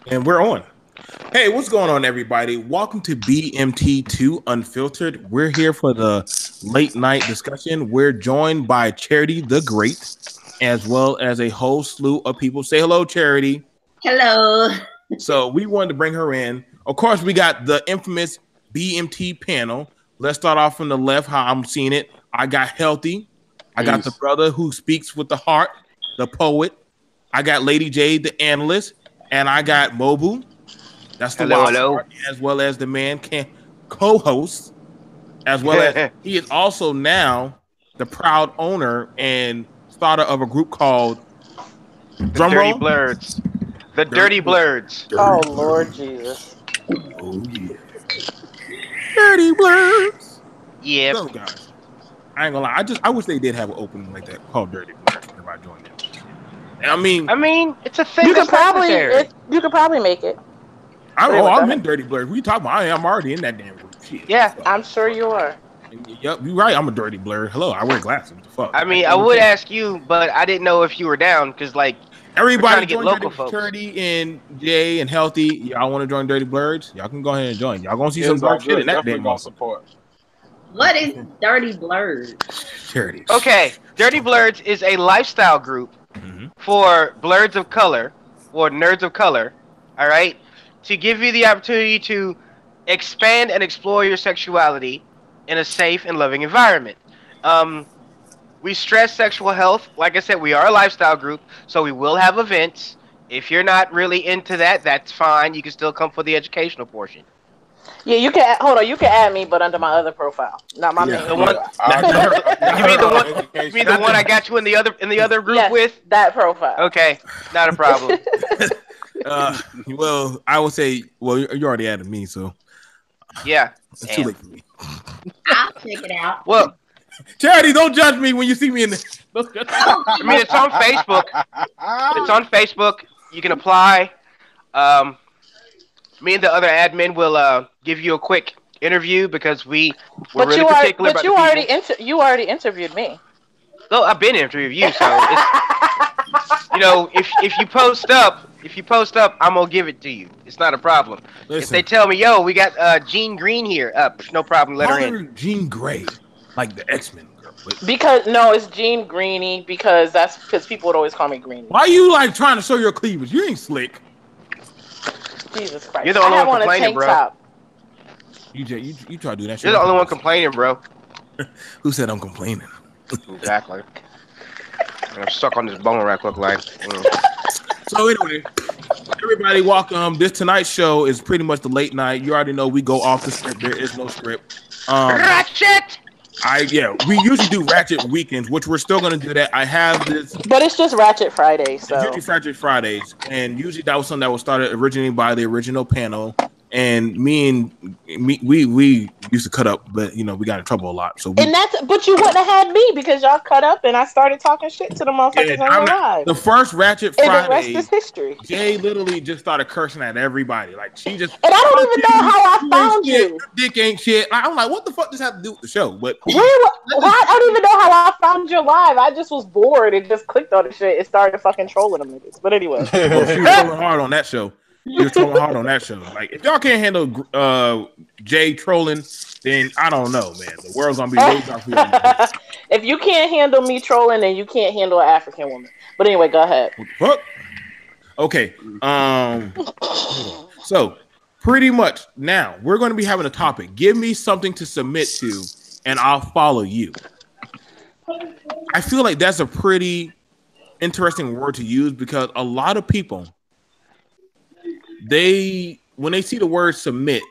And we're on. Hey, what's going on, everybody? Welcome to BMT2 Unfiltered. We're here for the late night discussion. We're joined by Charity the Great, as well as a whole slew of people. Say hello, Charity. Hello. So we wanted to bring her in. Of course, we got the infamous BMT panel. Let's start off from the left, how I'm seeing it. I got Healthy. I got the brother who speaks with the heart, the poet. I got Lady J, the analyst. And I got Mobu. That's the wild card, as well as the man co-host, as well as he is also now the proud owner and starter of a group called Dirty Blurs. The Dirty Blurs. Oh Lord Jesus. Oh yeah. Dirty Blurs. Yeah. So guys, I ain't gonna lie. I wish they did have an opening like that called Dirty Blurs whenever I joined them. I mean, it's a thing. You could probably make it. I'm in Dirty Blurs. We talking about? I'm already in that damn group. Shit. Yeah, I'm sure you are. Yep, you're right. I'm a Dirty Blur. Hello, I wear glasses. What the fuck? I mean, I would ask you, but I didn't know if you were down because, like, everybody get local folks. Charity and Jay and Healthy. Y'all want to join Dirty Blurs? Y'all can go ahead and join. Y'all gonna see some dark shit in that damn support. What is Dirty Blurs? Charity. Okay, Dirty Blurs is a lifestyle group for blurs of color or nerds of color. All right, to give you the opportunity to expand and explore your sexuality in a safe and loving environment. We stress sexual health. Like I said, we are a lifestyle group, so we will have events. If you're not really into that, that's fine. You can still come for the educational portion. Yeah, you can. Hold on, you can add me, but under my other profile, not my main. The one, you mean the one I got you in the other group with? That profile. Okay, not a problem. Well, I would say, you already added me, so yeah, it's too late for me. I'll check it out. Well, Charity, don't judge me when you see me in the. I mean, it's on Facebook. It's on Facebook. You can apply. Me and the other admin will give you a quick interview because we're really particular about you already interviewed me. No, I've been interviewing you, so it's, if you post up, I'm gonna give it to you. It's not a problem. Listen, if they tell me, yo, we got Jean Green here, no problem, let her in. Jean Grey, like the X-Men girl. Because no, it's Jean Greenie because people would always call me Greenie. Why are you like trying to show your cleavage? You ain't slick. Jesus Christ. You're the only one complaining, bro. Top. You try to do that shit. You're the only one complaining, bro. Who said I'm complaining? Exactly. And I'm stuck on this bone rack look like. So anyway, everybody welcome. This tonight's show is pretty much the late night. You already know we go off the script. There is no script. Ratchet! We usually do Ratchet weekends, which we're still gonna do that. I have this, but it's just Ratchet Fridays. So usually Ratchet Fridays, and usually that was something that was started originally by the original panel. And we used to cut up, but we got in trouble a lot. So but you wouldn't have had me because y'all cut up and I started talking shit to the motherfuckers on your live. The first Ratchet Friday, and the rest is history. Jay literally just started cursing at everybody, like she just. And I don't even know how I found you. Dick ain't shit. I'm like, what the fuck does that have to do with the show? But I don't even know how I found your live. I just was bored and just clicked on the shit and started fucking trolling them niggas. But anyway, she was trolling hard on that show. You're trolling hard on that show. Like, if y'all can't handle Jay trolling, then I don't know, man. The world's gonna be way dark for you. If you can't handle me trolling, then you can't handle an African woman. But anyway, go ahead. What? Okay. So pretty much now we're going to be having a topic. Give me something to submit to, and I'll follow you. I feel like that's a pretty interesting word to use because a lot of people, when they see the word submit,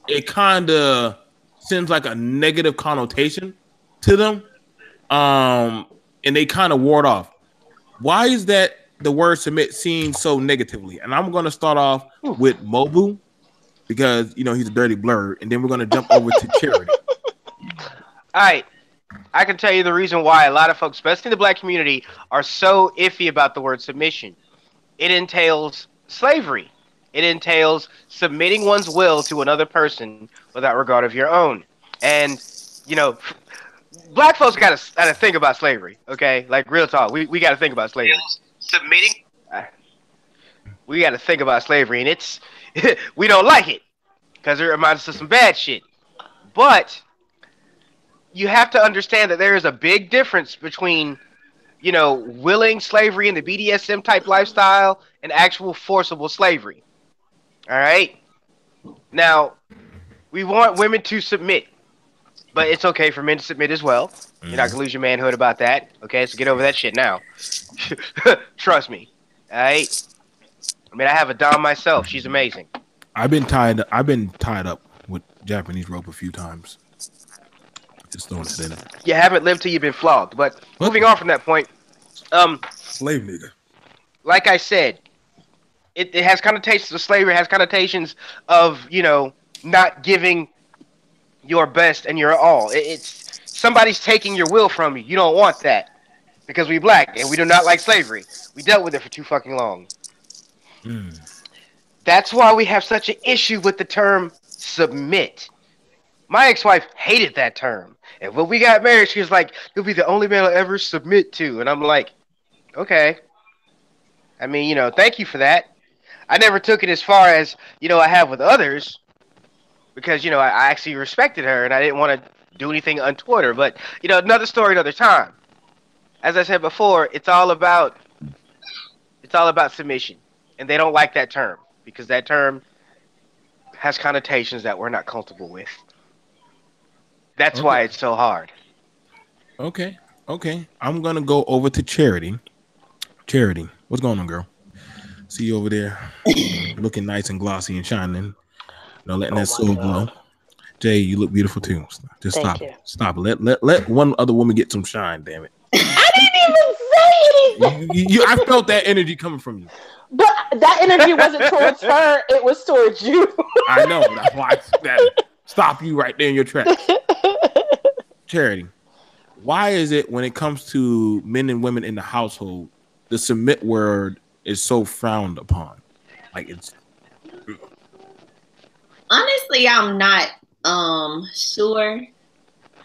it kind of sends like a negative connotation to them, and they kind of ward off. Why is that the word submit seen so negatively? And I'm going to start off with Mobu because he's a dirty blur, and then we're going to jump over to Charity. All right, I can tell you the reason why a lot of folks, especially the black community, are so iffy about the word submission. It entails slavery. It entails submitting one's will to another person without regard of your own. And, black folks got to think about slavery, okay? Like, real talk. We got to think about slavery. Submitting? we got to think about slavery, and it's we don't like it because it reminds us of some bad shit. But you have to understand that there is a big difference between, willing slavery and the BDSM type lifestyle and actual forcible slavery. All right. Now, we want women to submit, but it's okay for men to submit as well. You're not gonna lose your manhood about that. Okay, so get over that shit now. Trust me. All right. I mean, I have a dom myself. She's amazing. I've been tied up with Japanese rope a few times. Just throwing it in it. You haven't lived till you've been flogged. But moving on from that point, slave nigga. Like I said, it has connotations of slavery. It has connotations of not giving your best and your all. It's somebody's taking your will from you. You don't want that because we black and we do not like slavery. We dealt with it for too fucking long. That's why we have such an issue with the term submit. My ex-wife hated that term. And when we got married, she was like, "You'll be the only man I'll ever submit to." And I'm like, okay. I mean, thank you for that. I never took it as far as, I have with others. Because, I actually respected her and I didn't want to do anything untoward her. But, another story, another time. As I said before, it's all about submission. And they don't like that term. Because that term has connotations that we're not comfortable with. That's why it's so hard. Okay. I'm going to go over to Charity. Charity, what's going on, girl? See you over there looking nice and glossy and shining. Letting that soul glow. Jay, you look beautiful too. Just stop it. Stop it. Let one other woman get some shine, damn it. I didn't even say anything. I felt that energy coming from you. But that energy wasn't towards her, it was towards you. I know. That's why I stop you right there in your tracks. Charity, why is it when it comes to men and women in the household, the submit word is so frowned upon? Like it's honestly, I'm not sure.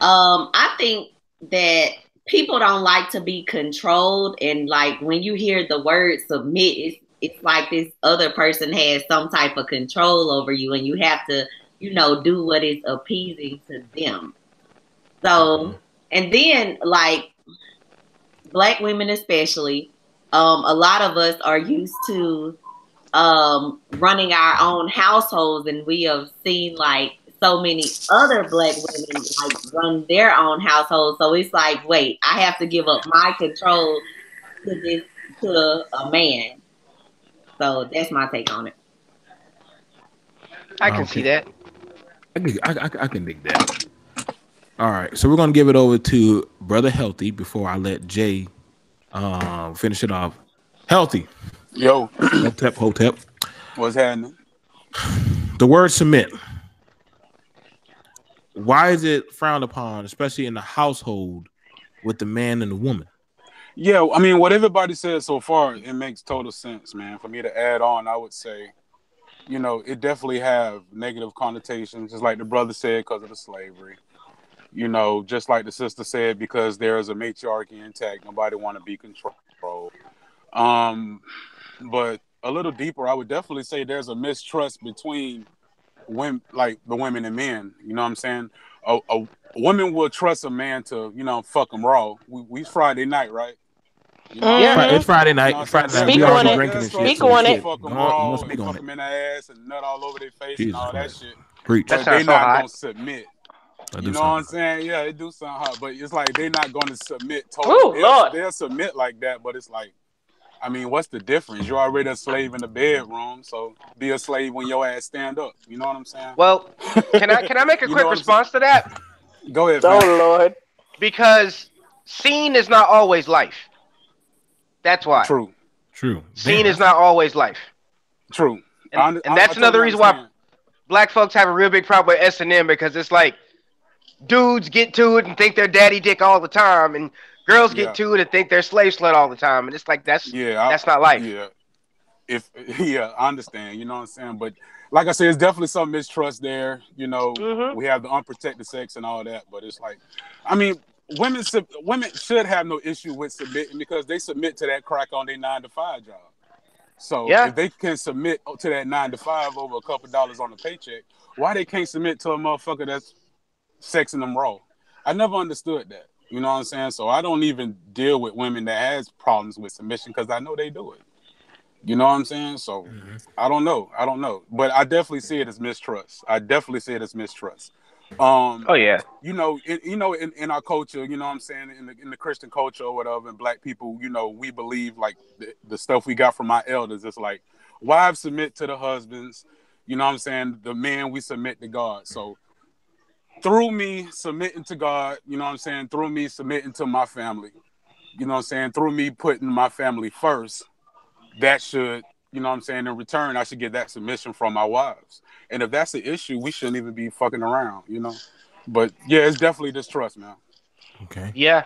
I think that people don't like to be controlled, and like when you hear the word submit, it's like this other person has some type of control over you, and you have to, do what is appeasing to them. So, and then like Black women especially, a lot of us are used to running our own households, and we have seen like so many other Black women like run their own households. So it's like, wait, I have to give up my control to a man. So that's my take on it. I can see that. I can dig that. All right, so we're gonna give it over to Brother Healthy before I let Jay finish it off. Healthy. Yo. Hotep. What's happening? The word submit. Why is it frowned upon, especially in the household with the man and the woman? Yeah, I mean, what everybody said so far, it makes total sense, man. For me to add on, I would say, it definitely have negative connotations, just like the brother said, because of the slavery. Just like the sister said, because there is a matriarchy intact, nobody want to be controlled. But a little deeper, I would definitely say there's a mistrust between women, like the women and men. You know what I'm saying? A woman will trust a man to, fuck them raw. We Friday night, right? It's Friday night. Friday night. Speak on it. Drinking and shit. Speak on it. Fuck them raw, fuck them in their ass and nut all over their face Jesus and all Christ. that shit. Preach. But they not gonna submit. You know what I'm saying? Yeah, it do sound hot, but it's like they're not going to submit totally. They'll submit like that, but it's like, I mean, what's the difference? You're already a slave in the bedroom, so be a slave when your ass stand up. You know what I'm saying? Well, can I make a quick response to that? Go ahead. Oh, Lord. Because seen is not always life. That's why. True. Seen is not always life. True. And that's another reason why Black folks have a real big problem with S&M, because it's like dudes get to it and think they're daddy dick all the time, and girls get to it and think they're slave slut all the time, and it's like that's not life. Yeah, I understand. You know what I'm saying? But like I said, it's definitely some mistrust there. We have the unprotected sex and all that, but it's like, I mean, women should have no issue with submitting because they submit to that crack on their 9-to-5 job. So if they can submit to that 9 to 5 over a couple dollars on a paycheck, why they can't submit to a motherfucker that's sexing them raw? I never understood that. You know what I'm saying? So I don't even deal with women that has problems with submission because I know they do it. You know what I'm saying? So I don't know. But I definitely see it as mistrust. Oh yeah. You know, in our culture, you know what I'm saying, in the Christian culture or whatever, and black people, you know, we believe like the stuff we got from our elders. It's like wives submit to the husbands. You know what I'm saying? The men, we submit to God. So through me submitting to God, you know what I'm saying, through me submitting to my family, you know what I'm saying, through me putting my family first, that should, you know what I'm saying, in return, I should get that submission from my wives. And if that's the issue, we shouldn't even be fucking around, you know? But yeah, it's definitely distrust, man. Okay. Yeah.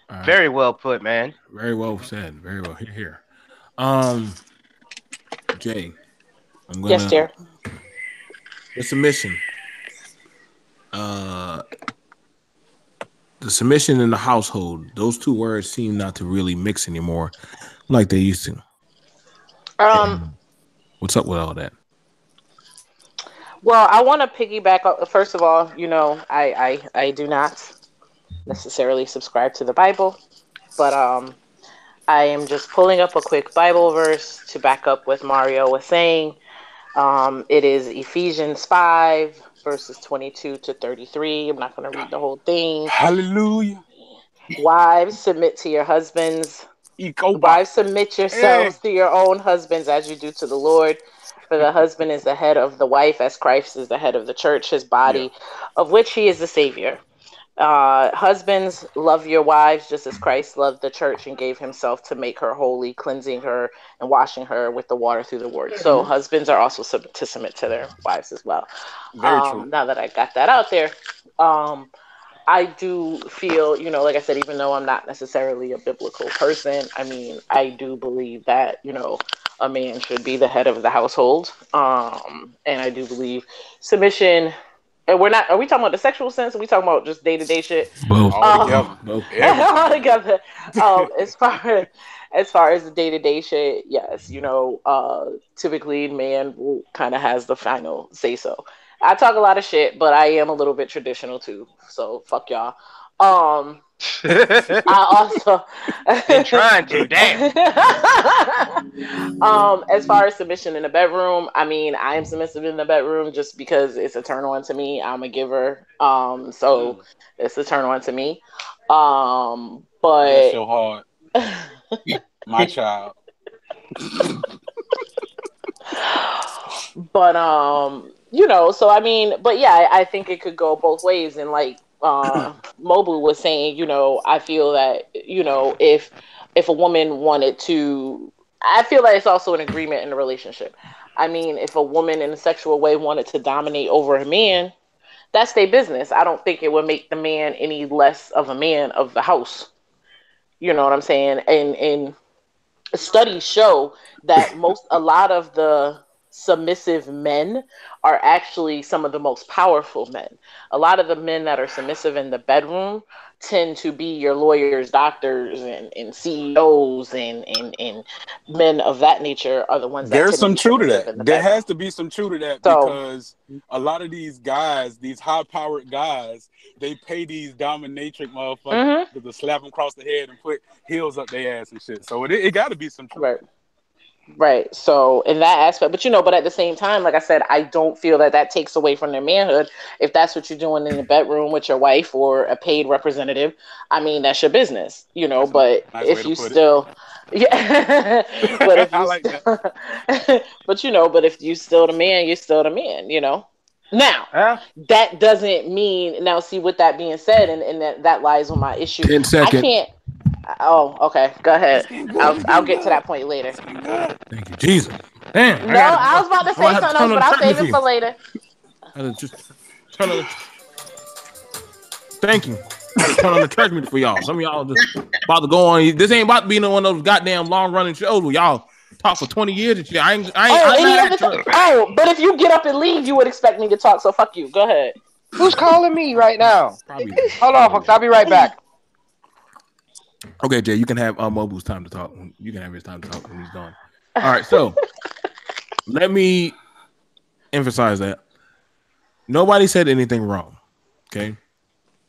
Right. Very well put, man. Very well said. Very well. Here. Jay. I'm gonna, yes, dear. The submission. The submission in the household, those two words seem not to really mix anymore like they used to. What's up with all that? Well, I want to piggyback up. First of all, you know, I do not necessarily subscribe to the Bible, but I am just pulling up a quick Bible verse to back up what Mario was saying. It is Ephesians 5, verses 22 to 33. I'm not going to read the whole thing. Hallelujah. Wives, submit to your husbands. Wives, submit yourselves to your own husbands as you do to the Lord. For the husband is the head of the wife, as Christ is the head of the church, his body, of which he is the Savior. Husbands, love your wives just as Christ loved the church and gave himself to make her holy, cleansing her and washing her with the water through the word. So husbands are also to submit to their wives as well. Very true. Now that I got that out there, I do feel, you know, like I said, even though I'm not necessarily a biblical person, I mean, I do believe that, you know, a man should be the head of the household. And I do believe submission. And are we talking about the sexual sense? Or are we talking about just day-to-day shit? Both. All together. As far as the day-to-day shit, yes, you know, typically man will kind of has the final say so. I talk a lot of shit, but I am a little bit traditional too. So fuck y'all. I also been trying to, damn. As far as submission in the bedroom, I mean, I am submissive in the bedroom just because it's a turn on to me. I'm a giver. So it's a turn on to me. But bless your heart. My child. But you know, so I mean, but yeah, I think it could go both ways. And like Mobu was saying, you know, I feel that, you know, if a woman wanted to, I feel that it's also an agreement in the relationship. I mean, if a woman in a sexual way wanted to dominate over a man, that's their business. I don't think it would make the man any less of a man of the house. You know what I'm saying? And studies show that a lot of the submissive men are actually some of the most powerful men. A lot of the men that are submissive in the bedroom tend to be your lawyers, doctors, and CEOs and men of that nature are the ones that there's some truth to that. There bedroom. has to be some truth to that, because a lot of these guys, these high-powered guys, they pay these dominatrix motherfuckers to slap them across the head and put heels up their ass and shit. So it got to be some truth. Right. So in that aspect, but you know, but at the same time, like I said, I don't feel that takes away from their manhood. If that's what you're doing in the bedroom with your wife or a paid representative, I mean, that's your business, you know, but if you still, yeah, but if you, like that. But you know, but if you still the man, you're still the man, you know. Now, that doesn't mean, now see, with that being said, and that lies on my issue. 10 seconds. I can't. Oh, okay. Go ahead. I'll get to that point later. Thank you, Jesus. Damn. No, I was about to say something else, but I'll save it for later. Thank you. Turn on the church meeting for y'all. Some of y'all just about to go on. This ain't about to be one of those goddamn long running shows where y'all talk for 20 years and shit. I ain't but if you get up and leave, you would expect me to talk. So fuck you. Go ahead. Who's calling me right now? Hold on, folks. I'll be right back. Okay, Jay, you can have Mobu's time to talk. You can have his time to talk when he's done. All right, so let me emphasize that nobody said anything wrong. Okay,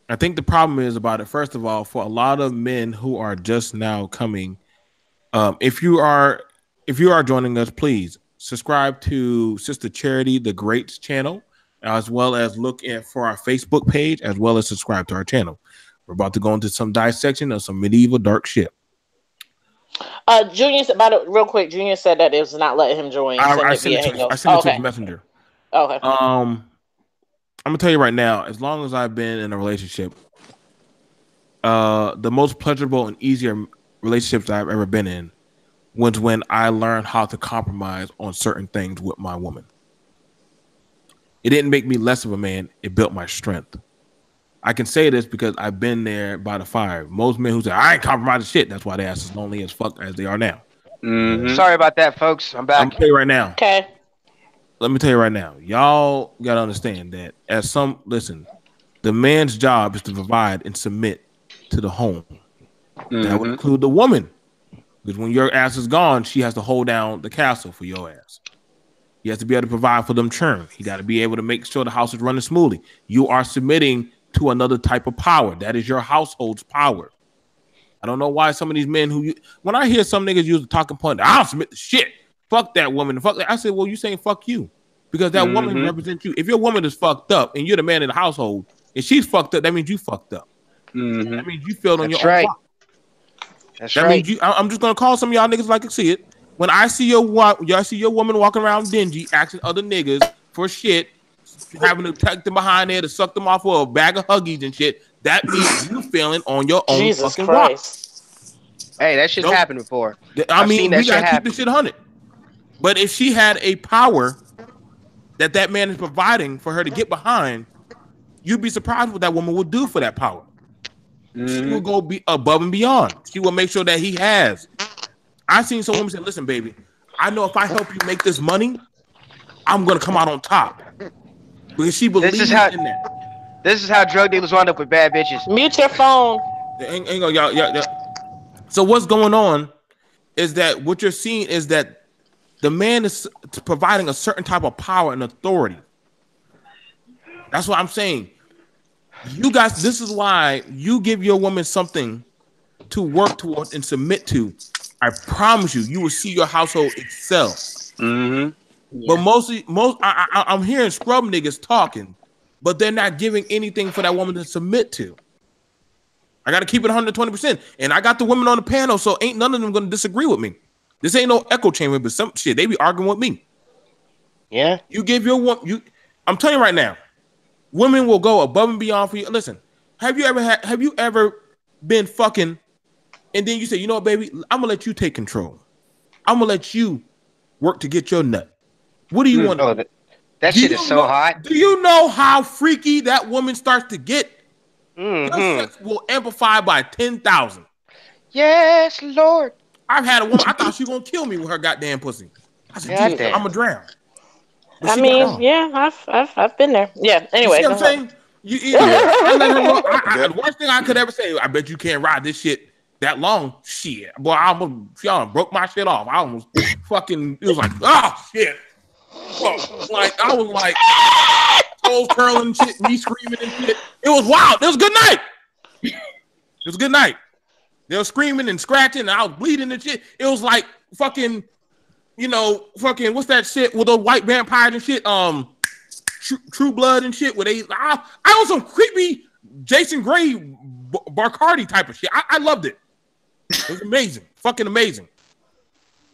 I think the problem is about it. First of all, for a lot of men who are just now coming, if you are joining us, please subscribe to Sister Charity the Great's channel, as well as look for our Facebook page, as well as subscribe to our channel. We're about to go into some dissection of some medieval dark shit. Junior, about it real quick. Junior said that it was not letting him join. I sent it to his messenger. Okay. I'm gonna tell you right now. As long as I've been in a relationship, the most pleasurable and easier relationships I've ever been in was when I learned how to compromise on certain things with my woman. It didn't make me less of a man. It built my strength. I can say this because I've been there by the fire. Most men who say, I ain't compromising shit, that's why they're as lonely as fuck as they are now. Mm-hmm. Sorry about that, folks. I'm back. I'm gonna tell you right now. Okay. Let me tell you right now. Y'all got to understand that the man's job is to provide and submit to the home. Mm-hmm. That would include the woman. Because when your ass is gone, she has to hold down the castle for your ass. He has to be able to provide for them churn. He got to be able to make sure the house is running smoothly. You are submitting to another type of power. That is your household's power. I don't know why some of these men when I hear some niggas use the talking point, I don't submit to shit. Fuck that woman. Fuck that. I said, well, you saying fuck you. Because that woman represents you. If your woman is fucked up and you're the man in the household and she's fucked up, that means you fucked up. Mm-hmm. That means you failed on your own block. That means I'm just gonna call some of y'all niggas like I see it. When I see your woman walking around dingy, asking other niggas for shit, having to tuck them behind there to suck them off for a bag of Huggies and shit, that means you failing on your own fucking Christ. walk. Hey, that shit's happened before. I mean, we gotta keep this shit 100. But if she had a power that man is providing for her to get behind, you'd be surprised what that woman would do for that power. She will go be above and beyond. She will make sure that he has. I've seen some women say, listen, baby, I know if I help you make this money, I'm going to come out on top. Because she believes in that. This is how drug dealers wind up with bad bitches. Mute your phone. So what's going on is that what you're seeing is that the man is providing a certain type of power and authority. That's what I'm saying. You guys, this is why you give your woman something to work towards and submit to. I promise you will see your household excel. Mm-hmm. Yeah. But I'm hearing scrub niggas talking, but they're not giving anything for that woman to submit to. I got to keep it 120%. And I got the women on the panel, so ain't none of them going to disagree with me. This ain't no echo chamber, but some shit, they be arguing with me. Yeah. You give your woman, I'm telling you right now, women will go above and beyond for you. Listen, have you ever been fucking and then you say, you know what, baby, I'm gonna let you take control. I'm gonna let you work to get your nut. What do you want? Oh, that shit is so hot. Do you know how freaky that woman starts to get? Your sex will amplify by 10,000. Yes, Lord. I've had a woman, I thought she was gonna kill me with her goddamn pussy. I said, I'm gonna drown. But I mean, yeah, I've been there. Yeah. Anyway, you see what I'm saying? I let her the worst thing I could ever say, I bet you can't ride this shit that long. Shit, boy, she almost broke my shit off. I almost fucking. It was like, oh shit. Like I was like, toes curling shit, me screaming and shit. It was wild. It was a good night. It was a good night. They were screaming and scratching, and I was bleeding and shit. It was like fucking. Fucking what's that shit with those white vampires and shit? True Blood and shit. Where I was some creepy Jason Gray Barcardi type of shit. I loved it. It was amazing, fucking amazing.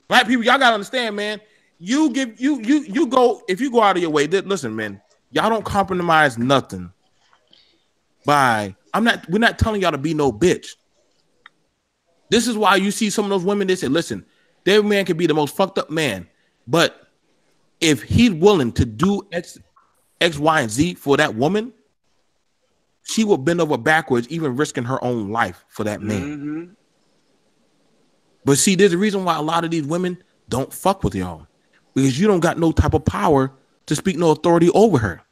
Black people, y'all gotta understand, man. You go if you go out of your way. Listen, man, y'all don't compromise nothing. We're not telling y'all to be no bitch. This is why you see some of those women that say, listen. Their man can be the most fucked up man, but if he's willing to do X, Y, and Z for that woman, she will bend over backwards, even risking her own life for that man. Mm-hmm. But see, there's a reason why a lot of these women don't fuck with y'all, because you don't got no type of power to speak no authority over her.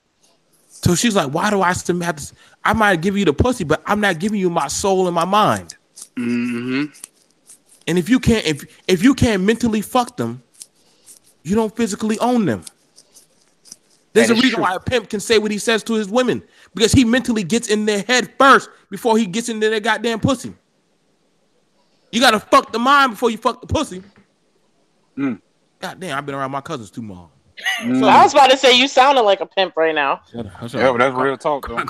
So she's like, why do I still have to? I might give you the pussy, but I'm not giving you my soul and my mind. Mm-hmm. And if you can't mentally fuck them, you don't physically own them. There's a reason why a pimp can say what he says to his women, because he mentally gets in their head first before he gets into their goddamn pussy. You gotta fuck the mind before you fuck the pussy. God damn, I've been around my cousins too long. So, I was about to say you sounded like a pimp right now. Yeah, but that's real talk though.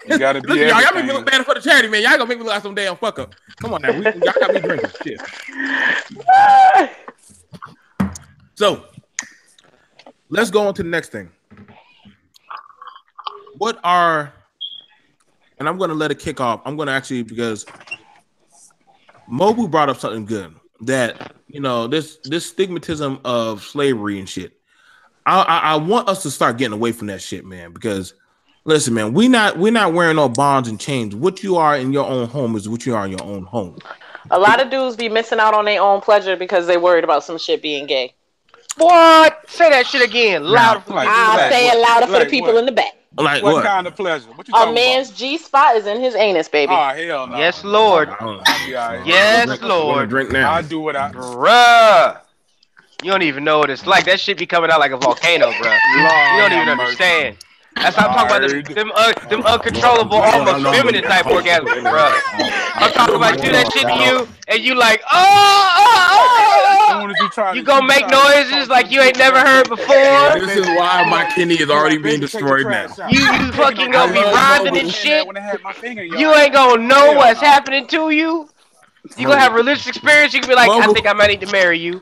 You gotta be. Listen, y'all make me look bad for the charity, man. Y'all gonna make me look like some damn fuck up. Come on now, y'all got me drinking shit. So let's go on to the next thing. And I'm gonna let it kick off. I'm gonna actually, because Mobu brought up something good, that this stigmatism of slavery and shit. I want us to start getting away from that shit, man. Because listen, man, we're not wearing no bonds and chains. What you are in your own home is what you are in your own home. A lot of dudes be missing out on their own pleasure because they worried about some shit being gay. What? Say that shit again, louder. I'll say it louder for the people in the back. Like what kind of pleasure? What you talking about? A man's G-spot is in his anus, baby. Oh, hell no. Yes, Lord. Yes, Lord. Drink now. I do what I. Bruh. You don't even know what it's like. That shit be coming out like a volcano, bruh. You don't even understand. That's how I'm talking about them uncontrollable, almost feminine type orgasms, bruh. I'm talking about do that shit to you, and you like, you gonna make noises like you ain't never heard before. This is why my kidney is already being destroyed now. You fucking gonna be grinding and shit. You ain't gonna know what's happening to you. You gonna have religious experience. You can be like, I think I might need to marry you.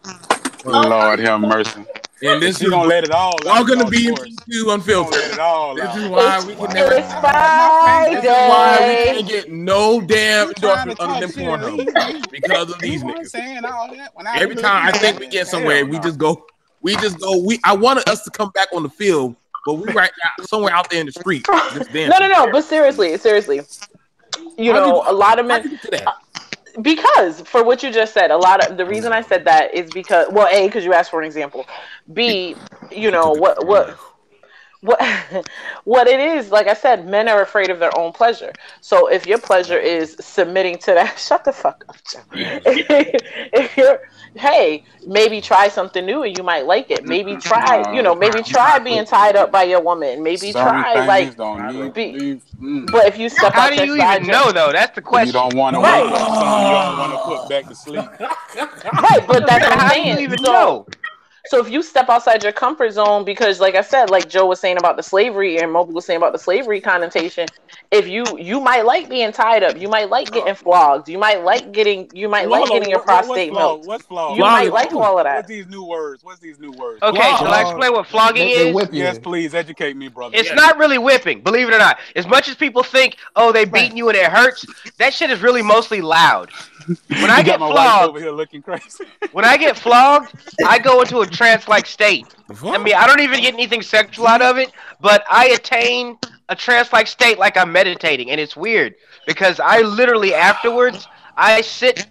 Lord have mercy. And this is gonna let it all. All gonna be too unfiltered. Let it all this is why we can never. This is why we can't get no damn endorsement on them Pornhub because of these niggas. Every time I think we get somewhere, we just go. I wanted us to come back on the field, but we right now somewhere out there in the street. No. But seriously, a lot of men. Because for what you just said, a lot of the reason I said that is because, well, A, because you asked for an example. B, what it is, like I said, men are afraid of their own pleasure. So if your pleasure is submitting to that, shut the fuck up, Joe. If you're, hey, maybe try something new and you might like it. Maybe try, maybe try being tied up by your woman. Maybe try, like, but if you step how do you even know, though? That's the question. You don't want to wake up something you don't want to put back to sleep. Right, but that's what I'm saying. How do you even know? So if you step outside your comfort zone, because like I said, like Joe was saying about the slavery and Moby was saying about the slavery connotation, if you might like being tied up, you might like getting flogged, you might like getting your prostate milked. What's flogged? You might like all of that. What's these new words? Okay, shall I explain what flogging is? Yes, please educate me, brother. It's not really whipping, believe it or not. As much as people think, oh, they beating you and it hurts, that shit is really mostly loud. When I get flogged, over here looking crazy. When I get flogged, I go into a trance-like state. I mean, I don't even get anything sexual out of it, but I attain a trance-like state like I'm meditating, and it's weird because I literally afterwards I sit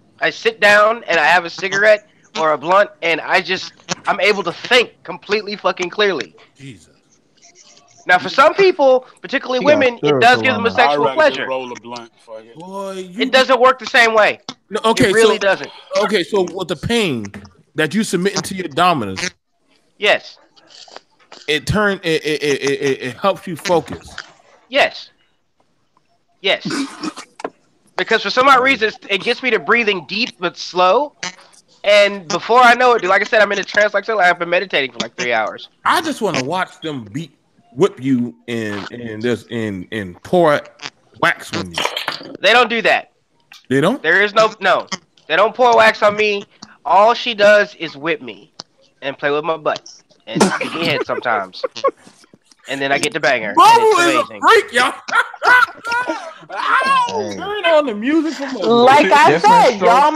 down and I have a cigarette or a blunt, and I'm able to think completely fucking clearly. Jesus. Now, for some people, particularly women, it does give them a sexual pleasure. Roll a blunt, it doesn't work the same way. No, okay, it really doesn't. Okay, so with the pain that you submit into your dominance, yes, it helps you focus. Yes. Because for some odd reason, it gets me to breathing deep but slow. And before I know it, like I said, I'm in a trance like I've been meditating for like 3 hours. I just want to watch them whip you and pour wax on you. They don't do that. They don't? There is no. They don't pour wax on me. All she does is whip me and play with my butt and stick me head sometimes. And then I get to bang her. It's amazing. Freak, y'all. Turn on the music. Like I said, y'all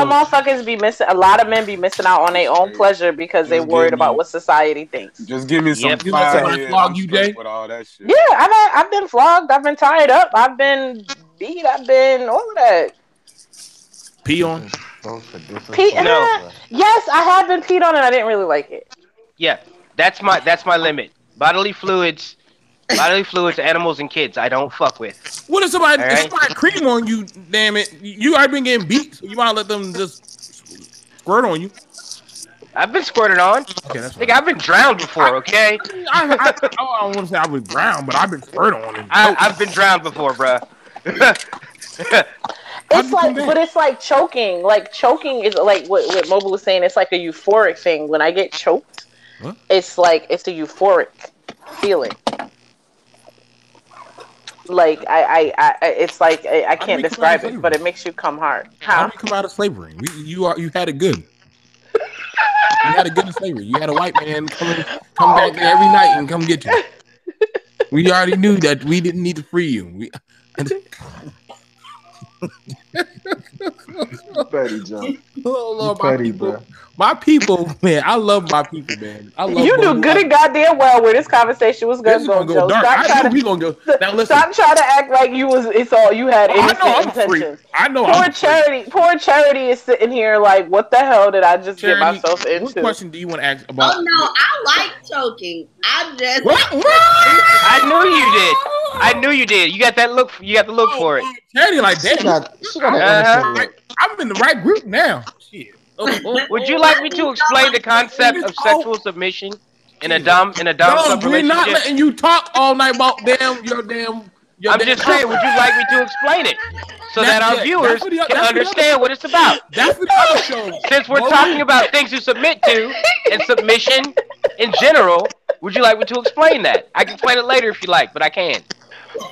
motherfuckers be missing. A lot of men be missing out on their own pleasure because they worried about what society thinks. Just give me some fire. Flog you, Jay? With all that shit. Yeah, I've been flogged. I've been tied up. I've been beat. I've been all of that. Pee on? No. Yes, I have been peed on and I didn't really like it. Yeah, that's my limit. Bodily fluids, animals, and kids, I don't fuck with. What if somebody cream on you? Damn it! You already been getting beat, so you might let them just squirt on you. I've been squirted on. Okay, that's Nigga, I've been drowned before, okay? I don't want to say I was drowned, but I've been squirted on. I've been drowned before, bruh. It's like, but it's like choking. Like choking is like what Mobile was saying. It's like a euphoric thing. When I get choked, it's like it's a euphoric feeling. Like it's like I can't describe it, but it makes you come hard. How do you come out of slavery? You had it good. You had a good in slavery. You had a white man come back there every night and come get you. We already knew that we didn't need to free you. Petty, John. Oh Lord, my people, man. I love my people, man. I love. You knew good and goddamn well where this conversation was going to go, Joe. Dark. Stop trying to stop trying to act like it's all you had innocent intentions. I know. Poor Charity is sitting here like, what the hell did I just get myself into? What question do you want to ask about? Oh no, I like choking. I knew you did. I knew you did. You got that look. You got the look for it. Charity, like that. I'm in the right group now. Shit. Would you like me to explain the concept of sexual submission in a dumb relationship? We're not letting you talk all night about I'm just saying, would you like me to explain it so that our viewers can understand what it's about? That's the other show. Since we're talking about things to submit to and submission in general, would you like me to explain that? I can explain it later if you like, but I can.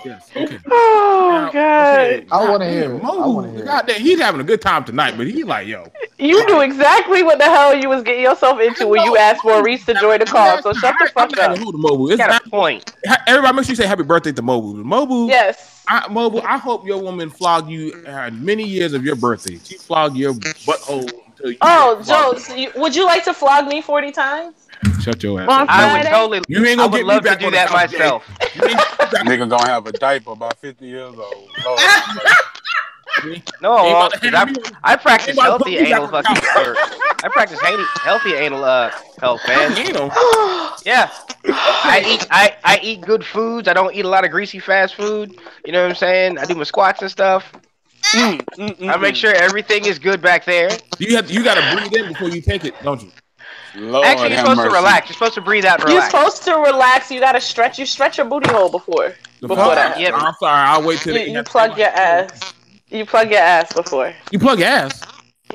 Yes. Okay. Oh God! Okay. I want to hear it. I want to hear it. Goddamn, he's having a good time tonight, but he's like, yo. You knew exactly what the hell you was getting yourself into when you asked Maurice to join the call. So shut the fuck up. It's got a point. Everybody, make sure you say happy birthday to Mobile. Mobile. Yes. Mobile. I hope your woman flogged you many years of your birthday. She flogged your butthole until you. Oh, Joe, so would you like to flog me 40 times? Shut your ass. I would totally. You ain't gonna love to do that myself. Nigga gonna have a diaper about 50 years old. No, I practice healthy anal fucking. I practice healthy anal health, man. Yeah, I eat good foods. I don't eat a lot of greasy fast food. You know what I'm saying? I do my squats and stuff. I make sure everything is good back there. You got to breathe in before you take it, don't you? Lord, actually, you're supposed to relax. You're supposed to breathe out and relax. You're supposed to relax. You gotta stretch. You stretch your booty hole before that. Yep. I'm sorry. I'll wait till you plug your ass. You plug your ass before. You plug your ass.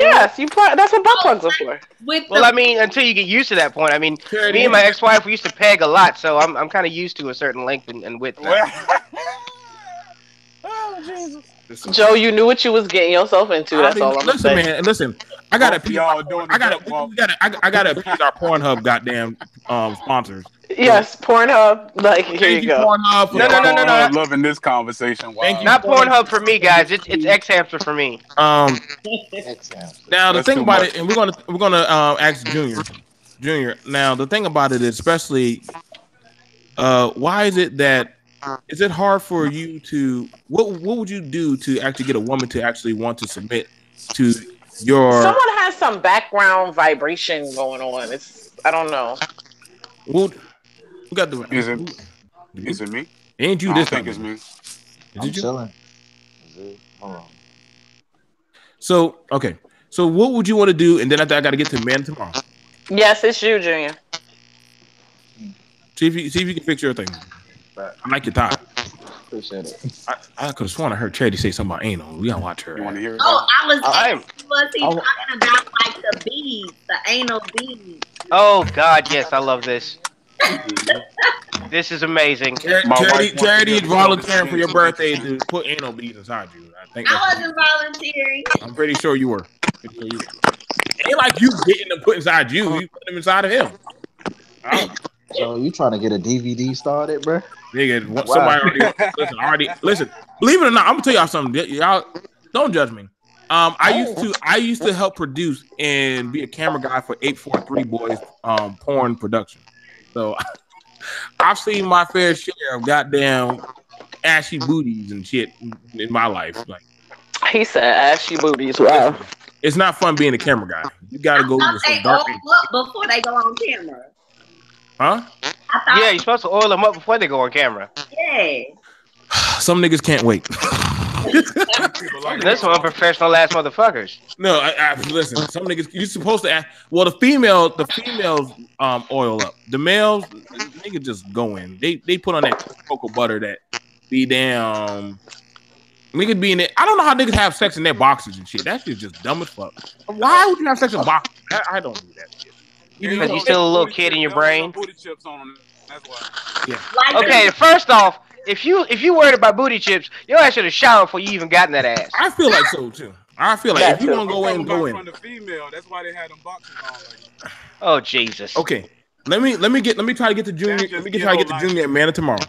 Yes, you plug. That's what butt plugs are for. Well, I mean, until you get used to that point. I mean, me and my ex-wife, we used to peg a lot, so I'm kind of used to a certain length and width. Oh Jesus. Joe, you knew what you was getting yourself into. That's all I'm saying. Man, listen. I gotta appease our Pornhub goddamn sponsors. Yes, Pornhub. Like here you go. Pornhub. No. I'm loving this conversation. Wow. Thank you. Not Pornhub for me, guys. It's X-Hamster for me. Now the thing about it, and we're gonna ask Junior. Now the thing about it, especially, why is it that? Is it hard for you to what would you do to actually get a woman to actually want to submit to your? Someone has some background vibration going on. I don't know. Well, we got the. Is it me? Ain't you? I This think time. it's me. I'm chilling. Hold on. So okay. So what would you want to do? And then I got to get to men tomorrow. Yes, it's you, Junior. See if you can fix your thing. I like your tie. Appreciate it. I could have sworn I heard Charity say something about anal. We gotta watch her. You want to hear it? Oh, was he talking about like the beads, the anal beads? Oh God, yes, I love this. This is amazing. Charity is volunteering for your birthday to put anal beads inside you. I wasn't volunteering. I'm pretty sure you were. It ain't like you getting them put inside you. You put them inside of him. So you trying to get a DVD started, bro? Nigga, somebody already listen. Believe it or not, I'm gonna tell y'all something. Y'all don't judge me. I used to help produce and be a camera guy for 843 Boys porn production. So I've seen my fair share of goddamn ashy booties and shit in my life. Like he said, ashy booties. Wow. It's not fun being a camera guy. You gotta go with some dark before they go on camera. Huh? Yeah, you're supposed to oil them up before they go on camera. Yeah. Some niggas can't wait. People like That's some unprofessional ass motherfuckers. No, listen. Some niggas you're supposed to ask. Well, the females oil up. The males, niggas just go in. They put on that cocoa butter that be damn. Niggas be in it. I don't know how niggas have sex in their boxers and shit. That shit's just dumb as fuck. Why would you have sex in boxers? I don't do that shit. Because you're still a little kid in your brain. Booty chips on them. That's why. Yeah. Okay, first off, if you worried about booty chips, your ass should have showered before you even got in that ass. I feel like so too. I feel like if you want to go in, go in. From the female, that's why they had them boxes on. Like. Oh Jesus. Okay, let me try to get to Junior. Let me try to get to Junior and Manna tomorrow.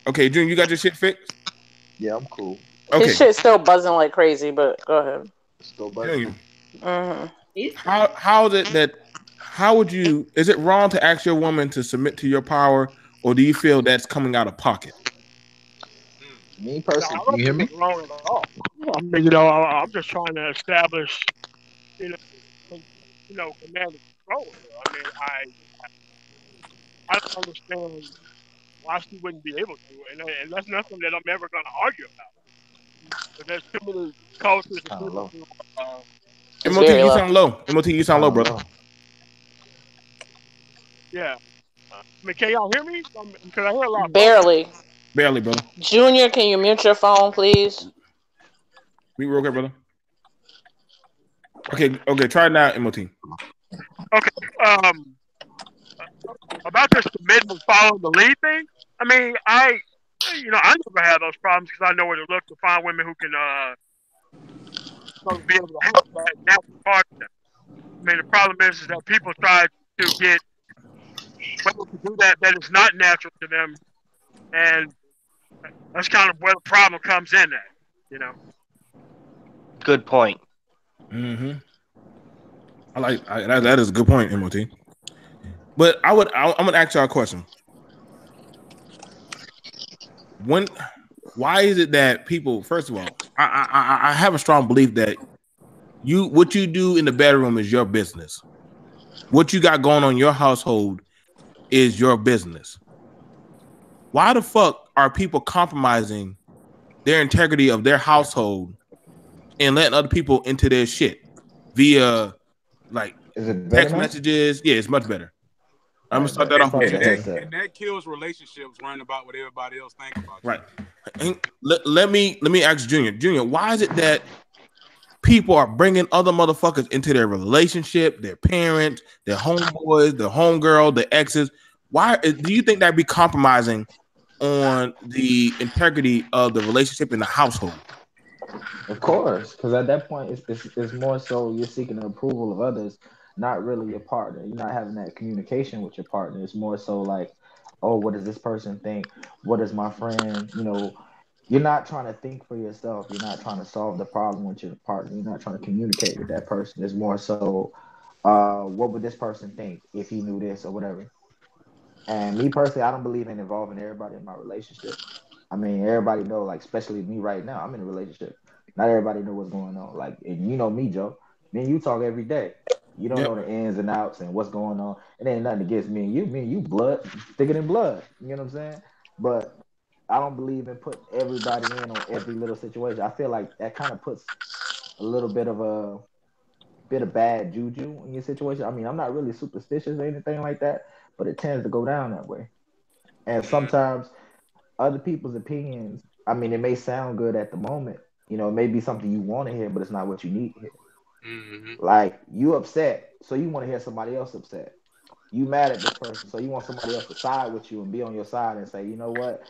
Okay, Junior, you got your shit fixed? Yeah, I'm cool. Okay. His shit's still buzzing like crazy, but go ahead. Still buzzing. How is it that? How would you? Is it wrong to ask your woman to submit to your power, or do you feel that's coming out of pocket? Me personally, can you hear me? Wrong at all. I mean, I'm just trying to establish, command and control. I mean, I don't understand why she wouldn't be able to, and that's nothing that I'm ever going to argue about. But there's too many cultures. MOT, you sound low. MOT, you sound low, brother. Yeah. I mean, can y'all hear me? Because I hear a lot. Barely. Barely, brother. Junior, can you mute your phone, please? Me real quick, brother. Okay, try it now, MOT. Okay. About this submitting and following the lead thing. I mean, I never had those problems because I know where to look to find women who can be able to help that natural part of them. I mean, the problem is that people try to get women to do that is not natural to them, and that's kind of where the problem comes in at, Good point. Mm-hmm. That is a good point, MOT. But I'm gonna ask y'all a question. Why is it that people? First of all, I have a strong belief that what you do in the bedroom is your business. What you got going on in your household is your business. Why the fuck are people compromising their integrity of their household and letting other people into their shit via text messages? Yeah, it's much better. I'm gonna start that off with you. And that kills relationships, worrying about what everybody else thinks about you. Right. And let me ask Junior. Junior, why is it that people are bringing other motherfuckers into their relationship, their parents, their homeboys, their homegirl, their exes? Why do you think that'd be compromising on the integrity of the relationship in the household? Of course, because at that point, it's more so you're seeking the approval of others, not really your partner. You're not having that communication with your partner. It's more so like, oh, what does this person think? What is my friend? You're not trying to think for yourself. You're not trying to solve the problem with your partner. You're not trying to communicate with that person. It's more so, what would this person think if he knew this or whatever? And me personally, I don't believe in involving everybody in my relationship. I mean, everybody know, like, especially me right now, I'm in a relationship. Not everybody know what's going on. Like, and you know me, Joe. Me and you talk every day. You don't know the ins and outs and what's going on. It ain't nothing against me and you. Me and you blood, thicker than blood. You know what I'm saying? But I don't believe in putting everybody in on every little situation. I feel like that kind of puts a little bit of bad juju in your situation. I mean, I'm not really superstitious or anything like that, but it tends to go down that way. And sometimes other people's opinions, I mean, it may sound good at the moment. It may be something you want to hear, but it's not what you need to hear. Mm-hmm. Like, you upset, so you want to hear somebody else upset. You mad at this person, so you want somebody else to side with you and be on your side and say, you know what?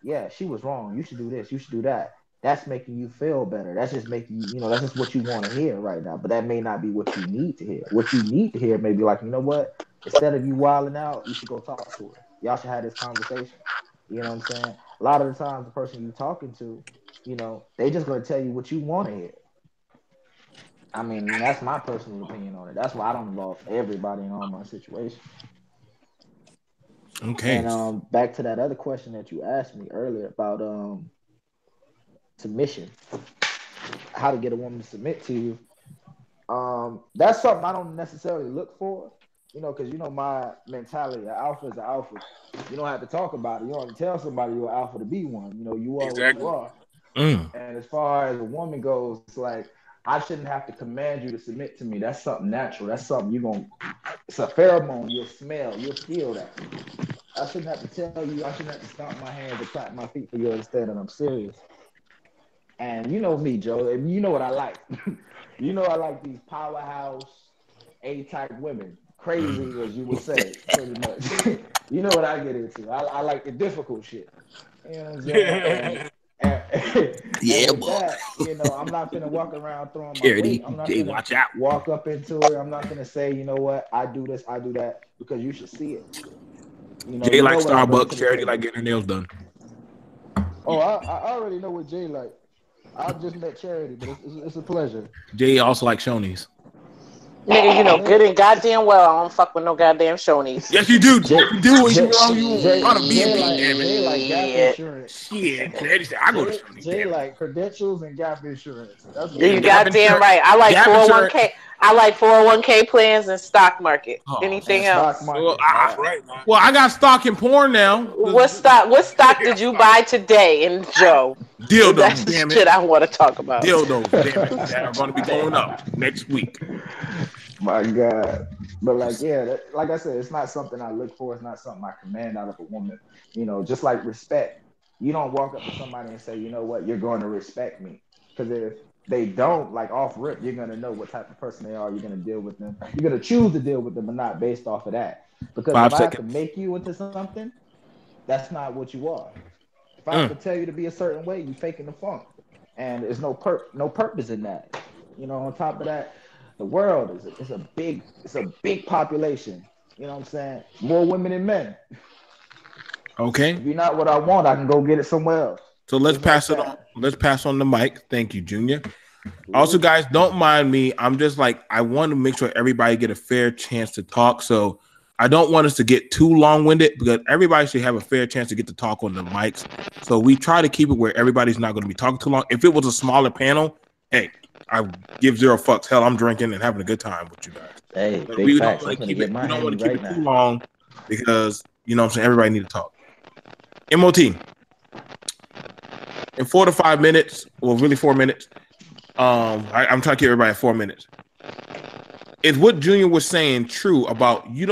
Yeah, she was wrong. You should do this. You should do that. That's making you feel better. That's just making you, that's just what you want to hear right now. But that may not be what you need to hear. What you need to hear may be like, you know what? Instead of you wilding out, you should go talk to her. Y'all should have this conversation. You know what I'm saying? A lot of the times, the person you're talking to, they just going to tell you what you want to hear. I mean, that's my personal opinion on it. That's why I don't involve everybody in all my situations. Okay. And back to that other question that you asked me earlier about submission, how to get a woman to submit to you. That's something I don't necessarily look for, because my mentality, an alpha is an alpha. You don't have to talk about it. You don't have to tell somebody you're an alpha to be one. You are what you are. And as far as a woman goes, it's like I shouldn't have to command you to submit to me. That's something natural. That's something it's a pheromone. You'll smell, you'll feel that. I shouldn't have to tell you, I shouldn't have to stomp my hands or clap my feet for you to understand that I'm serious. And you know me, Joe, and you know what I like. You know I like these powerhouse A-type women. Crazy, as you would say, pretty much. You know what I get into. I like the difficult shit. You know what I'm saying? And with boy. that, I'm not gonna walk around throwing my weight. I'm not gonna watch out. walk up into it. I'm not gonna say, you know what, I do this, I do that, because you should see it. Jay like Starbucks. Charity like getting her nails done. Oh, I already know what Jay like. I just met Charity, but it's a pleasure. Jay also like Shoney's. Nigga, you know good and goddamn well I don't fuck with no goddamn Shoney's. Yes, you do. Jay, you do when you wrong. You Jay, on a B&B, Jay damn it. Jay like gap insurance. Shit. Charity said, I go to Shoney's. Jay like credentials and gap insurance. That's You goddamn right. I like 401k. I like 401k plans and stock market. Anything else? Well, I got stock in porn now. What stock did you buy today in Joe? Dildos, That's damn the it. shit I want to talk about. Dildos, damn it. That are going to be going up next week. My God. But like I said, it's not something I look for. It's not something I command out of a woman. Just like respect. You don't walk up to somebody and say, you know what, you're going to respect me. Because if they don't, like off rip, you're going to know what type of person they are. You're going to deal with them. You're going to choose to deal with them, but not based off of that. Because if I have to make you into something, that's not what you are. If I have to tell you to be a certain way, you faking the funk. And there's no purpose in that. On top of that, the world is a big population. You know what I'm saying? More women than men. Okay. If you're not what I want, I can go get it somewhere else. So let's pass it on. Let's pass on the mic. Thank you, Junior. Also, guys, don't mind me. I'm just I want to make sure everybody get a fair chance to talk. So I don't want us to get too long-winded because everybody should have a fair chance to get to talk on the mics. So we try to keep it where everybody's not going to be talking too long. If it was a smaller panel, hey, I give zero fucks. Hell, I'm drinking and having a good time with you guys. Hey, but big we facts. don't want to keep it right too long because what I'm saying, everybody need to talk. MOT. In 4 to 5 minutes, well, really 4 minutes. I'm trying to keep everybody at 4 minutes. Is what Junior was saying true about you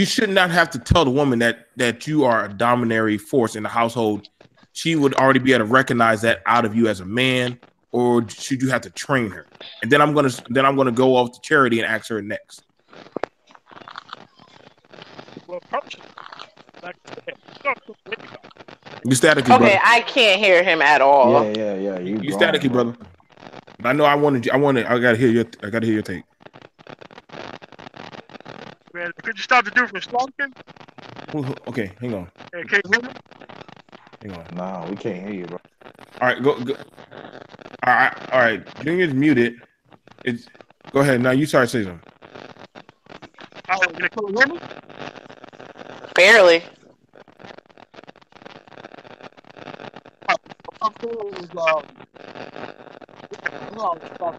should not have to tell the woman that you are a dominatory force in the household. She would already be able to recognize that out of you as a man, or should you have to train her? And then I'm gonna go off to Charity and ask her next. Well, personally, You staticky, okay, brother. I can't hear him at all. Yeah. You staticky, brother. I know. I gotta hear your take. Man, could you stop the dude from stalking? Okay, hang on. Hey, can you hear me? Hang on. No, we can't hear you, bro. All right, go. All right. Junior's muted. Go ahead. Now you start saying something. Oh, can you hear me? Barely.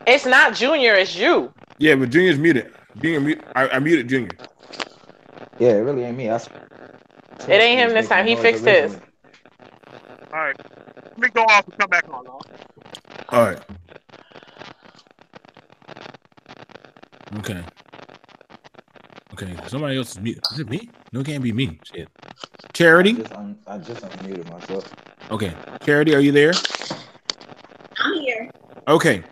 It's not Junior, it's you. Yeah, but Junior's muted. I muted Junior. Yeah, it really ain't me. It ain't him this time. He fixed his. All right. Let me go off and come back on. All right. Okay. Somebody else is muted. Is it me? No, it can't be me. Shit. Charity? I just unmuted myself. Okay. Charity, are you there? I'm here. Okay.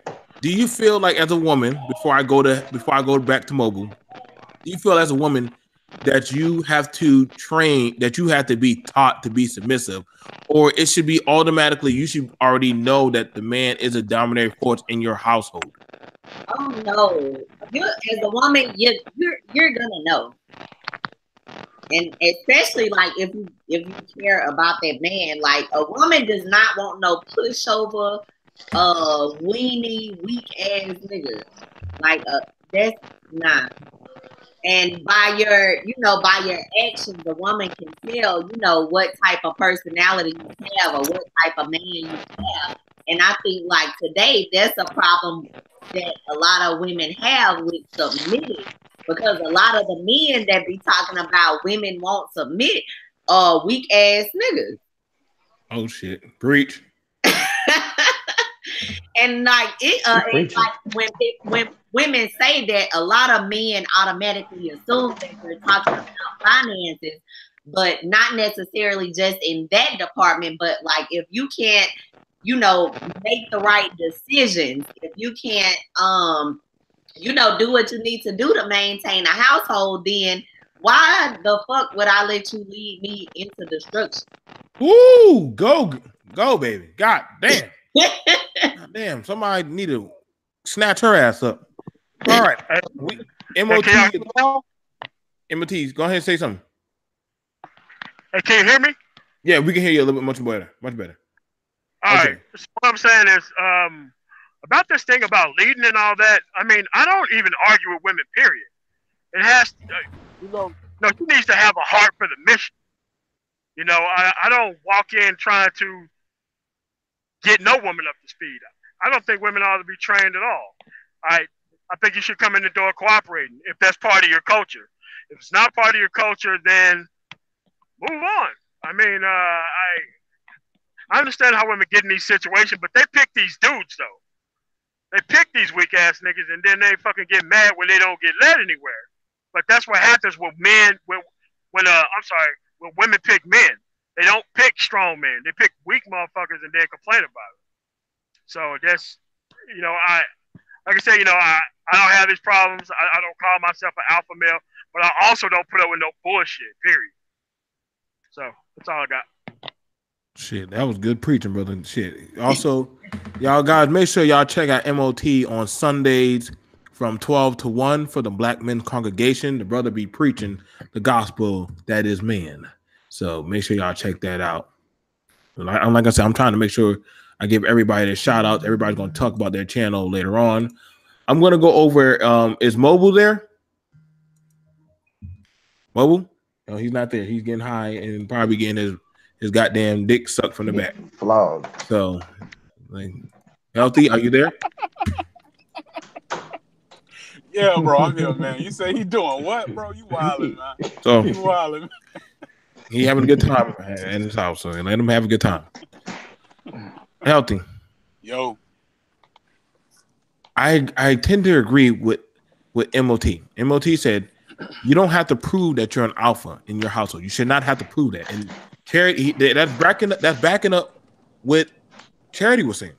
Do you feel like as a woman, before I go back to mobile, do you feel as a woman that you have to train, that you have to be taught to be submissive, or it should be automatically, you should already know that the man is a dominating force in your household? Oh no. As a woman, you're gonna know. And especially if you care about that man, a woman does not want no pushover, weenie, weak ass nigga. That's not. And by your actions, the woman can tell, what type of personality you have or what type of man you have. And I think today, that's a problem that a lot of women have with submitting, because a lot of the men that be talking about women won't submit are weak ass niggas. Oh shit! Breach. And like it's like when women say that, a lot of men automatically assume that you're talking about finances, but not necessarily just in that department. But like if you can't, make the right decisions, if you can't, do what you need to do to maintain a household, then why the fuck would I let you lead me into destruction? Woo! Go, baby! God damn! God damn! Somebody need to snatch her ass up. All right, MOT. MOT, go ahead and say something. Hey, can you hear me? Yeah, we can hear you a little bit much better. Much better. All right. So what I'm saying is, about this thing about leading and all that. I mean, I don't even argue with women. Period. It has, she needs to have a heart for the mission. I don't walk in trying to get no woman up to speed. I don't think women ought to be trained at all. I think you should come in the door cooperating if that's part of your culture. If it's not part of your culture, then move on. I mean, I understand how women get in these situations, but they pick these dudes, though. They pick these weak-ass niggas, and then they fucking get mad when they don't get led anywhere. But that's what happens with men, when women pick men. They don't pick strong men. They pick weak motherfuckers and then complain about it. So that's, like I said, I don't have these problems. I don't call myself an alpha male, but I also don't put up with no bullshit, period. So that's all I got. Shit, that was good preaching, brother. Shit. Also, y'all guys, make sure y'all check out MOT on Sundays from 12 to 1 for the Black Men Congregation. The brother be preaching the gospel that is man. So make sure y'all check that out. Like I said, I'm trying to make sure I give everybody their shout out. Everybody's going to talk about their channel later on. I'm going to go over, is Mobile there? Mobile? No, he's not there. He's getting high and probably getting his goddamn dick sucked from the back. Flawed. So, like, Healthy, are you there? Yeah, bro, I'm here, man. You say he doing what, bro? You wildin', man. So, you wildin'. He having a good time in his house, so let him have a good time. Healthy. Yo. I tend to agree with MOT. MOT said you don't have to prove that you're an alpha in your household. You should not have to prove that. And Charity, that's backing up what Charity was saying.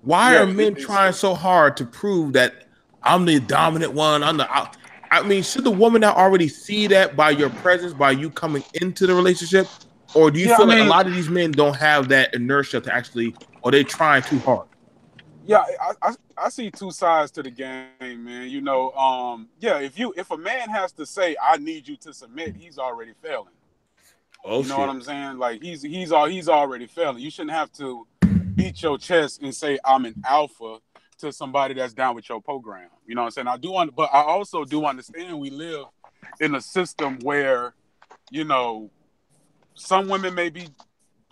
Why are men trying so hard to prove that I'm the dominant one? I mean, should the woman not already see that by your presence, by you coming into the relationship? Or do you feel like a lot of these men don't have that inertia to actually, or they trying too hard? Yeah, I see two sides to the game, man. If a man has to say, I need you to submit, he's already failing. What I'm saying? Like he's already failing. You shouldn't have to beat your chest and say I'm an alpha to somebody that's down with your program. You know what I'm saying? But I also do understand we live in a system where, some women may be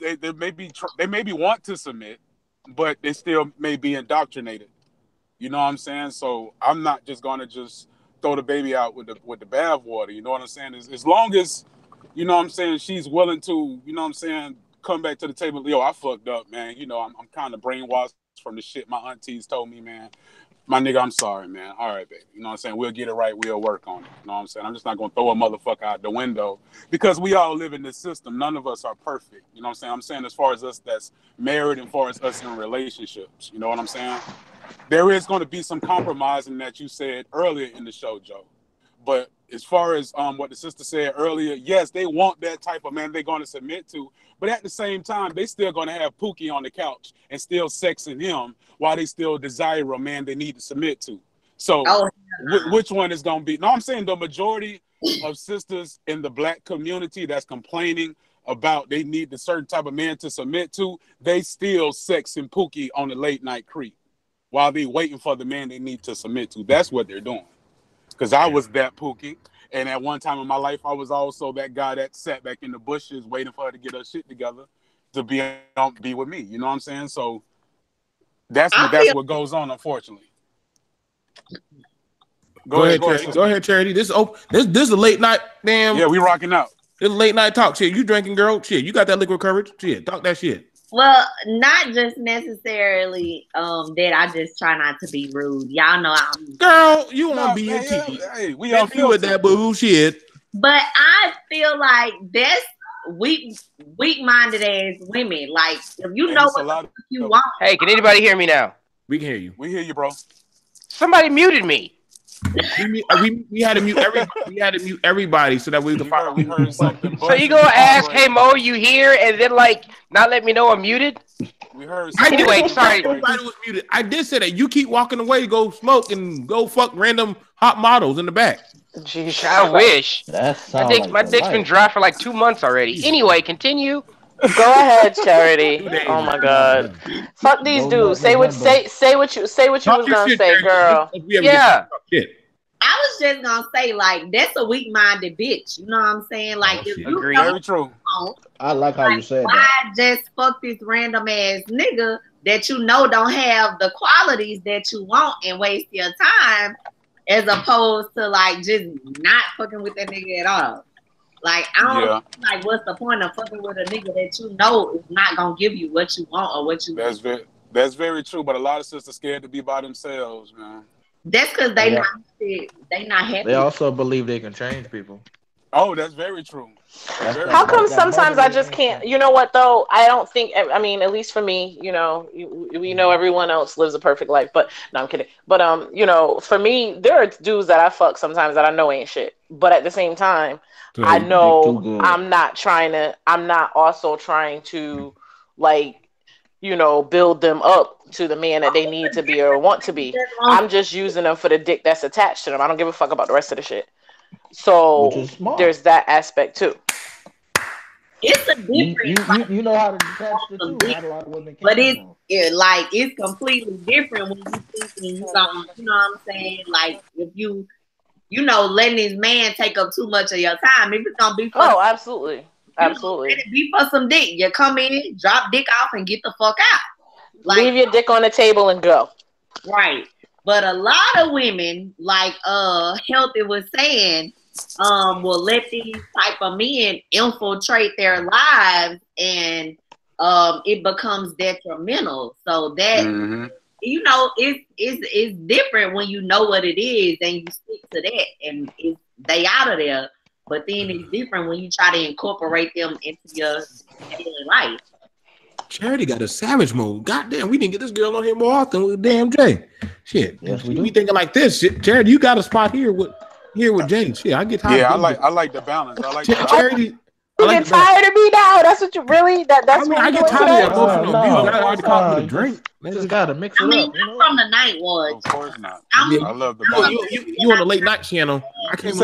want to submit, but they still may be indoctrinated. You know what I'm saying? So I'm not just gonna just throw the baby out with the bath water. You know what I'm saying? As long as, she's willing to, come back to the table. Yo, I fucked up, man. I'm kind of brainwashed from the shit my aunties told me, man. My nigga, I'm sorry, man. All right, baby. You know what I'm saying? We'll get it right. We'll work on it. You know what I'm saying? I'm just not going to throw a motherfucker out the window because we all live in this system. None of us are perfect. You know what I'm saying? I'm saying as far as us that's married and as far as us in relationships. You know what I'm saying? There is going to be some compromising that you said earlier in the show, Joe. But as far as what the sister said earlier, yes, they want that type of man they're going to submit to. But at the same time, they still going to have Pookie on the couch and still sexing him while they still desire a man they need to submit to. So which one is going to be? No, I'm saying the majority of sisters in the Black community that's complaining about they need a certain type of man to submit to, they still sexing Pookie on the late night creep while they waiting for the man they need to submit to. That's what they're doing. Because I was that Pookie. And at one time in my life, I was also that guy that sat back in the bushes waiting for her to get her shit together to be with me. You know what I'm saying? So that's what goes on, unfortunately. Go ahead, Charity. This is a late night, damn. Yeah, we rocking out. It's late night talk. Shit, you drinking, girl? Shit, you got that liquid courage? Shit, talk that shit. Well, not just necessarily that I just try not to be rude. Y'all know I'm girl, you on BNT. Hey, we on you with that bullshit. But I feel like that's weak-minded ass women. Like if you know what you want. Hey, can anybody hear me now? We can hear you. We hear you, bro. Somebody muted me. We had to mute everybody. We had to mute everybody so that we could find out. We heard something. So you gonna ask, "Hey Mo, you here?" and then like not let me know I'm muted? We heard. Anyway, sorry. Everybody was muted. I did say that. You keep walking away, go smoke and go fuck random hot models in the back. Jeez, I wish. My dick's been dry for like 2 months already. Anyway, continue. Go ahead, Charity. Oh my God. Fuck these dudes. Say what you was gonna say, girl. Yeah. I was just gonna say, like, that's a weak-minded bitch. You know what I'm saying? Like, if you very true. I like how you said why that. Just fuck this random ass nigga that you know don't have the qualities that you want and waste your time, as opposed to like just not fucking with that nigga at all. Like, I don't like what's the point of fucking with a nigga that you know is not gonna give you what you want or what you want. That's very true, but a lot of sisters scared to be by themselves, man. That's because they not happy. They also believe they can change people. Oh, that's very true. How come sometimes I just can't? You know what though? I don't think. I mean, at least for me, you know, we know everyone else lives a perfect life, but no, I'm kidding. But you know, for me, there are dudes that I fuck sometimes that I know ain't shit. But at the same time, I know I'm not also trying to like, you know, build them up to the man that they need to be or want to be. I'm just using them for the dick that's attached to them. I don't give a fuck about the rest of the shit. So there's that aspect too. It's a different. You know how to detach the two. Not a lot of women can. But it's completely different when you thinking you know what I'm saying? Like if you know letting this man take up too much of your time, if it's gonna be for absolutely. Let it be for some dick. You come in, drop dick off, and get the fuck out. Like, leave your dick on the table and go. Right. But a lot of women, like Healthy was saying, will let these type of men infiltrate their lives, and it becomes detrimental. So that you know, it's different when you know what it is and you stick to that, and they out of there. But then it's different when you try to incorporate them into your daily life. Charity got a savage mode. Goddamn, we didn't get this girl on here more often with damn Jay. Shit, yes, we thinking like this. Shit, Charity, you got a spot here with Jay. Shit, I get tired. Yeah, I like the balance. I like Charity. You get tired of me now? That's what you really? That's what I get tired of emotional abuse. I already called me a drink. Just gotta mix it up. I'm from the night ward. Of course not. I love the balance. You on the late night channel? I can't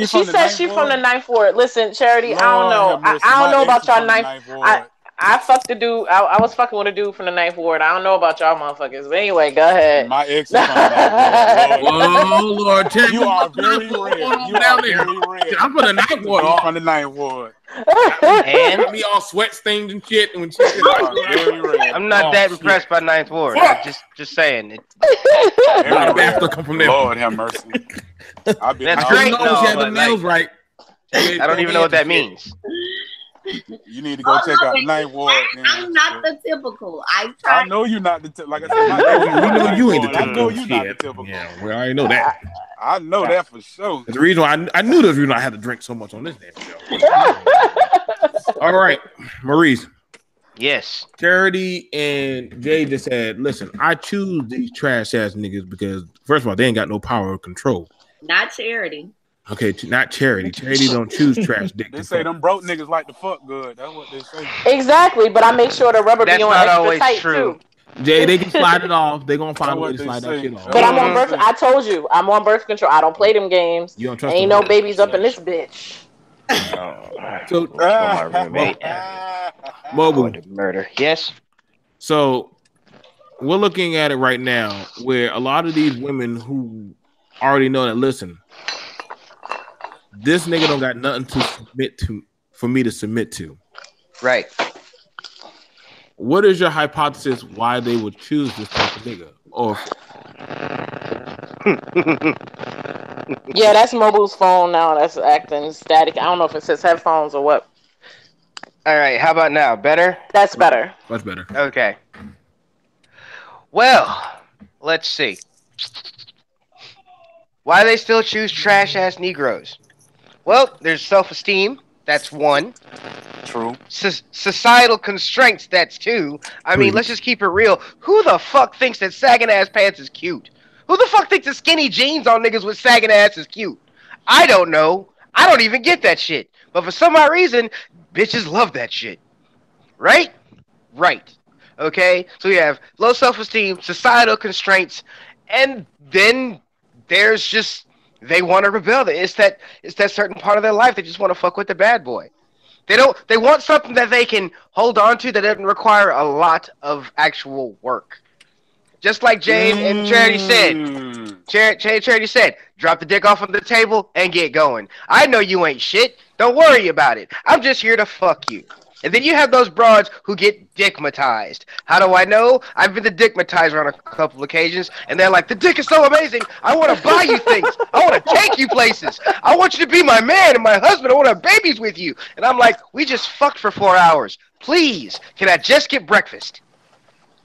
She said she from the ninth ward. Listen, Charity, I don't know. I don't know about y'all ninth. I fucked the dude. I was fucking with a dude from the ninth ward. I don't know about y'all motherfuckers. But anyway, go ahead. My ex is from the ninth ward. Oh, Lord. You are very rare. You are very rare. I'm from the ninth ward. I'm from the ninth ward. And me all sweat stained and shit. When she said, I'm not that impressed by ninth ward. Just saying. A lot of bad stuff come from there. Lord have mercy. That's great. She had the nails right. I don't even know what that means. You need to go check out the ninth ward. I'm not the typical. I know you're not the typical. Like I said, we know you ain't the typical. I know you're not the typical. Yeah, we already know that. I know that for sure. That's the reason why I knew there's reason I had to drink so much on this damn show. All right, Maurice. Yes. Charity and Jay just said, listen, I choose these trash ass niggas because first of all, they ain't got no power or control. Not Charity. Okay, not Charity. Charity don't choose trash dick. They say them broke niggas like to fuck good. That's what they say. Exactly, but I make sure the rubber be on extra tight too. Jay, they can slide it off. They gonna find a way to slide that shit off. But I'm on birth. I told you, I'm on birth control. I don't play them games. You don't trust Ain't no babies up in this bitch. So, my roommate. Mobile murder. Yes. So we're looking at it right now, where a lot of these women who already know that, listen, this nigga don't got nothing to submit to for me to submit to. Right. What is your hypothesis why they would choose this type of nigga? Or Yeah, that's Mobile's phone now. That's acting static. I don't know if it says headphones or what. All right, how about now? Better? That's better. Much better. Okay. Well, let's see. Why do they still choose trash ass Negroes? Well, there's self-esteem. That's one. True. Societal constraints. That's two. I mean, Preach. let's just keep it real. Who the fuck thinks that sagging ass pants is cute? Who the fuck thinks that skinny jeans on niggas with sagging ass is cute? I don't know. I don't even get that shit. But for some odd reason, bitches love that shit. Right? Right. Okay? So you have low self-esteem, societal constraints, and then there's just they want to rebel. It's that certain part of their life they just want to fuck with the bad boy. They want something that they can hold on to that doesn't require a lot of actual work. Just like Jane and Charity said. Charity said, drop the dick off on the table and get going. I know you ain't shit. Don't worry about it. I'm just here to fuck you. And then you have those broads who get dickmatized. How do I know? I've been to dickmatized on a couple of occasions, and they're like, the dick is so amazing. I want to buy you things. I want to take you places. I want you to be my man and my husband. I want to have babies with you. And I'm like, we just fucked for 4 hours. Please, can I just get breakfast?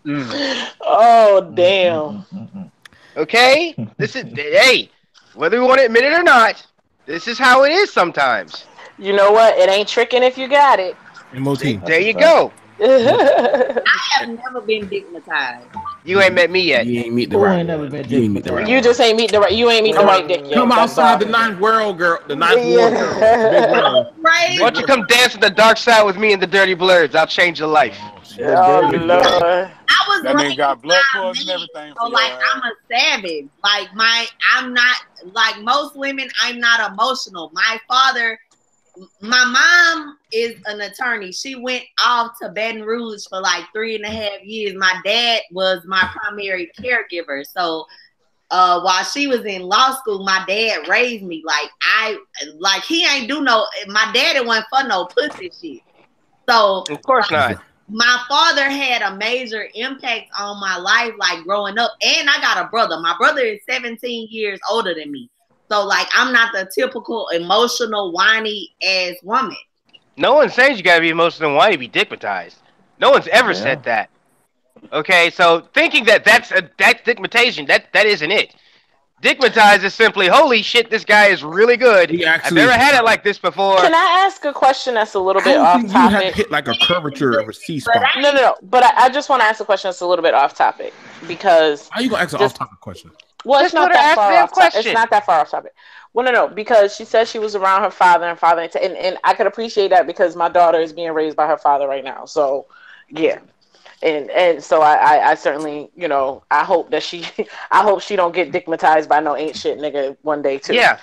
Oh, damn. Okay? This is, hey, whether we want to admit it or not, this is how it is sometimes. You know what? It ain't tricking if you got it. MOT. There you go. I have never been dignitized. You ain't met me yet. You ain't meet the Who right ain't never one. been You ain't meet the right You just ain't meet the right. You ain't meet the right dick yet. Come That's outside all. the ninth world, girl. The ninth world, girl. Big world. Right? Why don't you come dance in the dark side with me and the Dirty Blurs? I'll change your life. Oh, Lord. I was That nigga raised got blood by poison and men, everything so for like your I'm a savage. Like I'm not like most women. I'm not emotional. My mom is an attorney. She went off to Baton Rouge for like 3.5 years. My dad was my primary caregiver. So while she was in law school, my dad raised me. He ain't do no. My daddy wasn't for no pussy shit. So Of course not. my father had a major impact on my life, like growing up. And I got a brother. My brother is 17 years older than me. So, like, I'm not the typical emotional, whiny ass woman. No one's saying you gotta be emotional and whiny to be dickmatized. No one's ever said that. Okay, so thinking that's dickmatization, that isn't it. Dickmatized is simply, holy shit, this guy is really good. I've never had it like this before. Can I ask a question that's a little bit off You have to topic? hit like a curvature of a C spot. No. But I just want to ask a question that's a little bit off topic because. How you gonna ask an off-topic question? Well, it's Just not let her that ask far me a off topic. question. It's not that far off topic. Well, no, because she said she was around her father and I could appreciate that because my daughter is being raised by her father right now. So, yeah. And so I certainly, I hope that I hope she don't get dickmatized by no ain't shit nigga one day too. Yeah.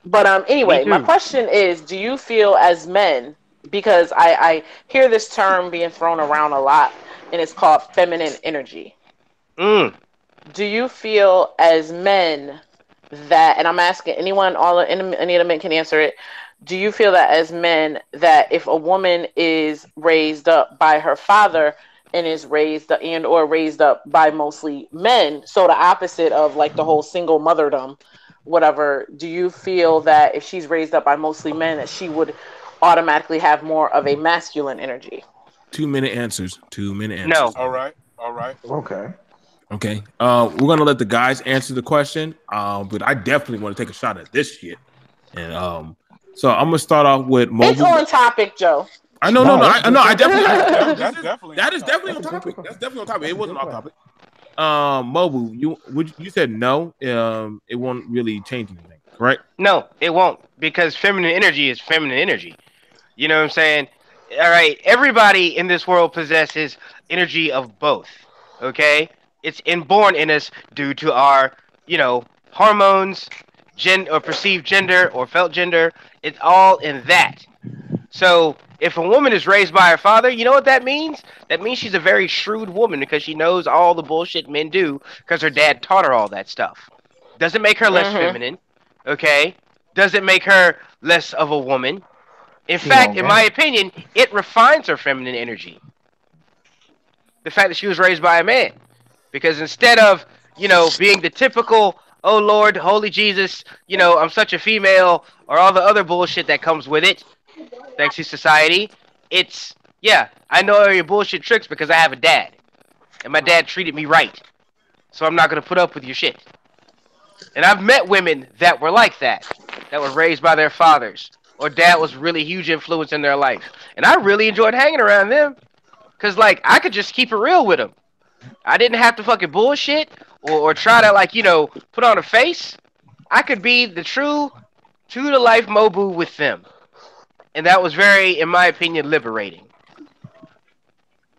But anyway, my question is, do you feel as men, because I hear this term being thrown around a lot and it's called feminine energy. Do you feel as men that, and I'm asking anyone, any of the men can answer it. Do you feel that as men that if a woman is raised up by her father and is raised up by mostly men, so the opposite of like the whole single motherdom, whatever, do you feel that if she's raised up by mostly men that she would automatically have more of a masculine energy? 2-minute answers. 2-minute answers. No. All right. Okay. We're gonna let the guys answer the question. But I definitely want to take a shot at this shit. And so I'm gonna start off with Mobile. It's on topic, Joe. I know. I definitely. That's definitely. That is definitely on topic. That's definitely on topic. It wasn't off topic. Mobile. You said no. It won't really change anything, right? No, it won't, because feminine energy is feminine energy. You know what I'm saying? All right, everybody in this world possesses energy of both. Okay, it's inborn in us due to our, hormones, or perceived gender or felt gender. It's all in that. So if a woman is raised by her father, you know what that means? That means she's a very shrewd woman because she knows all the bullshit men do because her dad taught her all that stuff. Doesn't make her less feminine, okay? Doesn't make her less of a woman. In fact, in my opinion, it refines her feminine energy. The fact that she was raised by a man. Because instead of, being the typical oh Lord, holy Jesus, you know, I'm such a female, or all the other bullshit that comes with it, thanks to society. It's, yeah, I know all your bullshit tricks because I have a dad. And my dad treated me right. So I'm not going to put up with your shit. And I've met women that were like that were raised by their fathers. Or dad was really huge influence in their life. And I really enjoyed hanging around them. Because, like, I could just keep it real with them. I didn't have to fucking bullshit or try to, like, you know, put on a face. I could be the true, to-the-life Mobu with them. And that was very, in my opinion, liberating.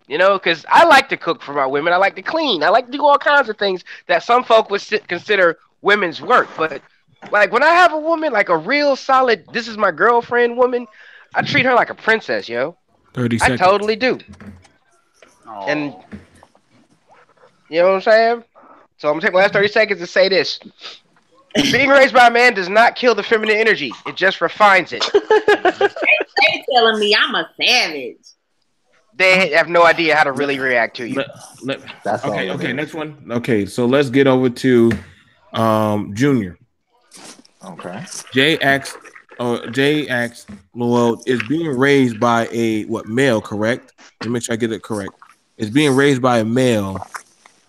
You know, because I like to cook for my women. I like to clean. I like to do all kinds of things that some folk would consider women's work. But, like, when I have a woman, like a real solid, this is my girlfriend woman, I treat her like a princess, yo. 30 seconds. I totally do. Oh. And, you know what I'm saying? So I'm going to take my last 30 seconds to say this. Being raised by a man does not kill the feminine energy. It just refines it. They telling me I'm a savage. They have no idea how to really react to you. Okay, next one. Okay, so let's get over to Junior. Okay. Jay asks, Lowell, is being raised by a male, correct? Let me make sure I get it correct. Is being raised by a male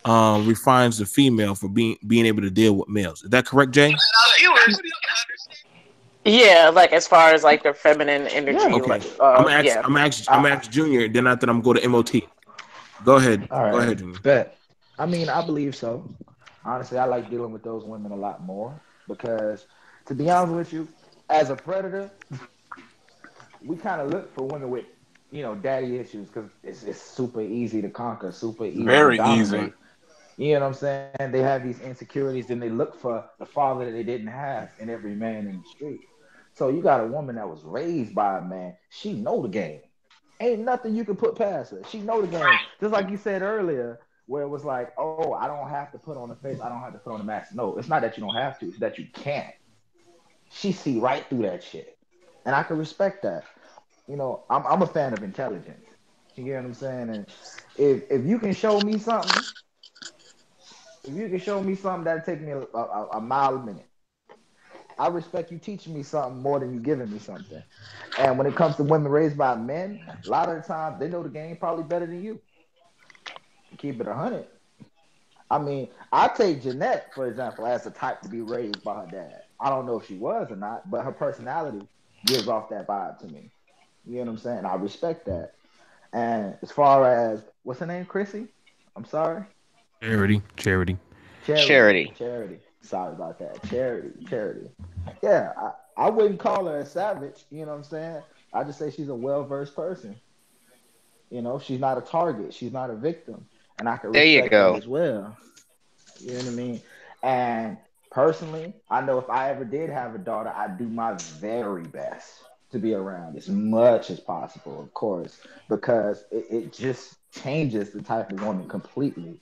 refines the female for being able to deal with males. Is that correct, Jay? Yeah, like as far as like the feminine energy. Yeah, okay. Like, I'm asking Junior. Then after I'm going to MOT. Go ahead. All right. Go ahead, Junior. Bet. I mean, I believe so. Honestly, I like dealing with those women a lot more because, to be honest with you, as a predator, we kind of look for women with, you know, daddy issues because it's super easy to conquer, super easy. Very to dominate. easy. You know what I'm saying? They have these insecurities, and they look for the father that they didn't have in every man in the street. So you got a woman that was raised by a man. She know the game. Ain't nothing you can put past her. She know the game. Just like you said earlier, where it was like, oh, I don't have to put on a face. I don't have to put on a mask. No, it's not that you don't have to. It's that you can't. She see right through that shit. And I can respect that. You know, I'm a fan of intelligence. You get what I'm saying? And if you can show me something, that'll take me a mile a minute. I respect you teaching me something more than you giving me something. And when it comes to women raised by men, a lot of the time they know the game probably better than you. Keep it 100. I mean, I take Jeanette, for example, as the type to be raised by her dad. I don't know if she was or not, but her personality gives off that vibe to me. You know what I'm saying? I respect that. And as far as, what's her name, Chrissy? I'm sorry? Charity. Sorry about that. Charity. Yeah, I wouldn't call her a savage. You know what I'm saying? I just say she's a well-versed person. You know, she's not a target. She's not a victim. And I can respect that as well. You know what I mean? And personally, I know if I ever did have a daughter, I'd do my very best to be around as much as possible, of course, because it just changes the type of woman completely.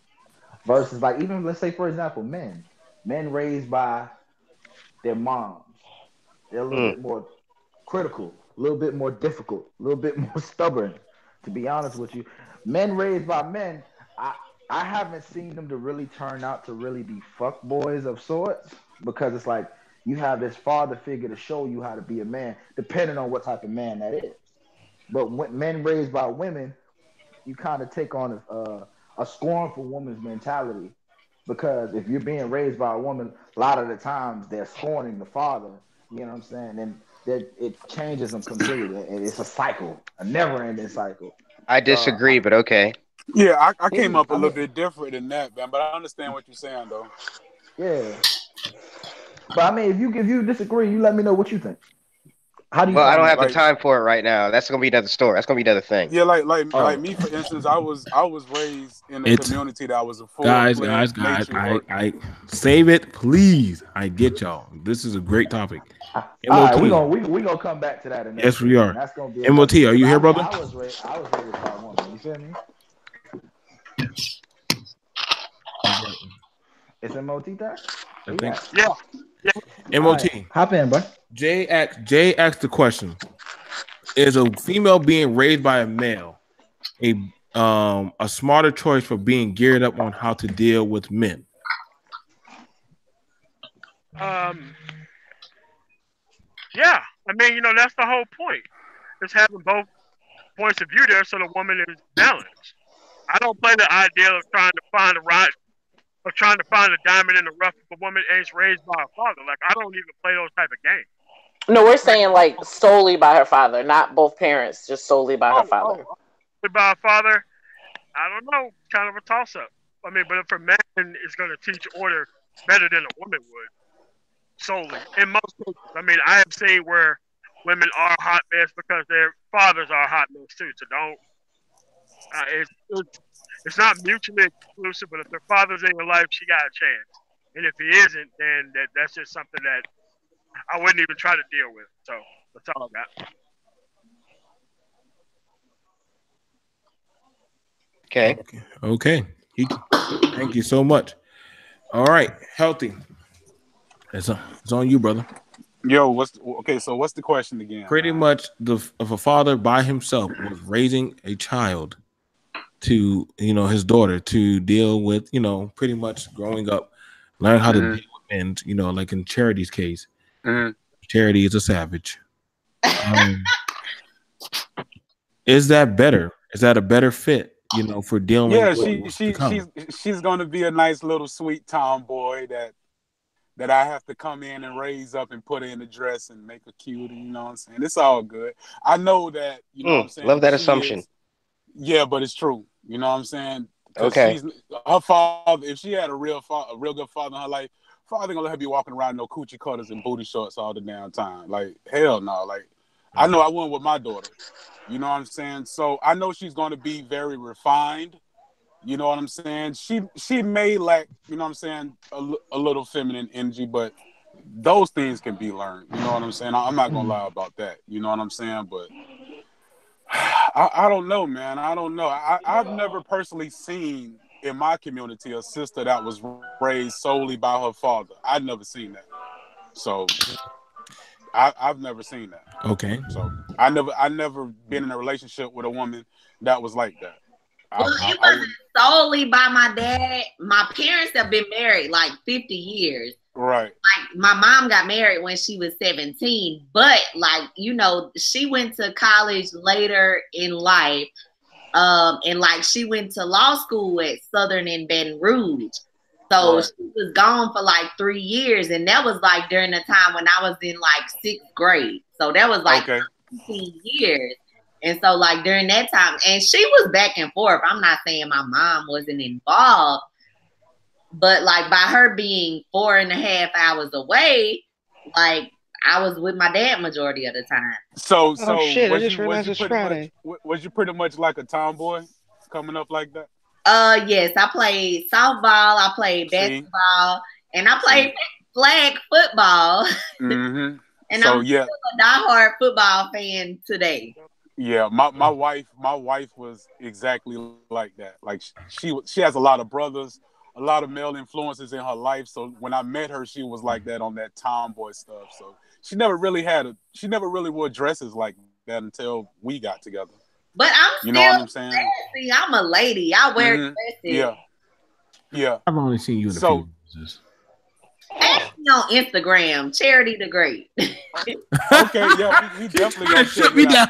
Versus, like, even let's say, for example, men raised by their moms, they're a little bit more critical, a little bit more difficult, a little bit more stubborn. To be honest with you, men raised by men, I haven't seen them to really turn out to really be fuck boys of sorts, because it's like you have this father figure to show you how to be a man, depending on what type of man that is. But when men raised by women, you kind of take on a scornful woman's mentality, because if you're being raised by a woman, a lot of the times they're scorning the father. You know what I'm saying? And it changes them completely. It's a cycle, a never-ending cycle. I disagree, but okay. Yeah, I came up a little bit different than that, man. But I understand what you're saying, though. Yeah. But I mean, if you disagree, you let me know what you think. How do you? Well, I don't have the time for it right now. That's gonna be another story. That's gonna be another thing. Yeah, like me, for instance, I was raised in a community that was a full guys. I save it, please. I get y'all. This is a great topic. All right, we gonna come back to that. Yes, we are. That's gonna be MOT. Are you here, brother? I was raised by a woman. You feel me? It's MOT time. I think. Yeah. MOT. Right. Hop in, bro. Jay asked the question: is a female being raised by a male a smarter choice for being geared up on how to deal with men? Yeah, I mean, that's the whole point. It's having both points of view there, so the woman is balanced. I don't play the idea of trying to find a right or trying to find a diamond in the rough if a woman ain't raised by a father. Like I don't even play those type of games. No, we're saying like solely by her father, not both parents, just solely by her father. By a father, I don't know. Kind of a toss up. I mean, but if a man is going to teach order better than a woman would, solely in most cases. I mean, I have seen where women are hot mess because their fathers are hot mess too. So don't. It's not mutually exclusive, but if their father's in your life, she got a chance. And if he isn't, then that's just something that I wouldn't even try to deal with. So that's all I got. Okay. Okay. Thank you so much. All right, healthy. It's on you, brother. Yo, so what's the question again? Pretty much, if a father by himself was raising a child to, his daughter to deal with, pretty much growing up, learn how to deal with men, like in Charity's case. Charity is a savage. Is that better? Is that a better fit? For dealing with she's gonna be a nice little sweet tomboy that I have to come in and raise up and put her in a dress and make her cute, you know what I'm saying? It's all good. I know that, you know what I'm saying? Love that assumption. Yeah, but it's true. You know what I'm saying? Okay. Her father, if she had a real good father in her life, father gonna let her be walking around no coochie cutters and booty shorts all the damn time. Like, hell no. Like, I know I wouldn't with my daughter. You know what I'm saying? So I know she's gonna be very refined. You know what I'm saying? She may lack, you know what I'm saying, a little feminine energy, but those things can be learned. You know what I'm saying? I'm not gonna lie about that. You know what I'm saying? But I don't know, man. I don't know. I've never personally seen in my community a sister that was raised solely by her father. I've never seen that. So I've never seen that. Okay. So I never been in a relationship with a woman that was like that. Well, it wasn't solely by my dad. My parents have been married like 50 years. Right. Like my mom got married when she was 17, but like, she went to college later in life. And like she went to law school at Southern in Baton Rouge. So she was gone for like 3 years. And that was like during the time when I was in like 6th grade. So that was like 15 years. And so like during that time, and she was back and forth. I'm not saying my mom wasn't involved, but like by her being 4.5 hours away, like I was with my dad majority of the time. So shit, I just realized it's Friday. Was you pretty much like a tomboy coming up like that? Yes, I played softball, I played basketball, and I played flag football. Mm-hmm. And so, I'm still a diehard football fan today. Yeah, my wife was exactly like that. Like she has a lot of brothers, a lot of male influences in her life. So when I met her, she was like that on that tomboy stuff. So she never really wore dresses like that until we got together. But I'm still what I'm saying? classy. I'm a lady. I wear dresses. Yeah. I've only seen you in a few dresses. Ask me on Instagram, Charity the Great. Okay, yeah, we definitely gonna shut me down.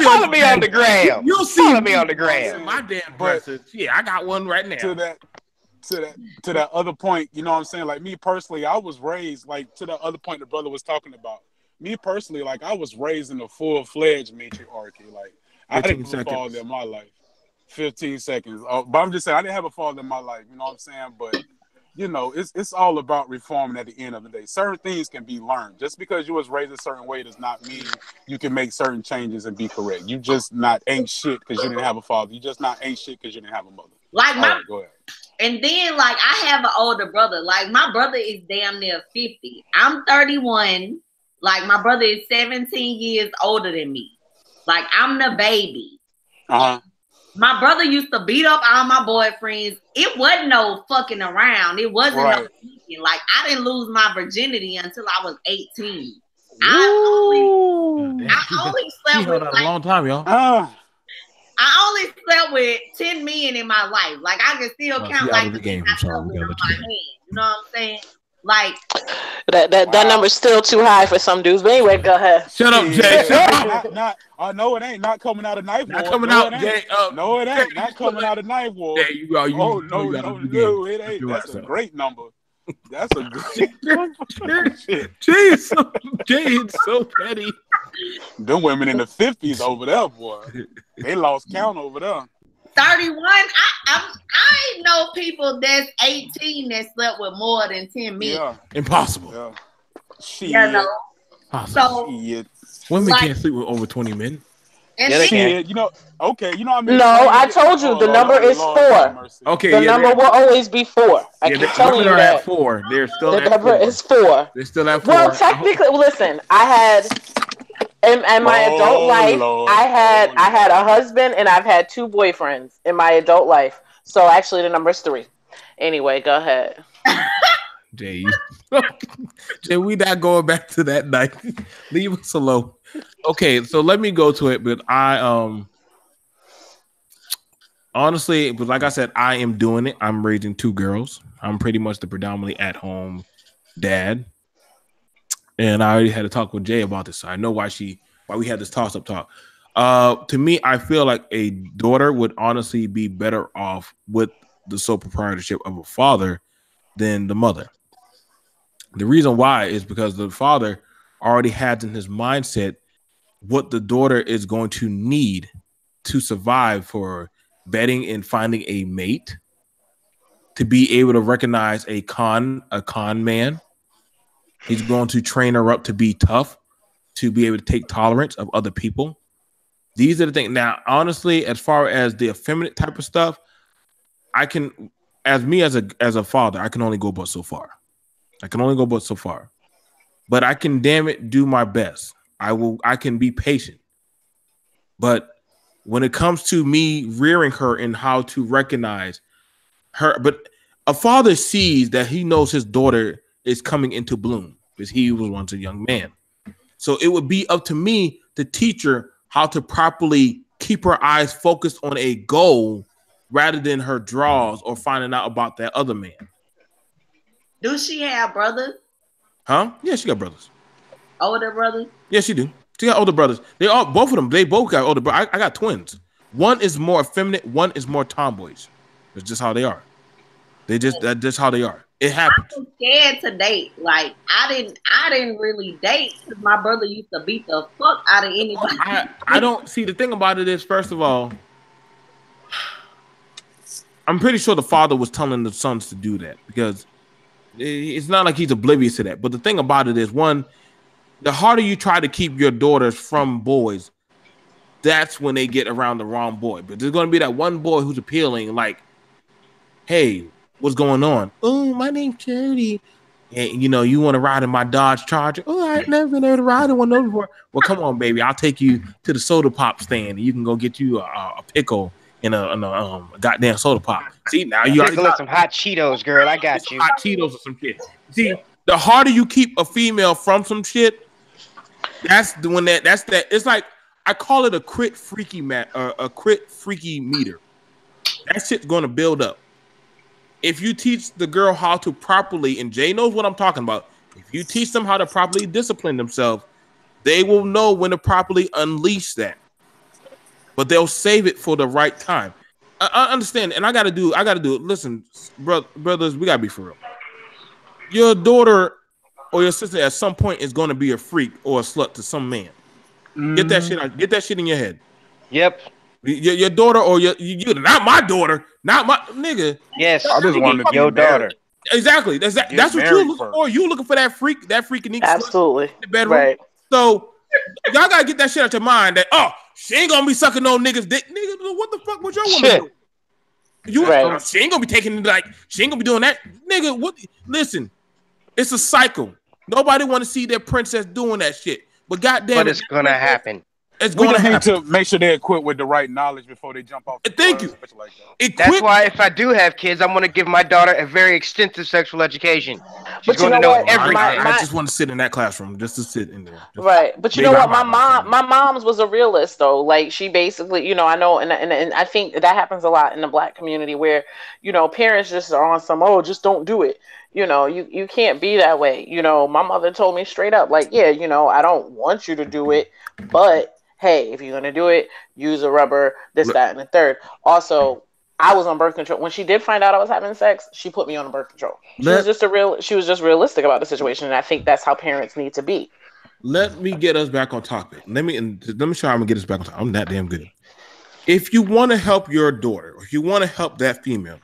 Follow me on the gram. You'll see. Follow me on the gram. My damn dresses. Yeah, I got one right now. To that other point, you know what I'm saying? Like me personally, I was raised like to that other point the brother was talking about. Me personally, like I was raised in a full-fledged matriarchy. Like I didn't have a father in my life. 15 seconds. But I'm just saying I didn't have a father in my life. You know what I'm saying? But it's all about reforming at the end of the day. Certain things can be learned. Just because you was raised a certain way does not mean you can make certain changes and be correct. You just not ain't shit because you didn't have a father. You just not ain't shit because you didn't have a mother. Like go ahead. And then like I have an older brother. Like my brother is damn near 50. I'm 31. Like my brother is 17 years older than me. Like I'm the baby. My brother used to beat up all my boyfriends. It wasn't no fucking around. It wasn't no beating. Like I didn't lose my virginity until I was 18. I only slept with a long time, y'all. I only slept with 10 men in my life. Like I can still count like the game. I'm sorry, we gotta let you You know what I'm saying? Like that number's still too high for some dudes. But anyway, go ahead. Shut up, Jay. Shut up. No, it ain't. Not coming out of knife war. Not coming no, out, it Jay. No, it ain't. Not coming out of knife war. Jay, you are. No, it ain't. That's a great number. That's a great number. Jay is so petty. Them women in the 50s over there, boy. They lost count over there. 31. I know people that's 18 that slept with more than 10 men. Yeah. Impossible. Yeah. Shit. You know? Possible. So Shit. Women can't sleep with over 20 men. and Yeah, they then, can. You know, okay, you know what I mean? No, I told you the number is 4. Okay, The number will always be 4. I keep telling you that. At 4. They're still The at number 4. is 4. They're still at 4. Well, technically, listen, I had in my adult life, Lord, I had a husband and I've had 2 boyfriends in my adult life. So actually, the number is 3. Anyway, go ahead. Jay, Jay, we not going back to that night. Leave us alone. Okay, so let me go to it. But I honestly, but like I said, I am doing it. I'm raising 2 girls. I'm pretty much the predominantly at home dad. And I already had to talk with Jay about this. So I know why we had this toss-up talk. To me, I feel like a daughter would honestly be better off with the sole proprietorship of a father than the mother. The reason why is because the father already has in his mindset what the daughter is going to need to survive for vetting and finding a mate, to be able to recognize a con man. He's going to train her up to be tough, to be able to take tolerance of other people. These are the things. Now, honestly, as far as the effeminate type of stuff, I can, as a father, I can only go but so far. But I can, damn it, do my best. I can be patient. But when it comes to me rearing her and how to recognize her, but a father sees that he knows his daughter is coming into bloom because he was once a young man. So it would be up to me to teach her how to properly keep her eyes focused on a goal rather than her draws or finding out about that other man. do she have brothers? Huh? Yeah, she got brothers. Older brothers? Yeah, she do. She got older brothers. Both of them. They both got older. But I got twins. One is more effeminate. One is more tomboyish. It's just how they are. That's just how they are. It happens. I'm scared to date. Like I didn't really date because my brother used to beat the fuck out of anybody. I don't see. The thing about it is, first of all, I'm pretty sure the father was telling the sons to do that because it's not like he's oblivious to that. But the thing about it is, one, the harder you try to keep your daughters from boys, that's when they get around the wrong boy. But there's going to be that one boy who's appealing, like, hey, what's going on? Oh, my name's Charity. And, you want to ride in my Dodge Charger? Oh, I've never been able to ride in one of those before. Well, come on, baby. I'll take you to the soda pop stand and you can go get you a pickle and a goddamn soda pop. See, now you already got some hot Cheetos, girl. I got you. Hot Cheetos or some shit. See, the harder you keep a female from some shit, that's the one that's that. It's like I call it a crit freaky meter. That shit's gonna build up. If you teach the girl how to properly, and Jay knows what I'm talking about. If you teach them how to properly discipline themselves, they will know when to properly unleash that. But they'll save it for the right time. I understand, and I gotta do it. Listen, brothers, we gotta be for real. Your daughter or your sister at some point is going to be a freak or a slut to some man. Get that shit out. Get that shit in your head. Yep. Your daughter or you not my daughter, not my nigga. Yes, I just wanted to your daughter. Exactly. That's what you're looking for. You looking for that freak unique Absolutely. In the bedroom. Right. So y'all gotta get that shit out your mind that she ain't gonna be sucking no niggas dick. Nigga, what the fuck was your woman doing? She ain't gonna be taking she ain't gonna be doing that. Nigga, what? Listen, it's a cycle. Nobody want to see their princess doing that shit. But goddamn, but it's gonna happen. It's going to happen. Need to make sure they're equipped with the right knowledge before they jump off. Thank you. Like That's why if I do have kids, I'm going to give my daughter a very extensive sexual education. She's going to know everything. I just want to sit in that classroom, just to sit in there. Right, but you know what? My mom's was a realist though. Like she basically, I know, and I think that happens a lot in the Black community where parents just are on some just don't do it. You can't be that way. My mother told me straight up, like, yeah, I don't want you to do it, but hey, if you're gonna do it, use a rubber, this, that, and the third. Also, I was on birth control. When she did find out I was having sex, she put me on birth control. She was just realistic about the situation, and I think that's how parents need to be. Let me get us back on topic. Let me show I'm gonna get us back on topic. I'm that damn good. If you want to help your daughter, or if you want to help that female,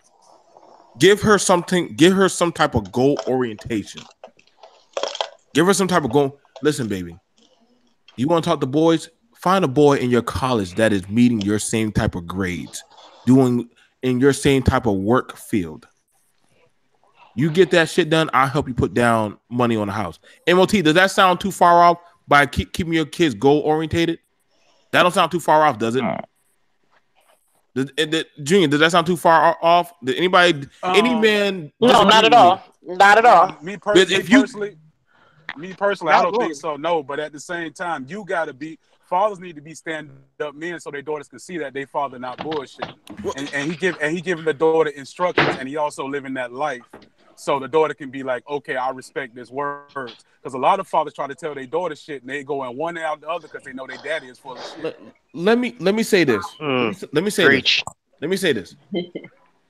give her some type of goal orientation. Give her some type of goal. Listen, baby, you want to talk to boys? Find a boy in your college that is meeting your same type of grades, doing in your same type of work field. You get that shit done, I'll help you put down money on the house. MOT, does that sound too far off by keeping your kids goal orientated? That don't sound too far off, does it? Junior, does that sound too far off? Did anybody, any man? No, not at all. Not at all. Me personally, I don't think so. No, but at the same time, you gotta be. Fathers need to be stand-up men so their daughters can see that they father not bullshit. And he giving the daughter instructions, and he also living that life, so the daughter can be like, okay, I respect this words. Because a lot of fathers try to tell their daughter shit, and they go in one out the other because they know their daddy is full of shit. Let me say this. Let me say this.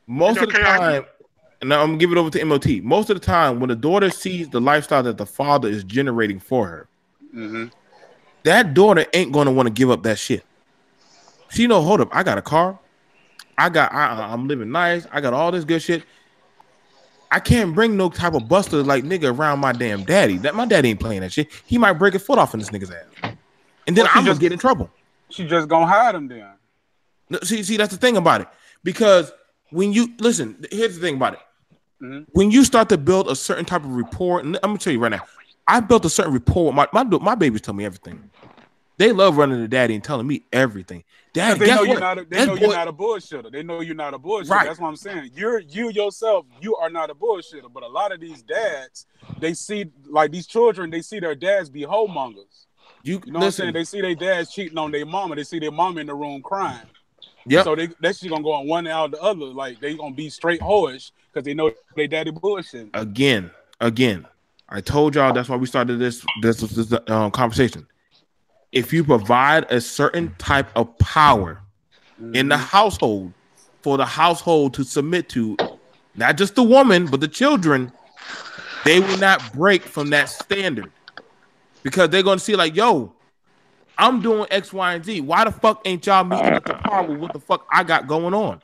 Most of the time, and now I'm gonna give it over to MOT. Most of the time, when the daughter sees the lifestyle that the father is generating for her, that daughter ain't gonna want to give up that shit. She know, hold up, I got a car, I'm living nice, I got all this good shit. I can't bring no type of buster like nigga around my damn daddy. That my daddy ain't playing that shit. He might break his foot off in this nigga's ass, and then I'm gonna get in trouble. She just gonna hide him then. No, see, that's the thing about it. Because when you listen, here's the thing about it. When you start to build a certain type of rapport, and I'm gonna tell you right now, I built a certain rapport with my babies. Tell me everything. They love running to daddy and telling me everything. Dad, they know you're not a bullshitter. They know you're not a bullshitter. Right. That's what I'm saying. You yourself, you are not a bullshitter. But a lot of these dads, they see like these children, they see their dads be homongers. You know what I'm saying? They see their dads cheating on their mama. They see their mama in the room crying. Yeah. So that's just gonna go on one out the other. Like they gonna be straight hoish because they know they daddy bullshit. Again. I told y'all that's why we started this conversation. If you provide a certain type of power in the household for the household to submit to, not just the woman, but the children, they will not break from that standard because they're going to see like, yo, I'm doing X, Y, and Z. Why the fuck ain't y'all meeting at the par with what the fuck I got going on?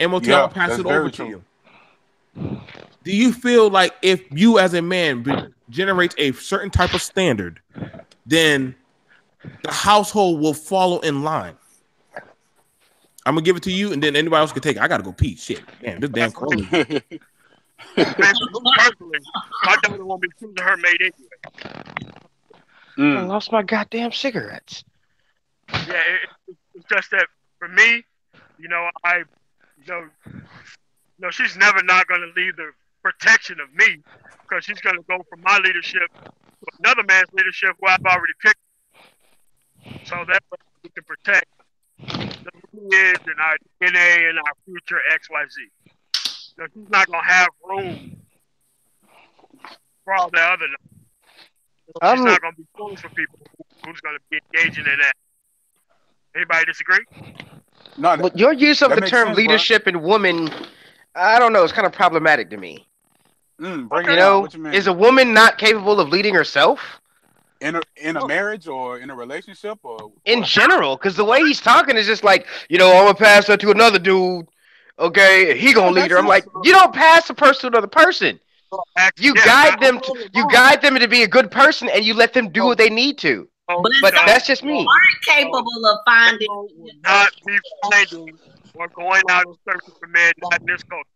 MOT, I'll pass it over to you. Do you feel like if you as a man generates a certain type of standard, then the household will follow in line? I'm gonna give it to you, and then anybody else can take it. I gotta go pee. Shit, damn, this damn cold. Personally, my daughter won't be choosing her mate anyway. I lost my goddamn cigarettes. Yeah, it's just that for me, she's never not gonna leave the protection of me because she's gonna go from my leadership to another man's leadership where I've already picked. So that way we can protect the kids and our DNA and our future XYZ. So she's not going to have room for all the other. She's not going to be foolish for people who's going to be engaging in that. Anybody disagree? No. But your use of the term leadership and woman, I don't know, it's kind of problematic to me. Is a woman not capable of leading herself? In a marriage or in a relationship or in general, because the way he's talking is just like, I'm gonna pass her to another dude, okay, he gonna lead her. I'm like, you don't pass a person to another person. You guide them to be a good person, and you let them do what they need to. But that's just me. Aren't capable of finding, not be finding or going out and searching for men not in this culture.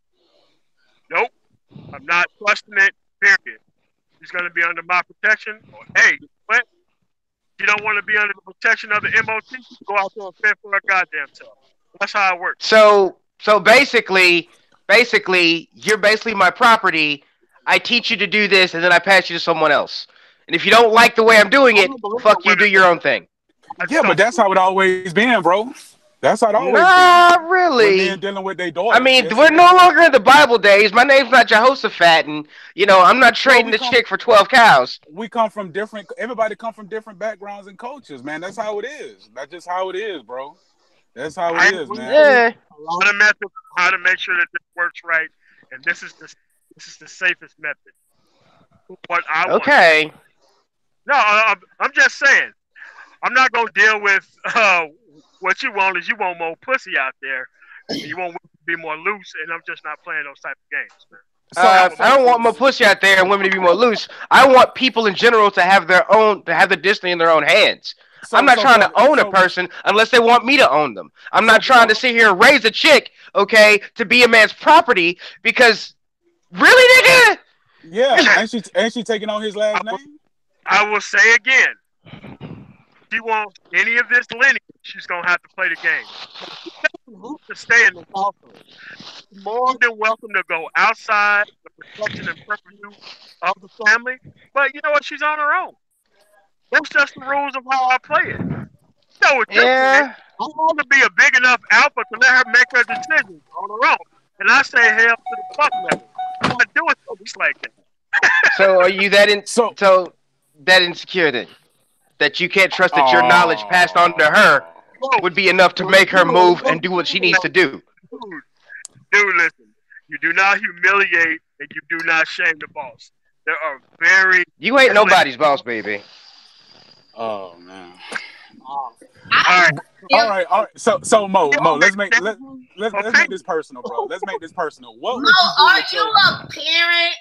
Nope, I'm not trusting it. Period. He's going to be under my protection. Or, hey, what? You don't want to be under the protection of the MOT? Go out there and fend for a goddamn self. That's how it works. So basically, you're basically my property. I teach you to do this, and then I pass you to someone else. And if you don't like the way I'm doing it, fuck you, do your own thing. Yeah, but that's how it always been, bro. That's how it always Not been. really. When men dealing with their daughters. I mean, Yes, we're no longer in the Bible days. My name's not Jehoshaphat, and I'm not trading the chick for 12 cows. We come from different. Everybody come from different backgrounds and cultures, man. That's how it is. That's just how it is, bro. That's how it is, man. Yeah. A lot of methods on how to make sure that this works right, and this is the safest method. What I want. Okay. No, I'm just saying. I'm not gonna deal with what you want is you want more pussy out there. And you want women to be more loose, and I'm just not playing those type of games, man. I don't want more pussy out there and women to be more loose. I want people in general to have the destiny in their own hands. I'm not trying to own a person unless they want me to own them. I'm not trying to sit here and raise a chick, okay, to be a man's property because, really, nigga? Yeah, ain't she taking on his last name? I will say again, if she wants any of this lineage, she's gonna have to play the game. She doesn't have to stay in the household. She's more than welcome to go outside the protection and purview of the family. But you know what? She's on her own. That's just the rules of how I play it. I want to be a big enough alpha to let her make her decisions on her own. And I say hell to the fuck level. I'm not doing things like that. So are you that that insecure then? That you can't trust that your knowledge passed on to her would be enough to make her move and do what she needs to do? Dude, listen. You do not humiliate and you do not shame the boss. There are You ain't nobody's boss, baby. Oh man. All right. So Mo, let's make this personal, bro. Let's make this personal. What would you do a parent?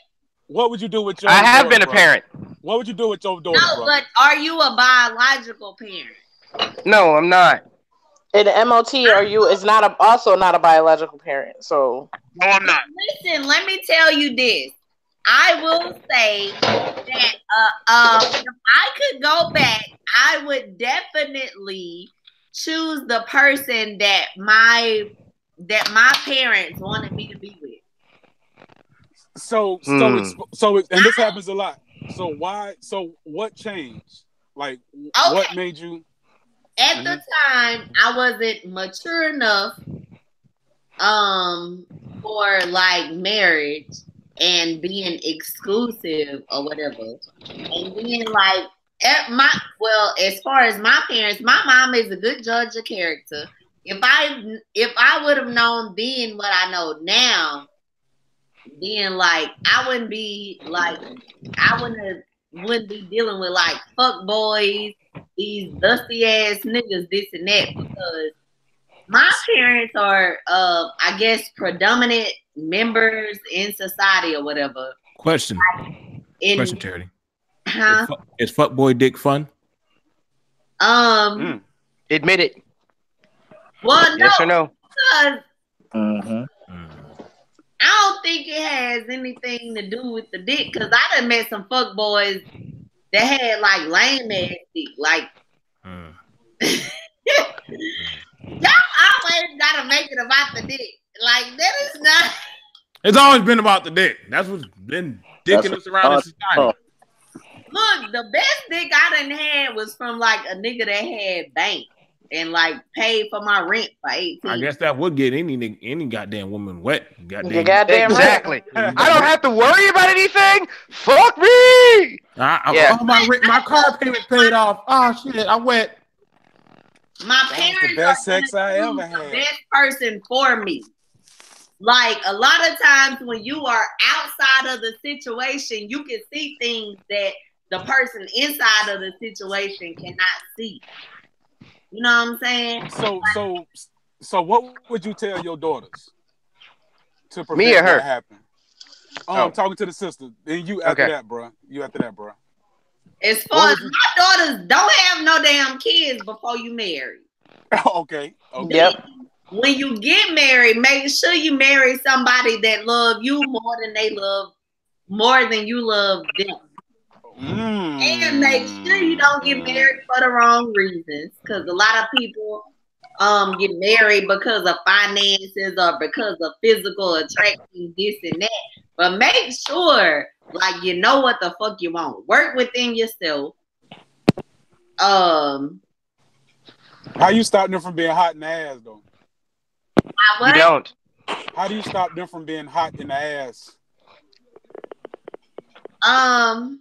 What would you do with your? I have been a parent. What would you do with your daughter? No, but are you a biological parent? No, I'm not. In the MOT, also not a biological parent. So no, I'm not. Listen, let me tell you this. I will say that if I could go back, I would definitely choose the person that my parents wanted me to be with. So and this happens a lot. So what changed? Like, what made you? At the time, I wasn't mature enough for like marriage and being exclusive or whatever. And then like as far as my parents, my mom is a good judge of character. If I would have known then what I know now, then like I wouldn't be dealing with like fuck boys, these dusty ass niggas, this and that, because my parents are I guess predominant members in society or whatever. Question, Charity. Huh? Is fuckboy dick fun? Admit it. Well, yes or no? Because I don't think it has anything to do with the dick. Because I done met some fuckboys that had like lame ass dick. Like, y'all always gotta make it about the dick. Like that is not. It's always been about the dick. That's what's been dicking us around in society. Look, the best dick I done had was from like a nigga that had bank and like paid for my rent for 18. I guess that would get any goddamn woman wet. Goddamn exactly. Right. I don't have to worry about anything. Fuck me. My car payment paid off. Oh shit, I wet. My parents the best sex I ever had. The best person for me. Like a lot of times when you are outside of the situation, you can see things that the person inside of the situation cannot see. You know what I'm saying? So what would you tell your daughters to prevent me or her that happen? I'm talking to the sister. And you after that, bro. As far as my daughters don't have no damn kids before you marry. Okay. Yep. When you get married, make sure you marry somebody that love you more than you love them. And make sure you don't get married for the wrong reasons. Because a lot of people get married because of finances or because of physical attraction, this and that. But make sure, like, you know what the fuck you want. Work within yourself. How you stop them from being hot in the ass, though? You don't. How do you stop them from being hot in the ass? I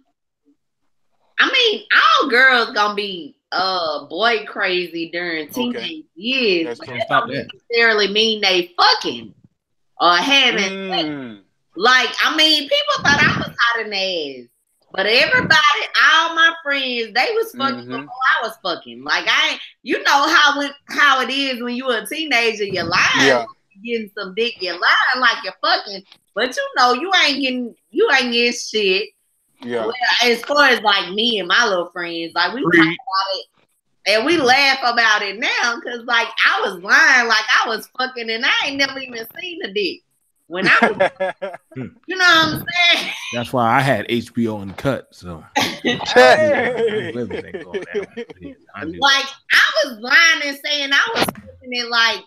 mean, all girls gonna be boy crazy during teenage years, but that don't necessarily mean they fucking or having sex. Like, I mean, people thought I was hot in the ass. But everybody, all my friends, they was fucking before I was fucking. Like, you know how it is when you a teenager, you're lying. Yeah. You're getting some dick, you're lying like you're fucking. But you know, you ain't getting shit. Yeah. Well, as far as like me and my little friends, like we talk about it and we laugh about it now because like I was lying like I was fucking and I ain't never even seen a dick. When I was, you know what I'm saying? That's why I had HBO uncut. So, like I was lying and saying I was fucking it like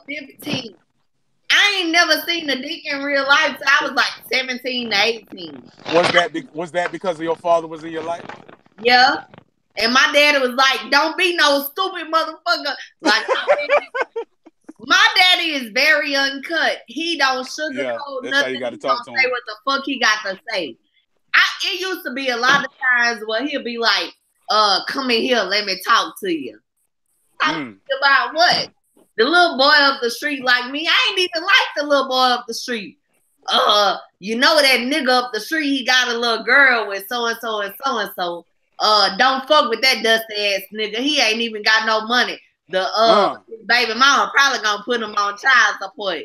15. I ain't never seen a dick in real life. So I was like 17 to 18. Was that because of your father was in your life? Yeah. And my daddy was like, "Don't be no stupid motherfucker." Like. My daddy is very uncut. He don't sugarcoat nothing. He don't say what the fuck he got to say. It used to be a lot of times where he'll be like, come in here, let me talk to you. About what? The little boy up the street like me. I ain't even like the little boy up the street. You know that nigga up the street, he got a little girl with so-and-so and so-and-so. Don't fuck with that dusty ass nigga. He ain't even got no money. The baby mama probably gonna put him on child support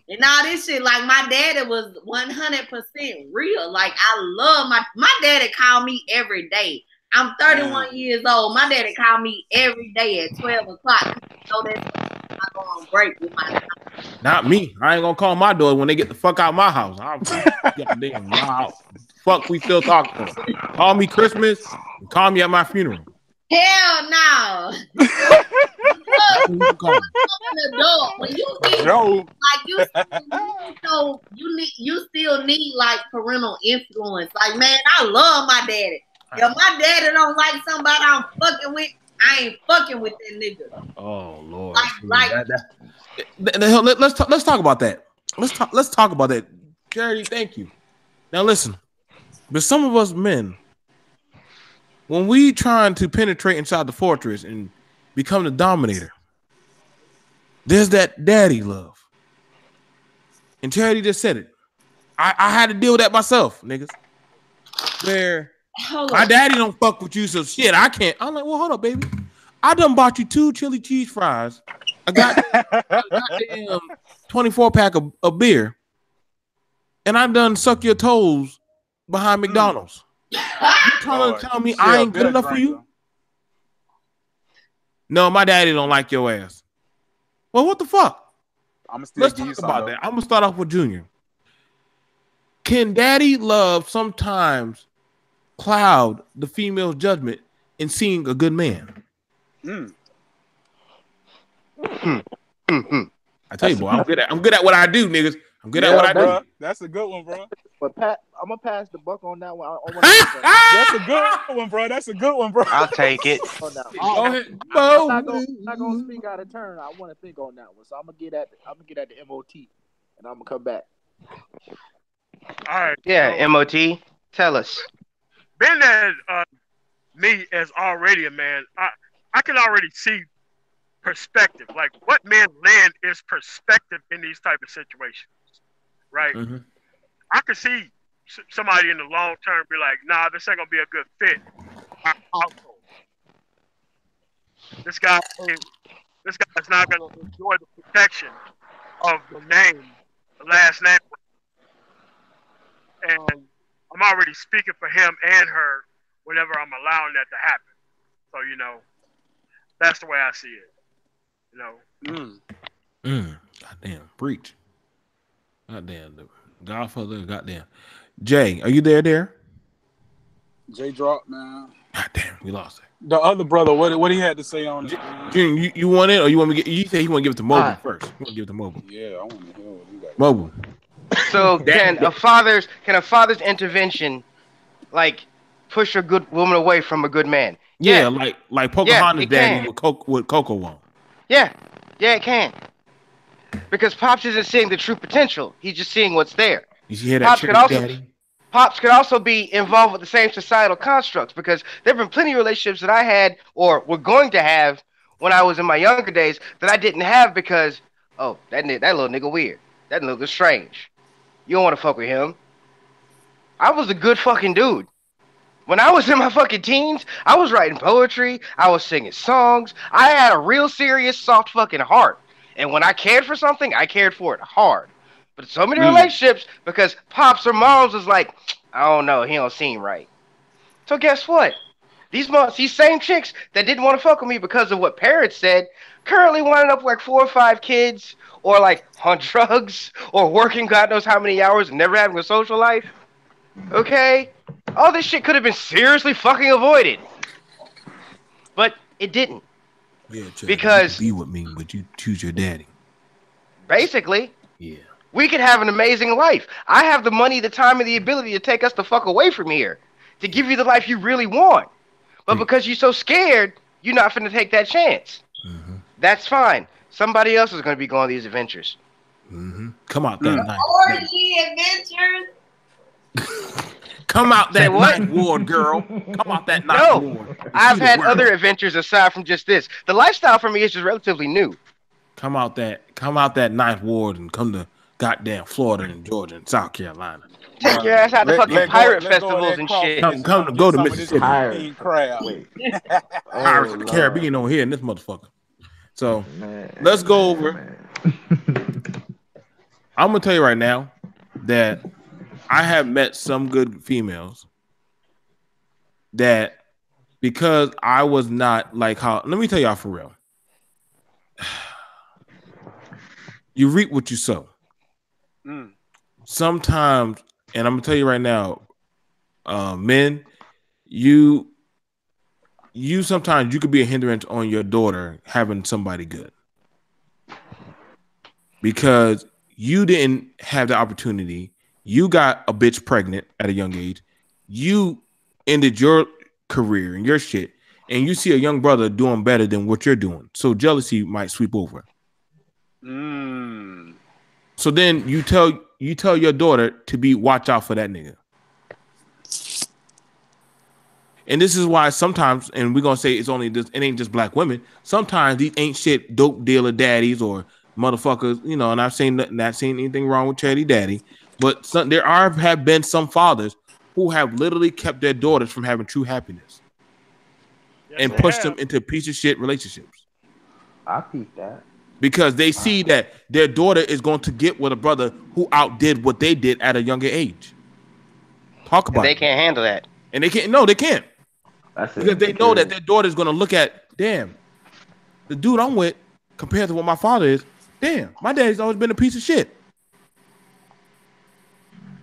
and all this shit. Like my daddy was 100% real. Like I love my daddy called me every day. I'm 31 years old. My daddy called me every day at 12 o'clock. So that's I go on break with my time. Not me. I ain't gonna call my door when they get the fuck out of my house. Goddamn, wow. Fuck, we still talking. Call me Christmas. And call me at my funeral. Hell no. When you you still need like parental influence. Like, man, I love my daddy. If my daddy don't like somebody I'm fucking with, I ain't fucking with that nigga. Oh Lord. Let's talk about that. Let's talk about that. Charity, thank you. Now listen, but some of us men, when we trying to penetrate inside the fortress and become the dominator, there's that daddy love. And Charity just said it. I had to deal with that myself, niggas. Where my daddy don't fuck with you, so shit, I can't. I'm like, well, hold up, baby. I done bought you 2 chili cheese fries. I got a goddamn 24-pack of beer. And I done suck your toes behind McDonald's. You trying to tell me I ain't good enough for you? No, my daddy don't like your ass. Well, what the fuck? Let's talk about that. I'm gonna start off with Junior. Can daddy love sometimes cloud the female's judgment in seeing a good man? I tell you, boy, I'm good at what I do, niggas. I'm good at what I do. That's a good one, bro. But Pat, I'm gonna pass the buck on that one. That's a good one, bro. That's a good one, bro. I'll take it. Go ahead, I'm not gonna speak out of turn. I want to think on that one, so I'm gonna get at the MOT, and I'm gonna come back. All right. Yeah, so, MOT. Tell us. Being that me as already a man, I can already see perspective. Like what men land is perspective in these type of situations, right? Mm-hmm. I could see somebody in the long term be like, nah, this ain't gonna be a good fit. This guy's not gonna enjoy the protection of the name, the last name. And I'm already speaking for him and her whenever I'm allowing that to happen. So, you know, that's the way I see it. You know. Goddamn, preach. Goddamn, the Godfather, goddamn. Jay, are you there? Jay dropped, man. Goddamn, we lost it. The other brother, what he had to say on it? Junior, you want it, or you want me to get? You say you want to give it to Mobile first. You want to give it to Mobile? Yeah, I want to hear what you got. Mobile. So can a father's intervention, like push a good woman away from a good man. Yeah, like Pocahontas' daddy can. with Coco on. Yeah, it can. Because Pops isn't seeing the true potential. He's just seeing what's there. You hear that, Daddy? Pops could also be involved with the same societal constructs because there have been plenty of relationships that I had or were going to have when I was in my younger days that I didn't have because, oh, that little nigga weird. That nigga strange. You don't want to fuck with him. I was a good fucking dude. When I was in my fucking teens, I was writing poetry. I was singing songs. I had a real serious, soft fucking heart. And when I cared for something, I cared for it hard. But so many relationships because Pops or Moms was like, I don't know, he don't seem right. So guess what? These same chicks that didn't want to fuck with me because of what parents said currently winding up with like 4 or 5 kids or like on drugs or working God knows how many hours and never having a social life. Okay? All this shit could have been seriously fucking avoided. But it didn't. Yeah, because you be with me, but you choose your daddy. Basically. Yeah. We could have an amazing life. I have the money, the time, and the ability to take us the fuck away from here. To give you the life you really want. But because you're so scared, you're not finna take that chance. Mm-hmm. That's fine. Somebody else is gonna be going on these adventures. Mm-hmm. Come out that night. Orgy adventures. Come out that night ward, girl. Come out that night ward. I've had other adventures aside from just this. The lifestyle for me is just relatively new. Come out that ninth ward and come to goddamn Florida and Georgia and South Carolina. Take your ass out to fucking pirate festivals and shit. Go to Mississippi. Pirate Pirates of the Caribbean on here in this motherfucker. So let's go over. I'm gonna tell you right now that I have met some good females that because I was not like how. Let me tell y'all for real. You reap what you sow. Sometimes, and I'm gonna tell you right now, men, you sometimes you could be a hindrance on your daughter having somebody good because you didn't have the opportunity. You got a bitch pregnant at a young age. You ended your career and your shit, and you see a young brother doing better than what you're doing. So jealousy might sweep over. So then you tell your daughter to watch out for that nigga. And this is why sometimes, and we're gonna say it ain't just black women. Sometimes these ain't shit dope dealer daddies or motherfuckers, and I've seen not seen anything wrong with Charity Daddy, but there have been some fathers who have literally kept their daughters from having true happiness and pushed them into piece of shit relationships. I peep that. Because they see that their daughter is going to get with a brother who outdid what they did at a younger age. Talk about it. They can't handle that. And they can't. No, they can't. Because they know that their daughter is going to look at, damn, the dude I'm with compared to what my father is, damn, my daddy's always been a piece of shit.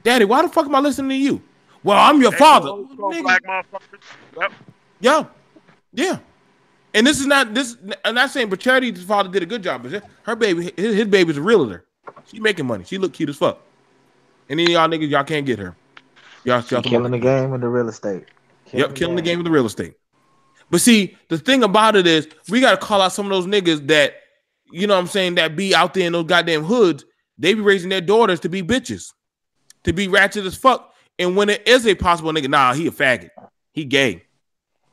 Daddy, why the fuck am I listening to you? Well, I'm your father. Black motherfuckers. Yep. Yeah. And this is not this. I'm not saying, but Charity's father did a good job. But her baby, his baby's a realtor. She making money. She look cute as fuck. And then y'all niggas, y'all can't get her. Y'all killing the game with the real estate. Killing the game with the real estate. But see, the thing about it is, we gotta call out some of those niggas that, you know what I'm saying, that be out there in those goddamn hoods. They be raising their daughters to be bitches, to be ratchet as fuck. And when it is a possible nigga, nah, he a faggot, he gay,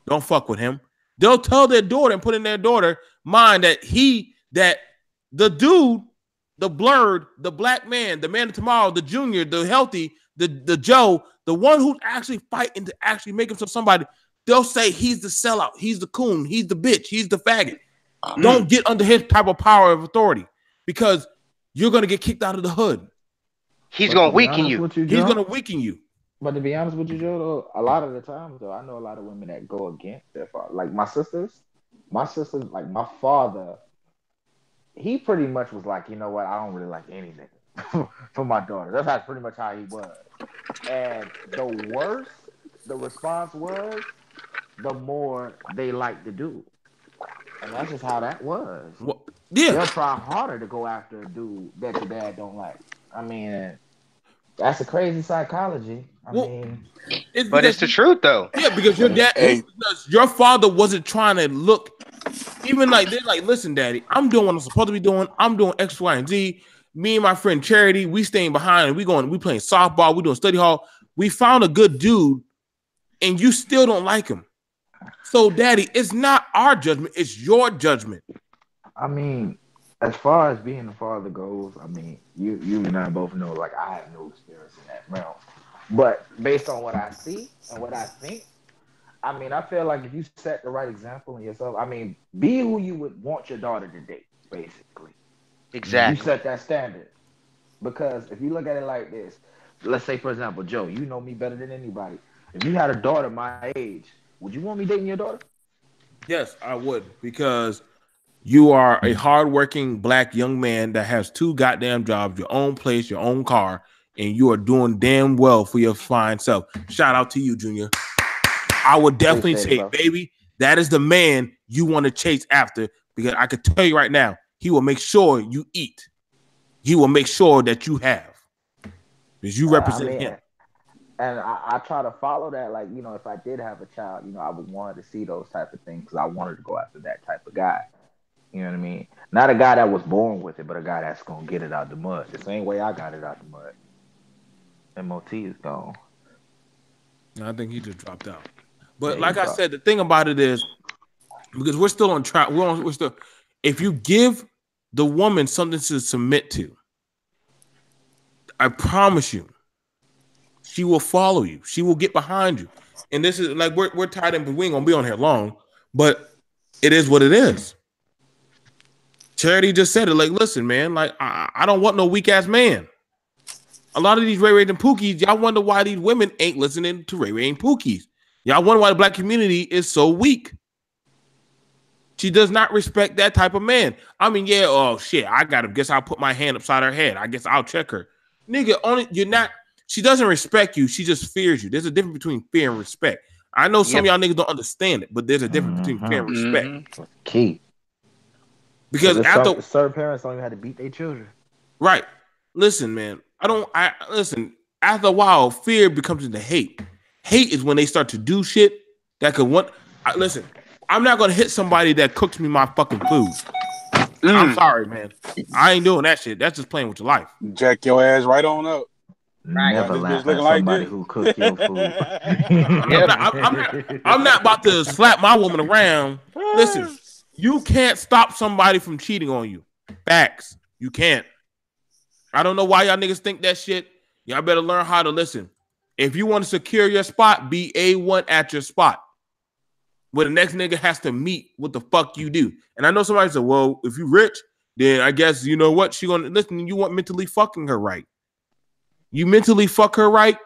don't fuck with him. They'll tell their daughter and put in their daughter mind that the dude, the blurred, the black man, the man of tomorrow, the junior, the healthy, the Joe, the one who's actually fighting to actually make himself somebody, they'll say he's the sellout, he's the coon, he's the bitch, he's the faggot. Don't get under his type of power of authority because you're going to get kicked out of the hood. He's going to weaken you. He's going to weaken you. But to be honest with you, Joe, though, a lot of the times, though, I know a lot of women that go against their father. Like my sisters, like my father, he pretty much was like, you know what, I don't really like any nigga for my daughter. That's pretty much how he was. And the worse the response was, the more they liked the dude. And that's just how that was. Well, yeah. They'll try harder to go after a dude that your dad don't like. I mean, That's a crazy psychology. I mean, but it's the truth though. Yeah, because your dad, because your father wasn't trying to look. Even like they're like, listen, Daddy, I'm doing what I'm supposed to be doing. I'm doing X, Y, and Z. Me and my friend Charity, we staying behind and we playing softball, we doing study hall. We found a good dude, and you still don't like him. So, Daddy, it's not our judgment, it's your judgment. I mean, as far as being a father goes, I mean, you and I both know, like, I have no experience in that realm. But based on what I see and what I think, I mean, I feel like if you set the right example in yourself, I mean, be who you would want your daughter to date, basically. Exactly. You set that standard. Because if you look at it like this, let's say, for example, Joe, you know me better than anybody. If you had a daughter my age, would you want me dating your daughter? Yes, I would, because you are a hardworking black young man that has 2 goddamn jobs, your own place, your own car, and you are doing damn well for your fine self. Shout out to you, Junior. I would definitely say, baby, that is the man you want to chase after, because I could tell you right now, he will make sure you eat. He will make sure that you have, because you represent him. And I try to follow that. Like, you know, if I did have a child, you know, I would want to see those type of things because I wanted to go after that type of guy. You know what I mean? Not a guy that was born with it, but a guy that's going to get it out the mud. The same way I got it out the mud. MOT is gone. I think he just dropped out. But like I said, the thing about it is, because we're still on track, we're still. If you give the woman something to submit to, I promise you, she will follow you. She will get behind you. And this is like we're tied in, but we ain't gonna be on here long. But it is what it is. Charity just said it. Like, listen, man. Like, I don't want no weak ass man. A lot of these Ray Ray and Pookies, y'all wonder why these women ain't listening to Ray Ray and Pookies. Y'all wonder why the black community is so weak. She does not respect that type of man. I mean, yeah, oh shit, guess I'll put my hand upside her head. I guess I'll check her. Nigga, she doesn't respect you, she just fears you. There's a difference between fear and respect. I know some of y'all niggas don't understand it, but there's a difference between fear and respect. Key. Because after certain parents don't even have to beat their children. Right. Listen, man. Listen, after a while, fear becomes into hate. Hate is when they start to do shit that could listen, I'm not gonna hit somebody that cooks me my fucking food. I'm sorry, man. I ain't doing that shit. That's just playing with your life. Jack your ass right on up. Right. Never laugh at somebody who cooks your food. I'm not about to slap my woman around. Listen, you can't stop somebody from cheating on you. Facts. You can't. I don't know why y'all niggas think that shit. Y'all better learn how to listen. If you want to secure your spot, be A1 at your spot. Where the next nigga has to meet what the fuck you do. And I know somebody said, well, if you rich, then I guess, you know what? She gonna listen, you want mentally fucking her right. You mentally fuck her right,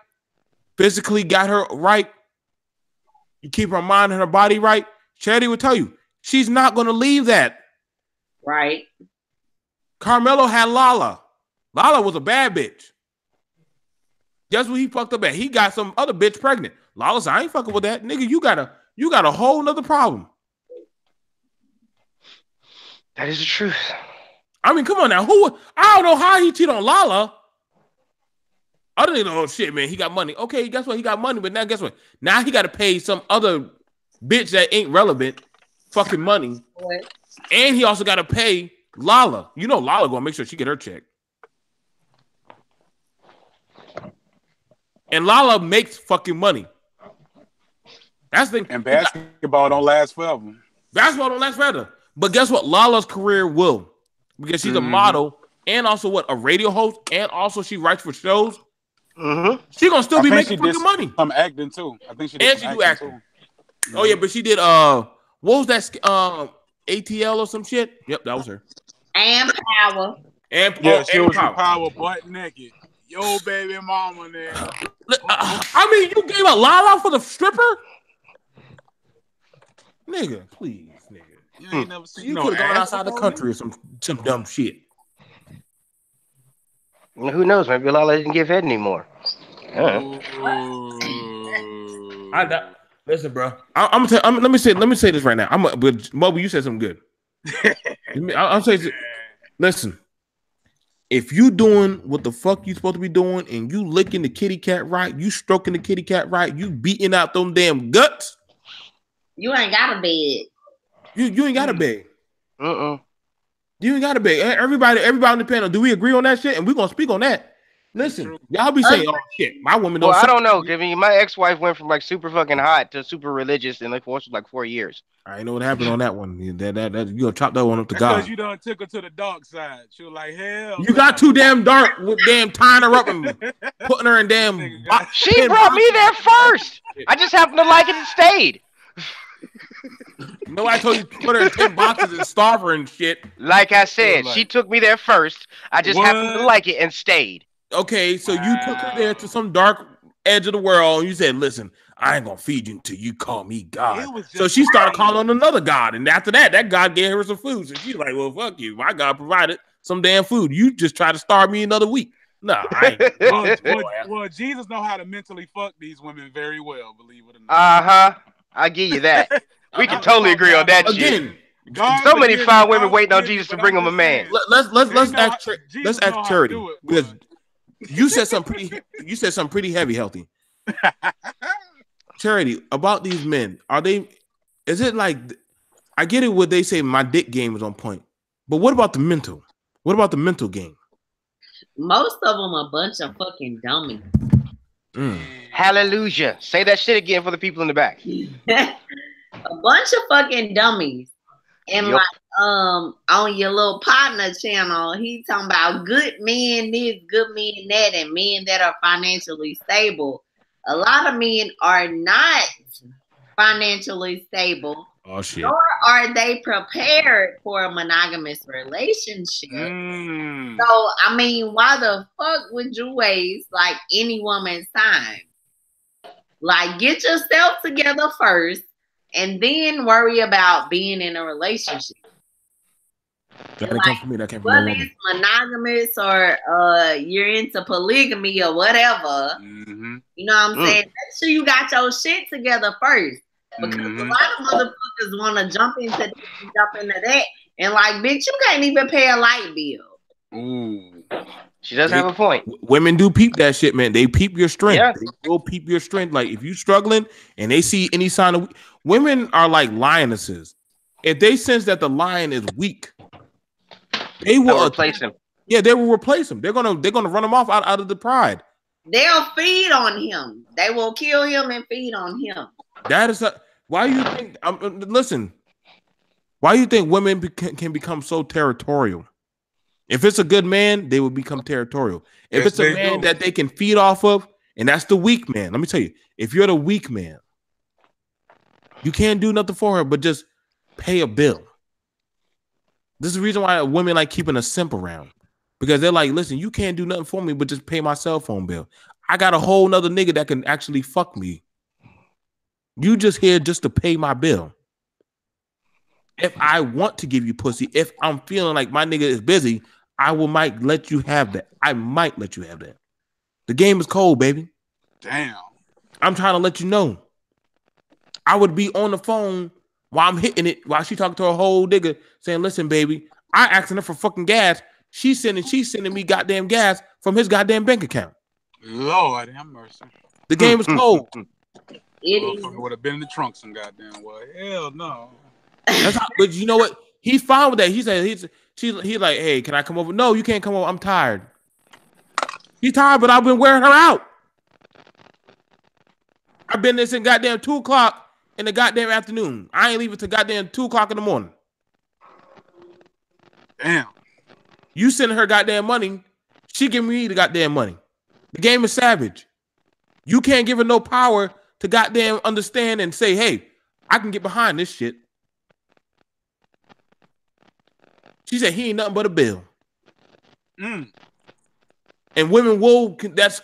physically got her right, you keep her mind and her body right. Charity would tell you, she's not gonna leave that. Right. Carmelo had Lala. Lala was a bad bitch. Guess what he fucked up at? He got some other bitch pregnant. Lala said, I ain't fucking with that. Nigga, you got a whole nother problem. That is the truth. I mean, come on now. I don't know how he cheated on Lala. Other than, oh shit, man, he got money. Okay, guess what? He got money, but now guess what? Now he got to pay some other bitch that ain't relevant fucking money. What? And he also got to pay Lala. You know Lala gonna make sure she get her check. And Lala makes fucking money. That's the thing. And basketball don't last forever. Basketball don't last forever. But guess what? Lala's career will. Because she's a model and also a radio host, and also she writes for shows. Mm-hmm. She gonna still be making fucking money. Some acting too. I think she did. And she do acting. Oh yeah, but she did what was that ATL or some shit? Yep, that was her. And Power. And she was Power butt naked. Yo, baby mama there. I mean, you gave a Lala for the stripper? Nigga, please, nigga. You ain't never seen you could have gone outside the country or some dumb shit. Who knows? Maybe Lala didn't give head anymore. Listen, bro. Let me say this right now. Moby, you said something good. I'll say this. Listen. if you doing what the fuck you supposed to be doing, and you licking the kitty cat right, you stroking the kitty cat right, you beating out them damn guts, you ain't got a bed. You ain't got a bed. Uh-uh. You ain't got a bed. Everybody on the panel, do we agree on that shit? And we're gonna speak on that. Listen, y'all be saying, "Oh shit, my woman don't." Well, I don't know. I mean, my ex-wife went from like super fucking hot to super religious in like 4 years. I know what happened on that one. That you gonna chop that one up to That's God. because you done took her to the dark side. She was like, hell. You got too damn dark with damn tying her up and putting her in damn. She brought me there first. I just happened to like it and stayed. No, I told you put her in 10 boxes and starve her and shit. Like I said, she took me there first. I just happened to like it and stayed. Okay, so you took her there to some dark edge of the world, and you said, "Listen, I ain't gonna feed you until you call me God." So she started calling on another God, and after that, that God gave her some food. So she's like, "Well, fuck you. My God provided some damn food. You just try to starve me another week." No, I ain't. Well, Jesus know how to mentally fuck these women very well, believe it or not. I give you that. We can totally agree on that shit. So many fine women waiting on Jesus to bring them a man. Let's ask Charity, because you said something pretty heavy, healthy. Charity, about these men, is it like, I get it what they say, my dick game is on point, but what about the mental? What about the mental game? Most of them a bunch of fucking dummies. Hallelujah. Say that shit again for the people in the back. A bunch of fucking dummies. And like on your little partner channel, he talking about good men this, good men that, and men that are financially stable. A lot of men are not financially stable. Oh shit. Nor are they prepared for a monogamous relationship. So I mean, why the fuck would you waste like any woman's time? Like, get yourself together first and then worry about being in a relationship. That didn't come from me. That came from a woman. Whether it's monogamous or you're into polygamy or whatever, you know what I'm saying? Make sure you got your shit together first. Because a lot of motherfuckers want to jump into this and jump into that. And like, bitch, you can't even pay a light bill. Ooh. She does have a point. Women do peep that shit, man. They peep your strength. Yeah. They will peep your strength. Like, if you struggling and they see any sign of... Women are like lionesses. If they sense that the lion is weak, they will replace him. Yeah, they will replace him. They're gonna run him off out of the pride. They'll feed on him. They will kill him and feed on him. That is why you think. Listen, why you think women can become so territorial? If it's a good man, they will become territorial. If it's a man that they can feed off of, and that's the weak man. Let me tell you, if you're the weak man, you can't do nothing for her but just pay a bill. This is the reason why women like keeping a simp around, because they're like, listen, you can't do nothing for me but just pay my cell phone bill. I got a whole nother nigga that can actually fuck me. You just here just to pay my bill. If I want to give you pussy, if I'm feeling like my nigga is busy, might let you have that. I might let you have that. The game is cold, baby. Damn. I'm trying to let you know. I would be on the phone while I'm hitting it, while she talking to a whole nigga saying, listen, baby, I asking her for fucking gas. She's sending me goddamn gas from his goddamn bank account. Lord have mercy. The game is cold. It would have been in the trunk some goddamn way. Hell no. But you know what? He's fine with that. He said he's like, hey, can I come over? No, you can't come over. I'm tired. He's tired, but I've been wearing her out. I've been there since goddamn 2 o'clock in the goddamn afternoon. I ain't leaving till goddamn 2 o'clock in the morning. Damn. You sending her goddamn money. She giving me the goddamn money. The game is savage. You can't give her no power to goddamn understand and say, hey, I can get behind this shit. She said he ain't nothing but a bill. And women will, that's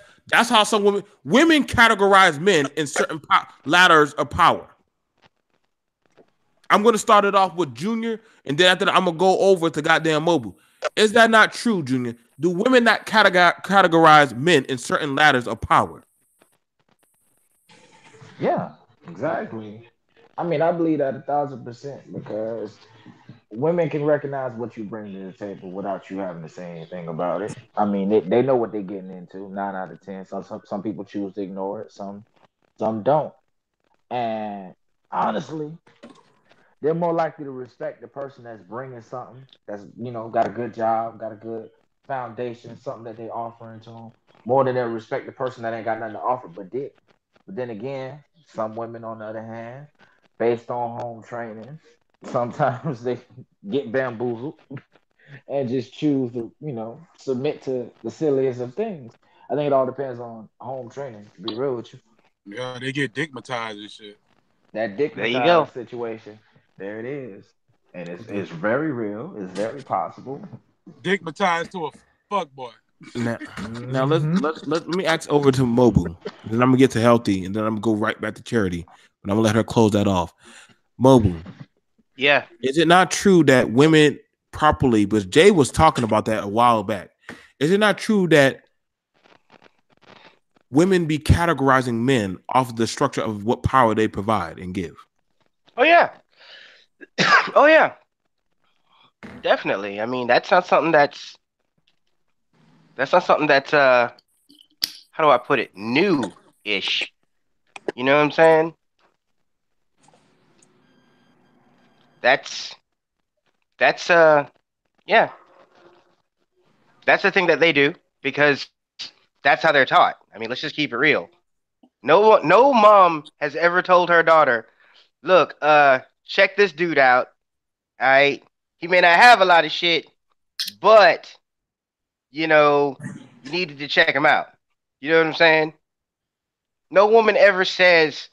how some women categorize men in certain ladders of power. I'm going to start it off with Junior, and then after that, I'm going to go over to goddamn Mobile. Is that not true, Junior? Do women not categorize men in certain ladders of power? Yeah, exactly. I mean, I believe that 1,000% because women can recognize what you bring to the table without you having to say anything about it. I mean, they know what they're getting into. 9 out of 10. Some people choose to ignore it. Some don't. And honestly, they're more likely to respect the person that's bringing something that's got a good job, got a good foundation, something that they offering to them, more than they'll respect the person that ain't got nothing to offer but dick. But then again, some women on the other hand, based on home training, sometimes they get bamboozled and just choose to submit to the silliest of things. I think it all depends on home training. To be real with you, Yeah, they get digmatized and shit. that There you go. dickmatized situation, there it is, and it's very real. It's very possible. Digmatized to a fuck boy. Now let me ask over to Mobu. Then I'm gonna get to healthy, and then I'm gonna go right back to charity. But I'm gonna let her close that off. Mobu, Yeah. is it not true that women properly? Because Jay was talking about that a while back. Is it not true that women be categorizing men off of the structure of what power they provide and give? Oh yeah. Oh yeah. Definitely. I mean, that's not something that's how do I put it? New-ish. You know what I'm saying? That's that's yeah. That's the thing that they do because that's how they're taught. I mean, let's just keep it real. No mom has ever told her daughter, "Look, check this dude out. All right, he may not have a lot of shit, but you know, you needed to check him out." You know what I'm saying? No woman ever says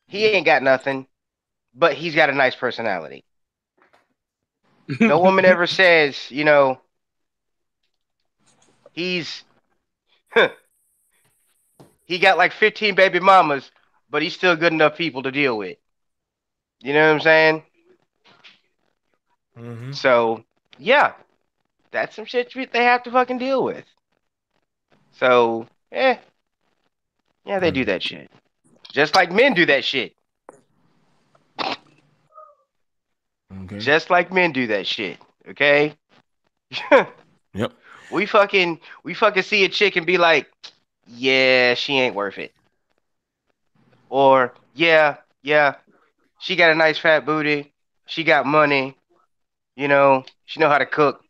he ain't got nothing, but he's got a nice personality. No woman ever says, he's he got like 15 baby mamas, but he's still good enough people to deal with. You know what I'm saying? Mm-hmm. So, yeah, that's some shit they have to fucking deal with. So, yeah, they do that shit. Just like men do that shit. Okay. Just like men do that shit. Okay? Yep. We fucking see a chick and be like, yeah, she ain't worth it. Or, yeah, she got a nice fat booty. She got money. She know how to cook.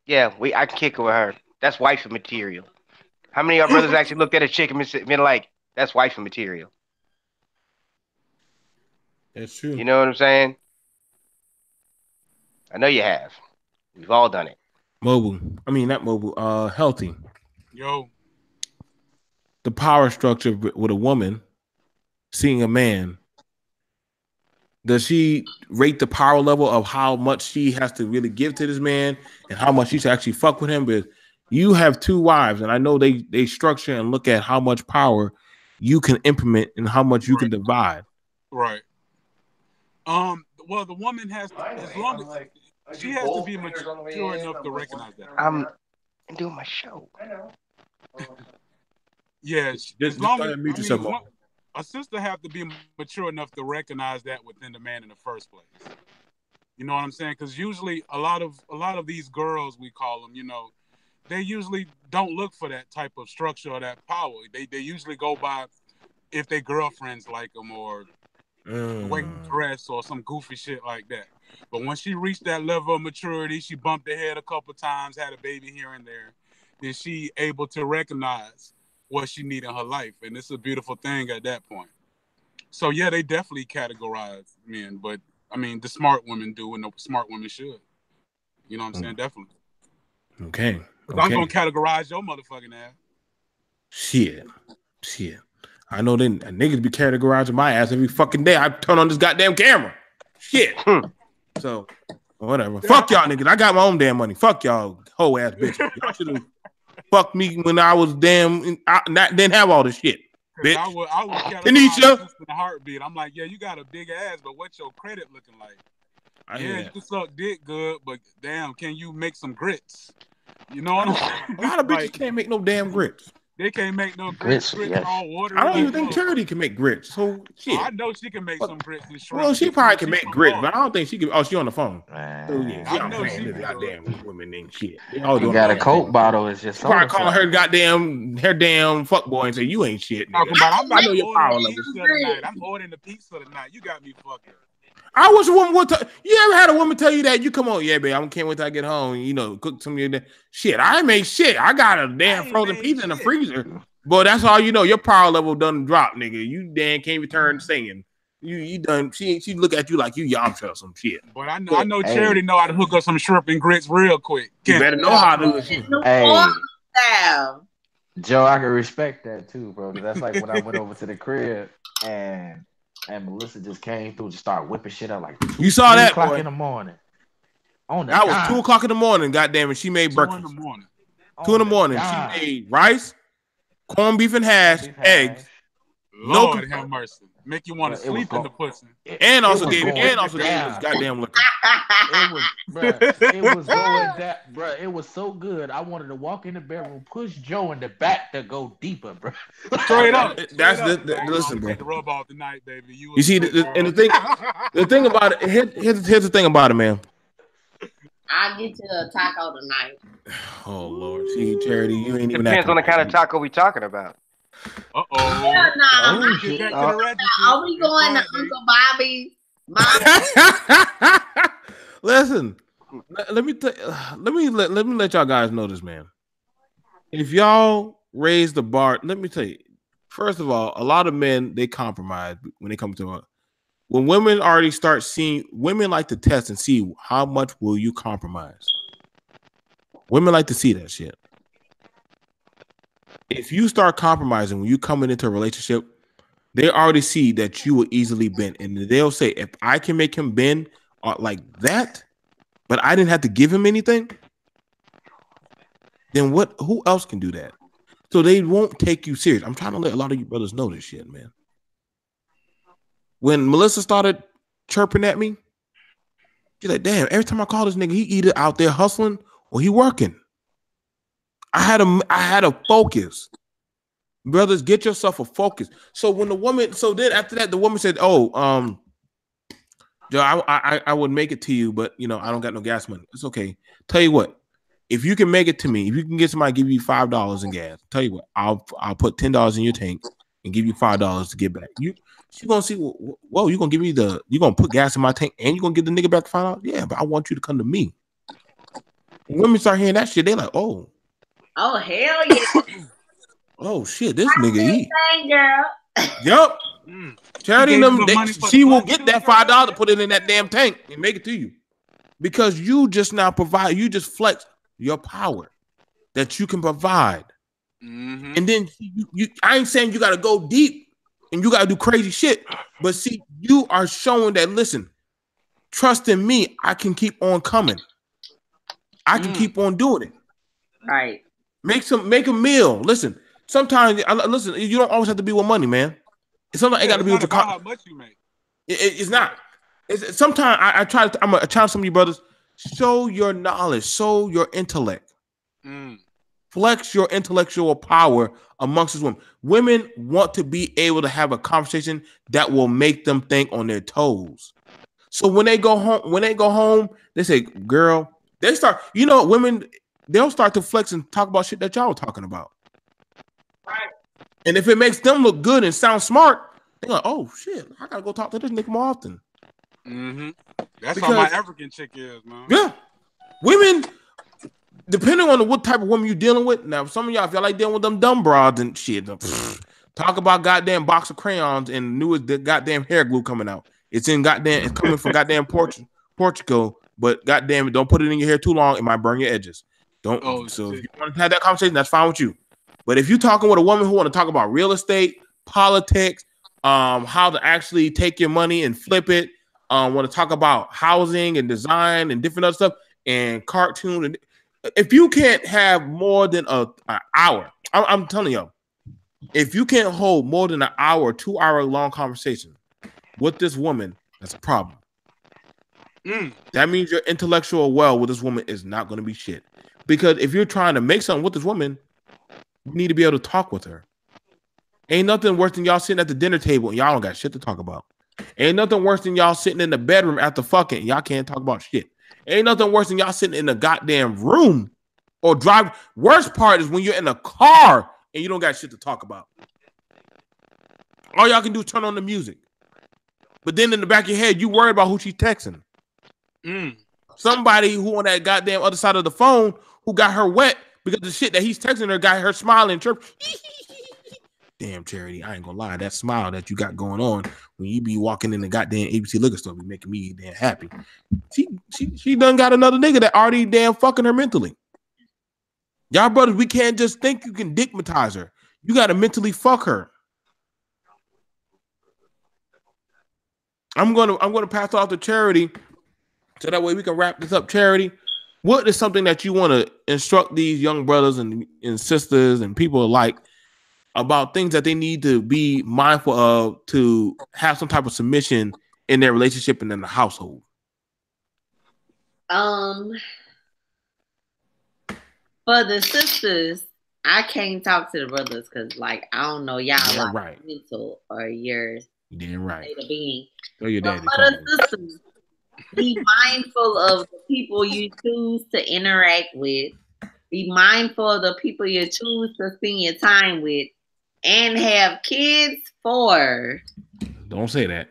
Yeah, I can kick it with her. That's wifey material. How many of our brothers actually looked at a chick and been like, that's wifey material? That's true. You know what I'm saying? I know you have. We've all done it. Mobile. I mean, not mobile. Healthy. Yo, The power structure with a woman seeing a man. Does she rate the power level of how much she has to really give to this man and how much she should actually fuck with him? Because you have two wives, and I know they structure and look at how much power you can implement and how much you can divide. right. Well, the woman has to, as long as she has to be mature enough to recognize that. I'm doing my show. Yeah, Just go ahead and mute yourself. A sister have to be mature enough to recognize that within the man in the first place. You know what I'm saying? Because usually a lot of these girls, we call them, they usually don't look for that type of structure or that power. They usually go by if their girlfriends like them or the way you dress or some goofy shit like that. But when she reached that level of maturity, she bumped her head a couple times, had a baby here and there, then she able to recognize what she need in her life. And it's a beautiful thing at that point. So yeah, they definitely categorize men, but I mean the smart women do and the smart women should. You know what I'm saying? Definitely. Okay. I'm gonna categorize your motherfucking ass. Shit. I know then niggas be categorizing my ass every fucking day. I turn on this goddamn camera. Shit. So whatever. Yeah. Fuck y'all niggas. I got my own damn money. Fuck y'all hoe ass bitches. Y'all should have fucked me when I was didn't have all this shit. Bitch. I would categorize in a heartbeat. I'm like, yeah, you got a big ass, but what's your credit looking like? You can suck dick good, but damn, can you make some grits? You know what I'm saying? A lot of bitches can't make no damn grits. They can't make no Grits, grits yes. all water. I don't even think Charity can make grits. So shit. I know she can make some grits and shrimp. Well, she probably can make grits, but I don't think she can. Oh, she on the phone. Man. So yeah, I know she this can. goddamn women and shit. They all You doing got a damn Coke thing. bottle. It's just She probably calling her damn fuckboy and say you ain't shit. Talking Nigga. about, I'm I not know your power ordering level. pizza tonight. I'm ordering the pizza tonight. You got me fucking. I wish a woman would tell you. Ever had a woman tell you that? You come on, yeah, babe. I can't wait till I get home. You know, cook some of your shit. I ain't made shit. I got a damn frozen pizza in the freezer. But that's all you know. Your power level done drop, nigga. You damn can't return singing. You done. She look at you like you Yamcha or some shit. But I know Charity know how to hook up some shrimp and grits real quick. You better know how to. Hey, Joe, I can respect that too, bro. Because that's like when I went over to the crib and Melissa just came through, just started whipping shit up like you saw that 2 o'clock boy. in the morning. That was 2 o'clock in the morning. Goddamn it, she made breakfast. 2 in the morning. 2 in the morning. She made rice, corned beef and hash, eggs. Lord have mercy. Make you want to sleep in the pussy. And also gave us goddamn liquor. It was going that, bro. It was so good. I wanted to walk in the bedroom, push Joe in the back to go deeper, bro. Straight up. Listen, bro. Take the rub off tonight, baby. You see, the thing about it. Here's the thing about it, man. I'll get you a taco tonight. Oh Lord, see, Charity, you ain't even. Depends on the kind of taco we talking about. Yeah, nah. Are we going to Uncle Bobby's? Listen, let me let y'all guys know this, man. If y'all raise the bar, let me tell you. First of all, a lot of men they compromise when they come to it. When women already start seeing, women like to test and see how much will you compromise. Women like to see that shit. If you start compromising when you coming into a relationship, they already see that you will easily bend, and they'll say, "If I can make him bend like that, but I didn't have to give him anything, then what? Who else can do that?" So they won't take you serious. I'm trying to let a lot of you brothers know this shit, man. When Melissa started chirping at me, she's like, "Damn! Every time I call this nigga, he either out there hustling or he working." I had a focus. Brothers, get yourself a focus. So when the woman, so then after that, the woman said, "Oh, Joe, I would make it to you, but you know, I don't got no gas money." It's okay. Tell you what, if you can make it to me, if you can get somebody to give you $5 in gas, tell you what, I'll put $10 in your tank and give you $5 to get back. She's gonna see, whoa, you gonna give me you gonna put gas in my tank and you gonna give the nigga back the $5? Yeah, but I want you to come to me. When women start hearing that shit, they like, oh. Oh, hell yeah. Oh, shit, this nigga eat. Girl. Yup. Charity them, she will get that $5 to put it in that damn tank and make it to you. Because you just now provide, you just flex your power that you can provide. Mm-hmm. And then I ain't saying you got to go deep and you got to do crazy shit. But see, you are showing that, listen, trust in me, I can keep on coming. I can keep on doing it. Right. Make a meal. Listen, sometimes you don't always have to be with money, man. Sometimes it got to be with your how much you make. It's not. Sometimes I'm gonna challenge some of you brothers. Show your knowledge, show your intellect. Flex your intellectual power amongst these women. Women want to be able to have a conversation that will make them think on their toes. So when they go home, they say, "Girl," they start. You know, women. They'll start to flex and talk about shit that y'all were talking about. Right. And if it makes them look good and sound smart, they're like, "Oh shit, I gotta go talk to this nigga more often." Mm-hmm. That's how my African chick is, man. Yeah. Women, depending on what type of woman you're dealing with. Now, some of y'all, if y'all like dealing with them dumb broads and shit, talk about goddamn box of crayons and newest goddamn hair glue coming out. It's coming from goddamn Portugal, but goddamn it, don't put it in your hair too long. It might burn your edges. So if you want to have that conversation, that's fine with you. But if you're talking with a woman who want to talk about real estate, politics, how to actually take your money and flip it, want to talk about housing and design and different other stuff and cartoon, and if you can't have more than an hour, I'm telling you, if you can't hold more than an hour or 2 hour long conversation with this woman, that's a problem. That means your intellectual well with this woman is not going to be shit. Because if you're trying to make something with this woman, You need to be able to talk with her. Ain't nothing worse than y'all sitting at the dinner table and y'all don't got shit to talk about. Ain't nothing worse than y'all sitting in the bedroom after fucking and y'all can't talk about shit. Ain't nothing worse than y'all sitting in the goddamn room or drive. Worst part is when you're in a car and you don't got shit to talk about. All y'all can do is turn on the music. But then in the back of your head, you worried about who she's texting. Somebody who on that goddamn other side of the phone who got her wet because the shit that he's texting her got her smiling and chirp. Damn, Charity, I ain't gonna lie. That smile that you got going on when you be walking in the goddamn ABC liquor store be making me damn happy. She done got another nigga that already damn fucking her mentally. Y'all brothers, we can't just think you can dickmatize her. You gotta mentally fuck her. I'm gonna pass off to Charity so that way we can wrap this up. Charity, what is something that you want to instruct these young brothers and sisters and people alike about things that they need to be mindful of to have some type of submission in their relationship and in the household? For the sisters, I can't talk to the brothers because, like, I don't know y'all like right. mental or your damn right. state of being. Tell your daddy. For the sisters, be mindful of the people you choose to interact with. Be mindful of the people you choose to spend your time with, and have kids for. Don't say that.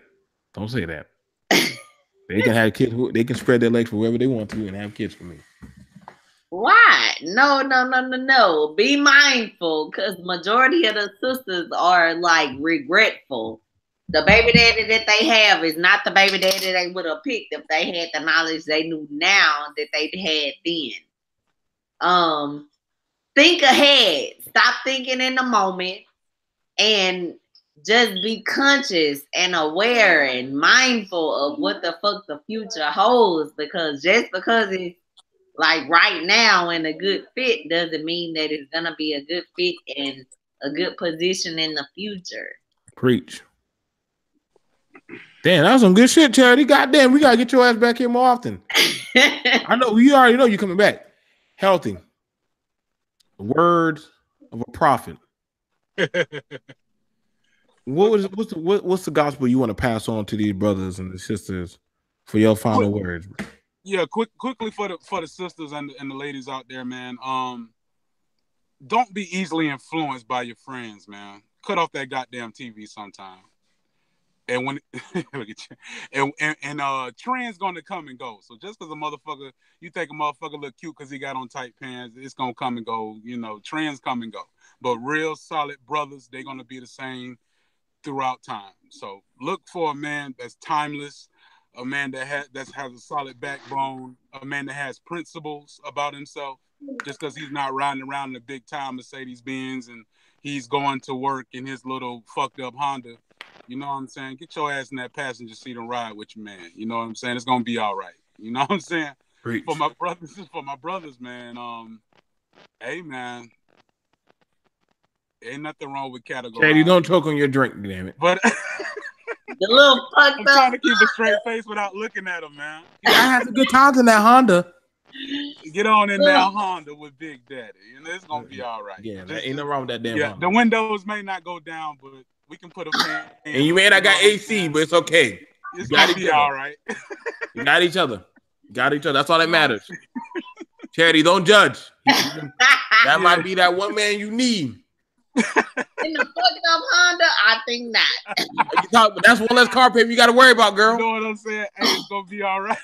Don't say that. They can have kids. They can spread their legs for wherever they want to and have kids for me. Why? No. Be mindful, because majority of the sisters are like regretful. The baby daddy that they have is not the baby daddy they would have picked if they had the knowledge they knew now that they had then. Think ahead. Stop thinking in the moment and just be conscious and aware and mindful of what the fuck the future holds, because just because it's like right now in a good fit doesn't mean that it's gonna be a good fit and a good position in the future. Preach. Damn, that was some good shit, Charity. Goddamn, we gotta get your ass back here more often. I know you already know you're coming back. Healthy. The words of a prophet. What's the gospel you want to pass on to these brothers and the sisters for your final words? Yeah, quickly for the sisters and the ladies out there, man. Don't be easily influenced by your friends, man. Cut off that goddamn TV sometime. And when look at you, and trends gonna come and go. So just because a motherfucker, you think a motherfucker look cute because he got on tight pants, it's gonna come and go. You know, trends come and go. But real solid brothers, they're gonna be the same throughout time. So look for a man that's timeless, a man that has a solid backbone, a man that has principles about himself. Just because he's not riding around in a big time Mercedes Benz and he's going to work in his little fucked up Honda. You know what I'm saying? Get your ass in that passenger seat and ride with your man. You know what I'm saying? It's gonna be all right. You know what I'm saying? Preach. For my brothers, man. Hey, man. Ain't nothing wrong with categorizing. Katie, don't choke on your drink, damn it. But the little fucked I'm trying to keep a straight face without looking at him, man. I had some good times in that Honda. Get on in that Honda with Big Daddy. You know, it's gonna be all right. Yeah, there ain't nothing wrong with that damn Honda. The windows may not go down, but we can put a fan. And you may not got AC, but it's okay. It's gonna be all right. You got each other. That's all that matters. Charity, don't judge. That might be that one man you need. In the fucked up Honda, I think not. That's one less car payment you got to worry about, girl. You know what I'm saying? Hey, it's gonna be all right.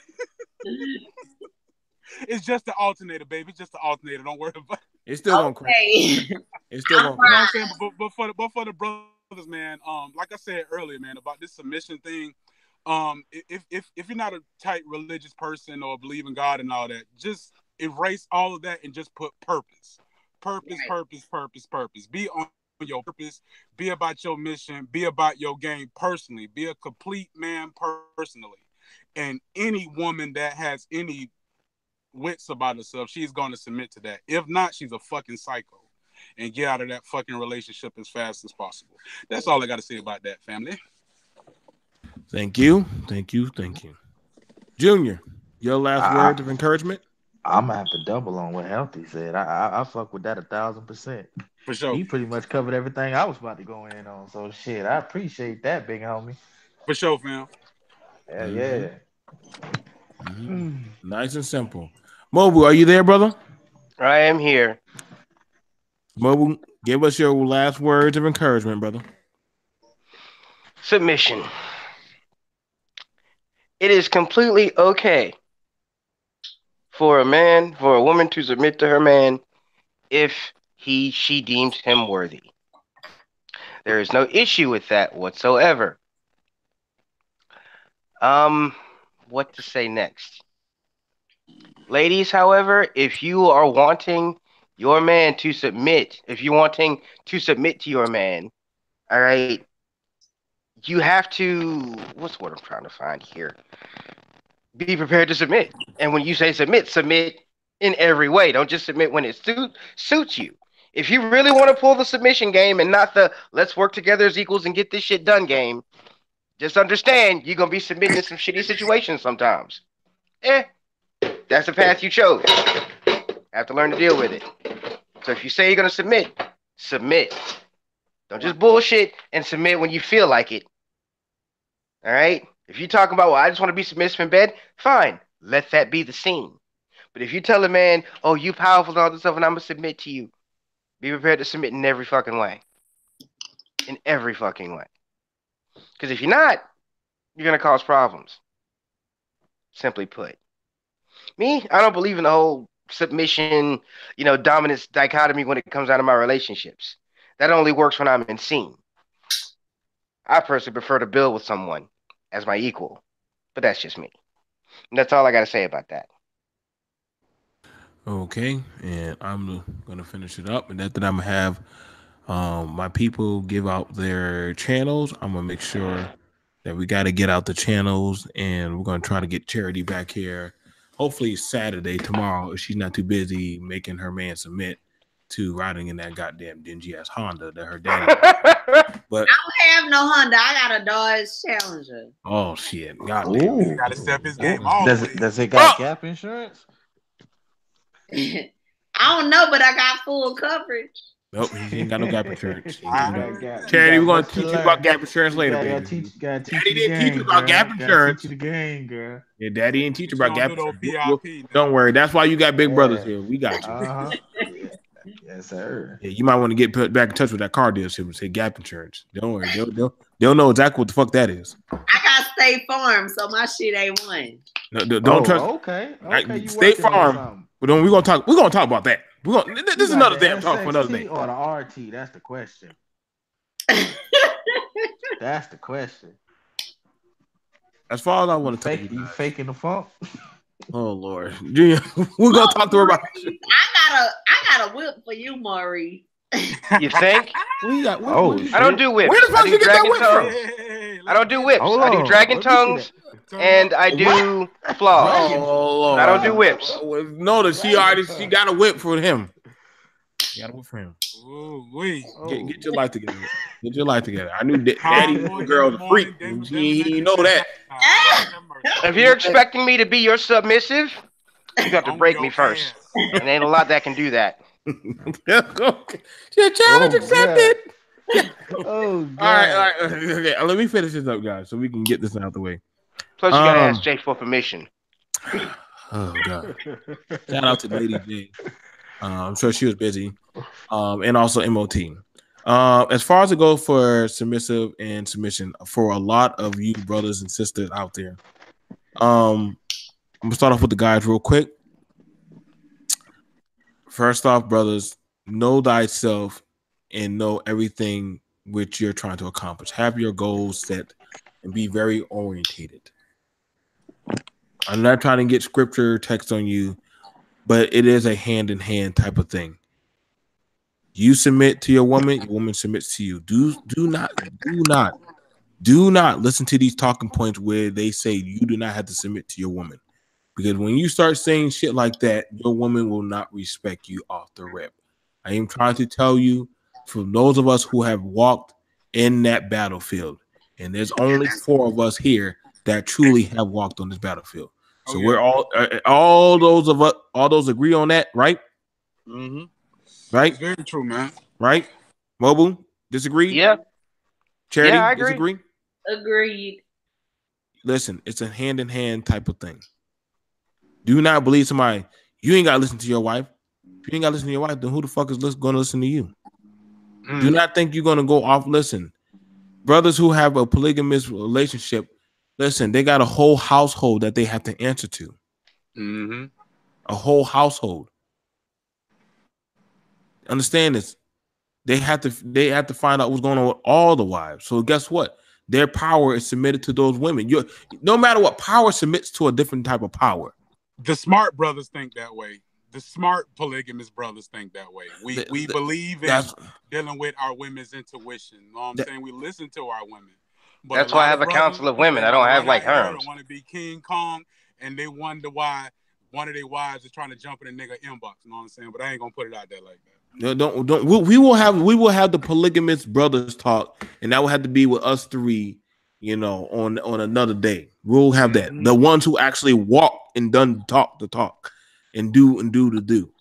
It's just the alternator, baby. It's just the alternator. Don't worry about it. It's still gonna crack. It's still gonna crack. You know what I'm saying? But for the brothers, man, like I said earlier, man, about this submission thing, if you're not a tight religious person or believe in God and all that, just erase all of that and just put purpose. Purpose. Be on your purpose. Be about your mission. Be about your game personally. Be a complete man personally. And any woman that has any wits about herself, she's going to submit to that. If not, she's a fucking psycho. And get out of that fucking relationship as fast as possible. That's all I got to say about that, family. Thank you. Junior, your last words of encouragement? I'm gonna have to double on what Healthy said. I fuck with that 1,000%. For sure. He pretty much covered everything I was about to go in on. So shit, I appreciate that, big homie. For sure, fam. Yeah, yeah. Nice and simple. Mobile, are you there, brother? I am here. Mobile, give us your last words of encouragement, brother. Submission. It is completely okay for a woman to submit to her man if she deems him worthy. There is no issue with that whatsoever. What to say next? Ladies, however, if you are wanting your man to submit, if you're wanting to submit to your man, all right, you have to, what's what I'm trying to find here? Be prepared to submit. And when you say submit, submit in every way. Don't just submit when it suits you. If you really want to pull the submission game and not the let's work together as equals and get this shit done game, just understand you're going to be submitting in some shitty situations sometimes. That's the path you chose. Have to learn to deal with it. So if you say you're going to submit, submit. Don't just bullshit and submit when you feel like it. All right? If you're talking about, well, I just want to be submissive in bed, fine. Let that be the scene. But if you tell a man, oh, you powerful and all this stuff, and I'm going to submit to you, be prepared to submit in every fucking way. In every fucking way. Because if you're not, you're going to cause problems. Simply put. Me, I don't believe in the whole submission, dominance dichotomy when it comes out of my relationships. That only works when I'm in scene. I personally prefer to build with someone as my equal. But that's just me. And that's all I got to say about that. Okay, and I'm going to finish it up. And then I'm going to have my people give out their channels. I'm going to make sure that we got to get out the channels, and we're going to try to get Charity back here. Hopefully Saturday, tomorrow, if she's not too busy making her man submit to riding in that goddamn dingy ass Honda that her daddy. But I don't have no Honda. I got a Dodge Challenger. Oh shit! Goddamn, gotta step his game. Does it got gap insurance? I don't know, but I got full coverage. Nope, he ain't got no gap insurance. Charity, we're gonna teach you about gap insurance later, baby. Daddy didn't teach you about gap insurance. Teach you the game, girl. Yeah, Daddy didn't teach you about gap insurance. Don't worry, that's why you got big brothers here. We got you. Yes, sir. Yeah, you might want to get back in touch with that car dealership and say gap insurance. Don't worry, they'll know exactly what the fuck that is. I got State Farm, so my shit ain't one. No, don't trust. Okay. State Farm. But then we're gonna talk about that. This is another damn talk for another day. Or the RT? That's the question. That's the question. As far as I want to talk, you faking the funk. Oh Lord, Junior, we're gonna talk to her about. I got a whip for you, Maurice. You think? I don't do whips. Where the fuck you get that whip from? I don't do whips. I do dragon tongues and I do flaws. Oh, I don't do whips. No, she got a whip for him. She got a whip for him. Get your life together. Get your life together. I knew Daddy girl's a freak. He know that. If you're expecting me to be your submissive, you have to break me first. And ain't a lot that can do that. Your challenge accepted. Oh, God. All right. Okay, let me finish this up, guys, so we can get this out the way. Plus, you gotta ask Jay for permission. Oh God! Shout out to Lady J. I'm sure she was busy, and also MOT. As far as it goes for submissive and submission, for a lot of you brothers and sisters out there, I'm gonna start off with the guys real quick. First off, brothers, know thyself and know everything which you're trying to accomplish. Have your goals set and be very orientated. I'm not trying to get scripture text on you, but it is a hand-in-hand type of thing. You submit to your woman submits to you. Do not listen to these talking points where they say you do not have to submit to your woman. Because when you start saying shit like that, your woman will not respect you off the rip. I am trying to tell you, from those of us who have walked in that battlefield, and there's only 4 of us here that truly have walked on this battlefield. So we're all those agree on that, right? Mm-hmm. Right? It's very true, man. Right? Mobile, disagree? Yeah. Charity, Yeah, I agree. disagree? Agreed. Listen, it's a hand-in-hand type of thing. Do not believe somebody. You ain't got to listen to your wife. If you ain't got to listen to your wife, then who the fuck is going to listen to you? Do not think you're going to go off. Listen, brothers who have a polygamous relationship, listen, they got a whole household that they have to answer to. Mm-hmm. A whole household. Understand this. They have to find out what's going on with all the wives. So guess what? Their power is submitted to those women. No matter what, power submits to a different type of power. The smart brothers think that way. The smart polygamous brothers think that way. We believe in dealing with our women's intuition. You know what I'm saying? We listen to our women. But that's why I have a council of women. I don't have like harems. They want to be King Kong, and they wonder why one of their wives is trying to jump in a nigga inbox. You know what I'm saying? But I ain't gonna put it out there like that. Don't. We will have the polygamous brothers talk, and that will have to be with us three. On another day, we'll have that. The ones who actually walk and done talk the talk, and do the do.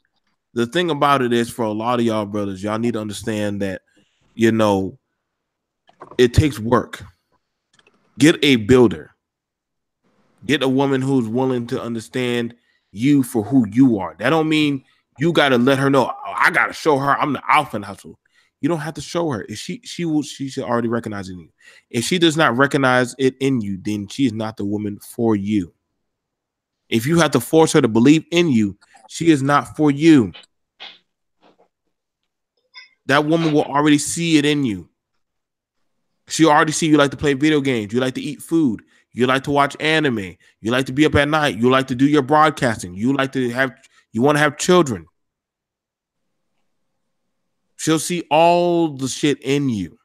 The thing about it is, for a lot of y'all brothers, y'all need to understand that it takes work. Get a builder. Get a woman who's willing to understand you for who you are. That don't mean you got to let her know. Oh, I got to show her I'm the alpha in the household. You don't have to show her. If she should already recognize it in you. If she does not recognize it in you, then she is not the woman for you. If you have to force her to believe in you, she is not for you. That woman will already see it in you. She already see you like to play video games. You like to eat food. You like to watch anime. You like to be up at night. You like to do your broadcasting. You want to have children. She'll see all the shit in you.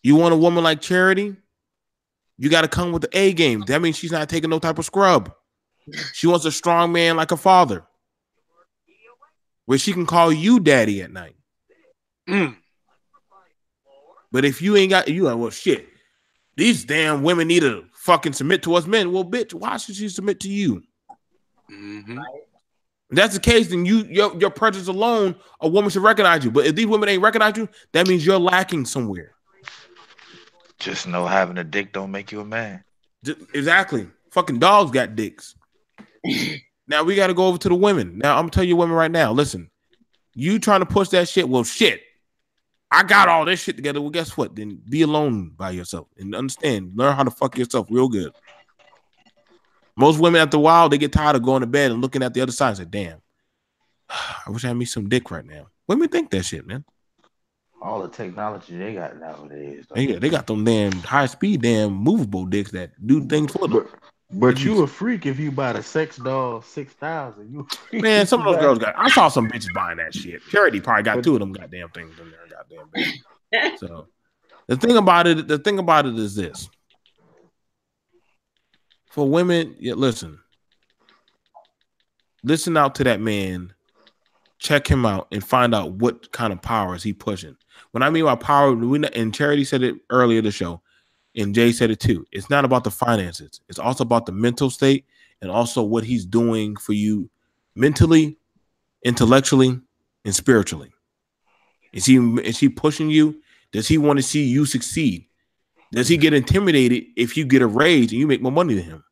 You want a woman like Charity? You got to come with the A game. That means she's not taking no type of scrub. She wants a strong man like a father, where she can call you daddy at night. But if you ain't got, you like, well, shit, these damn women need to fucking submit to us men. Well, bitch, why should she submit to you? Mm-hmm. If that's the case, then your presence alone, a woman should recognize you. But if these women ain't recognize you, that means you're lacking somewhere. Just know having a dick don't make you a man. Exactly. Fucking dogs got dicks. Now we got to go over to the women. Now I'm gonna tell you women right now. Listen, you trying to push that shit? Well, shit. I got all this shit together. Well, guess what? Then be alone by yourself and understand. Learn how to fuck yourself real good. Most women after a while, they get tired of going to bed and looking at the other side and say, damn, I wish I had me some dick right now. Women think that shit, man. All the technology they got nowadays. They got them damn high-speed, damn movable dicks that do things for them. But you a freak if you buy the sex doll 6,000. You man, some of those girls got. I saw some bitches buying that shit. Charity probably got 2 of them goddamn things in there. Goddamn baby. So the thing about it is this: for women, listen out to that man, check him out, and find out what kind of power is he pushing. When I mean by power, and Charity said it earlier in the show. And Jay said it too. It's not about the finances. It's also about the mental state and also what he's doing for you mentally, intellectually, and spiritually. Is he pushing you? Does he want to see you succeed? Does he get intimidated if you get a raise and you make more money than him?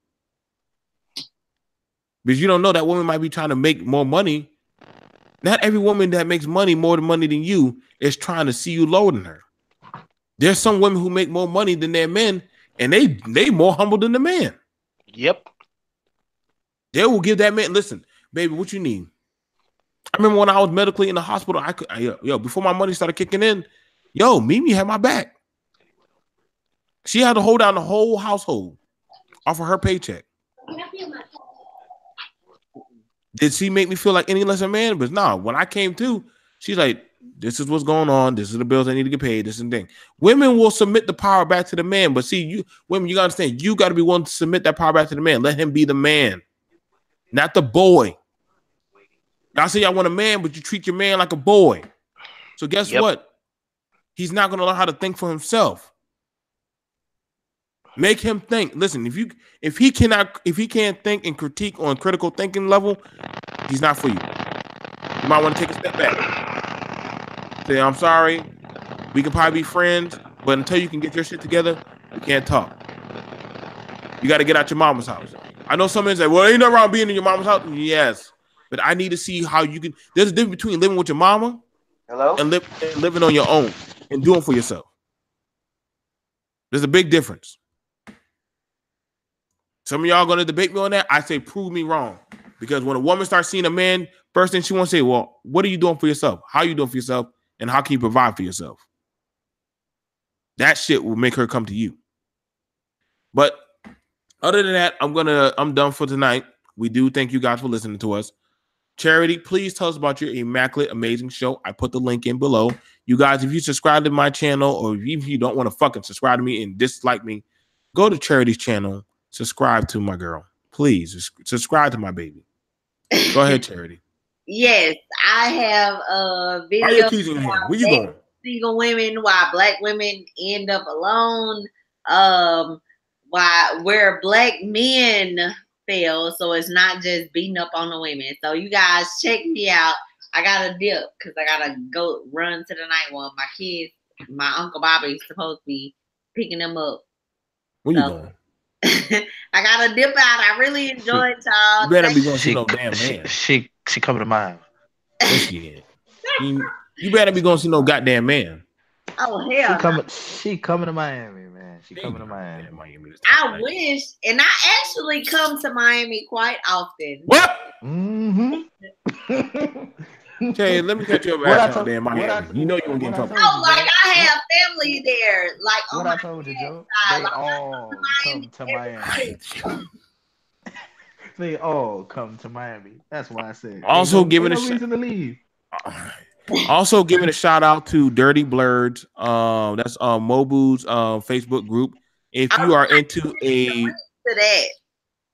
Because you don't know that woman might be trying to make more money. Not every woman that makes more money than you is trying to see you lower than her. There's some women who make more money than their men, and they more humble than the man. Yep. They will give that man, listen, baby, what you need? I remember when I was medically in the hospital, before my money started kicking in, Mimi had my back. She had to hold down the whole household off of her paycheck. Did she make me feel like any less a man? But no, when I came to, she's like, this is what's going on. This is the bills I need to get paid. This and thing. Women will submit the power back to the man. But see, women, you got to understand, you got to be willing to submit that power back to the man. Let him be the man, not the boy. Y'all say y'all want a man, but you treat your man like a boy. So guess what? He's not going to learn how to think for himself. Make him think. Listen, if he can't think and critique on critical thinking level, he's not for you. You might want to take a step back. Say, I'm sorry. We can probably be friends, but until you can get your shit together, we can't talk. You got to get out your mama's house. I know some men say, well, ain't nothing wrong being in your mama's house. Yes, but I need to see how you can. There's a difference between living with your mama and living on your own and doing for yourself. There's a big difference. Some of y'all going to debate me on that. I say, prove me wrong. Because when a woman starts seeing a man, first thing she wants to say, well, what are you doing for yourself? How are you doing for yourself? And how can you provide for yourself? That shit will make her come to you. But other than that, I'm done for tonight. We do thank you guys for listening to us. Charity, please tell us about your immaculate, amazing show. I put the link in below. You guys, if you subscribe to my channel, or if you don't want to fucking subscribe to me and dislike me, go to Charity's channel. Subscribe to my girl. Please subscribe to my baby. Go ahead, Charity. Yes, I have a video. Where you going? Single women, why black women end up alone. Where black men fail. So it's not just beating up on the women. So you guys check me out. I got a dip because I gotta go run to the night one. My kids, my Uncle Bobby's supposed to be picking them up. Where you going? I got to dip out. I really enjoyed y'all. You better be going to see no damn man. She coming to Miami. You better be going to see no goddamn man. Oh hell! She coming to Miami, man. She coming to Miami. I wish, and I actually come to Miami quite often. What? Mm-hmm. Okay, let me catch you over at damn Miami. You know you won't get in trouble. Oh, like I have family there. Like what I told you, Joe. They all come to Miami. They all come to Miami. That's why I said. Also giving a reason to leave. Also giving a shout out to Dirty Blurs. That's Mobu's Facebook group. If you are into I'm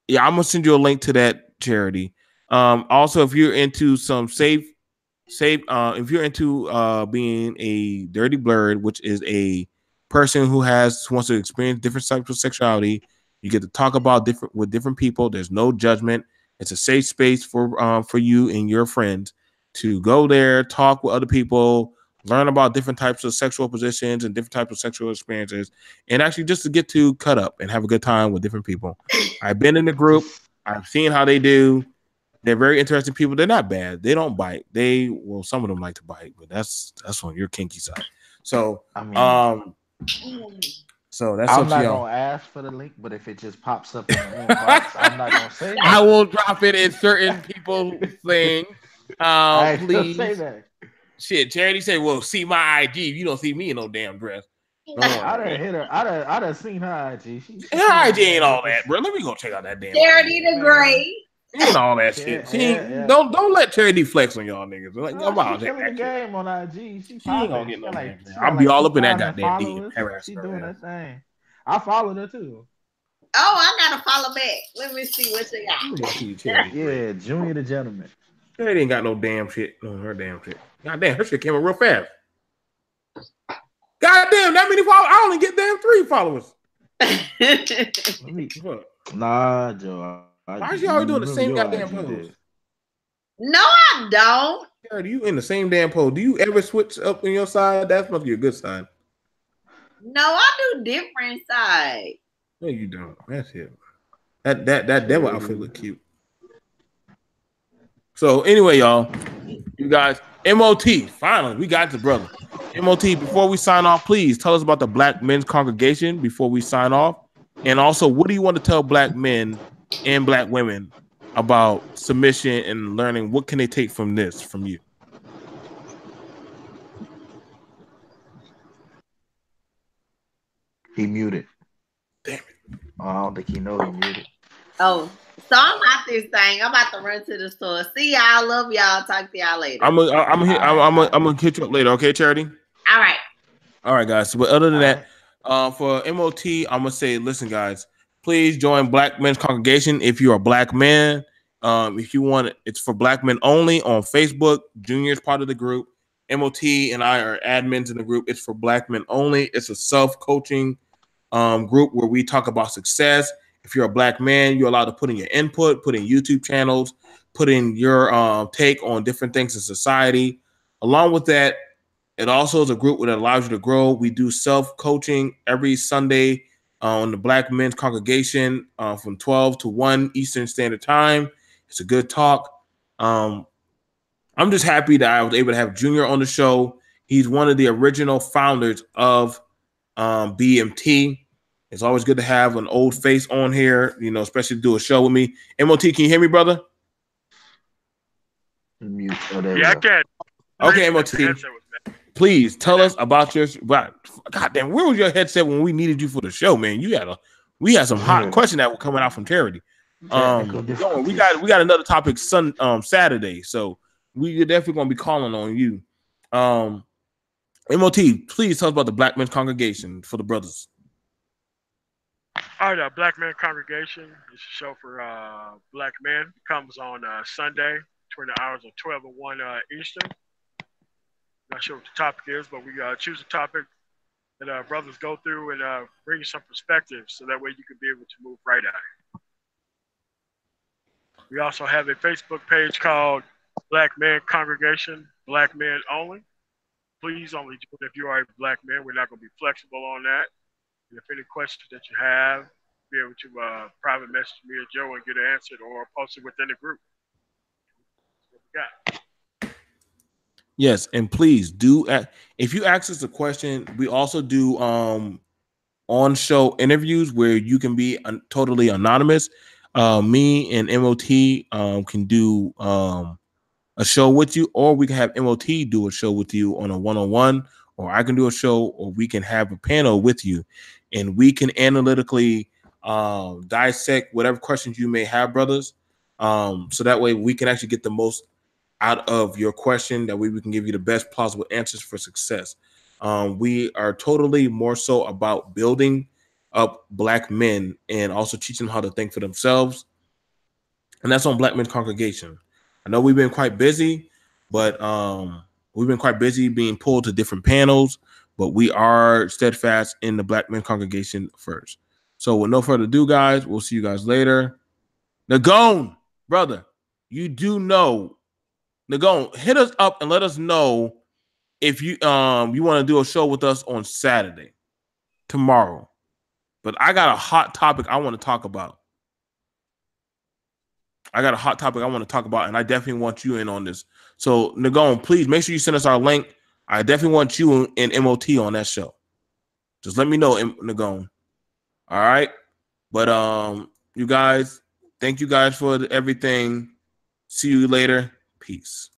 gonna send you a link to that, Charity. Also, if you're into some safe, if you're into being a dirty blurred, which is a person who wants to experience different types of sexuality, you get to talk about with different people. There's no judgment. It's a safe space for you and your friends to go there, talk with other people, learn about different types of sexual positions and different types of sexual experiences, and actually just to get to cut up and have a good time with different people. I've been in the group. I've seen how they do. They're very interesting people. They're not bad. They don't bite. Some of them like to bite, but that's on your kinky side. So, so that's I'm not gonna ask for the link, but if it just pops up in the inbox, I'm not gonna say that. I will drop it in certain people's thing. Please say that. Shit, Charity said, "Well, see my IG. If you don't see me in no damn dress." I done hit her. I done seen her IG. Her IG ain't all that, bro. Let me go check out that damn. Charity the Great. And all that shit. Don't let Charity flex on y'all niggas. Like, she's killing the game on IG. She ain't gonna get no like, I'll be all up in that goddamn DM. She doing that thing. I followed her too. Oh, I gotta follow back. Let me see what she got. Yeah, Junior the Gentleman. Charity ain't got no damn shit on her damn shit. Goddamn, her shit came up real fast. Goddamn, that many followers. I only get damn 3 followers. Nah, Joe. Why is you always doing the same goddamn pose? No, I don't. Charity, you in the same damn pose. Do you ever switch up on your side? That must be a good sign. No, I do different sides. No, you don't. That's it. That devil outfit look cute. So anyway, y'all, you guys, MOT. Finally, we got the brother. MOT. Before we sign off, please tell us about the Black Men's Congregation before we sign off, and also, what do you want to tell Black men and Black women about submission and learning? What can they take from you? He muted. Damn it. Oh, I don't think he know he muted. Oh, so I'm out this thing. I'm about to run to the store. See y'all. Love y'all. Talk to y'all later. I'm gonna hit you up later. Okay, Charity? All right, guys. So, but other than that, for MOT, I'm gonna say, listen, guys, please join Black Men's Congregation if you're a Black man. If you want it, it's for Black men only on Facebook. Junior's part of the group. MOT and I are admins in the group. It's for Black men only. It's a self-coaching group where we talk about success. If you're a black man, you're allowed to put in your input, put in YouTube channels, put in your take on different things in society. Along with that, it also is a group that allows you to grow. We do self-coaching every Sunday on the Black Men's Congregation from 12 to 1 Eastern Standard Time. It's a good talk. I'm just happy that I was able to have Junior on the show. He's one of the original founders of BMT. It's always good to have an old face on here, you know, especially to do a show with me. MOT, can you hear me, brother? Mute. Oh, there Yeah, I we go. can. Okay, MOT. Please tell us about your. Goddamn, where was your headset when we needed you for the show, man? We had some hot questions that were coming out from Charity. We got another topic Saturday, so we definitely gonna be calling on you. MOT, please tell us about the Black Men's Congregation for the brothers. All right, Black Men Congregation is a show for black men. It comes on Sunday between the hours of 12 and 1 Eastern. Not sure what the topic is, but we choose a topic that brothers go through and bring you some perspective so that way you can be able to move right at it. We also have a Facebook page called Black Men Congregation, Black Men Only. Please only do it if you are a black man. We're not going to be flexible on that. And if any questions that you have, be able to private message me or Joe and get it answered or post it within the group. That's what we got. Yes, and please do. If you ask us a question, we also do on-show interviews where you can be totally anonymous. Me and MOT can do a show with you, or we can have MOT do a show with you on a one-on-one, or I can do a show, or we can have a panel with you, and we can analytically dissect whatever questions you may have, brothers. So that way we can actually get the most out of your question. That way we can give you the best plausible answers for success. We are totally more so about building up black men and also teaching them how to think for themselves. And that's on Black Men's Congregation. I know we've been quite busy, but we've been quite busy being pulled to different panels, but we are steadfast in the Black Men's Congregation first. So with no further ado, guys, we'll see you guys later. Nagone, brother, you do know. Nagone, hit us up and let us know if you you want to do a show with us on Saturday, tomorrow. But I got a hot topic I want to talk about. And I definitely want you in on this. So, Nagone, please make sure you send us our link. I definitely want you and MOT on that show. Just let me know, Nagone. All right? But you guys, thank you guys for everything. See you later. Peace.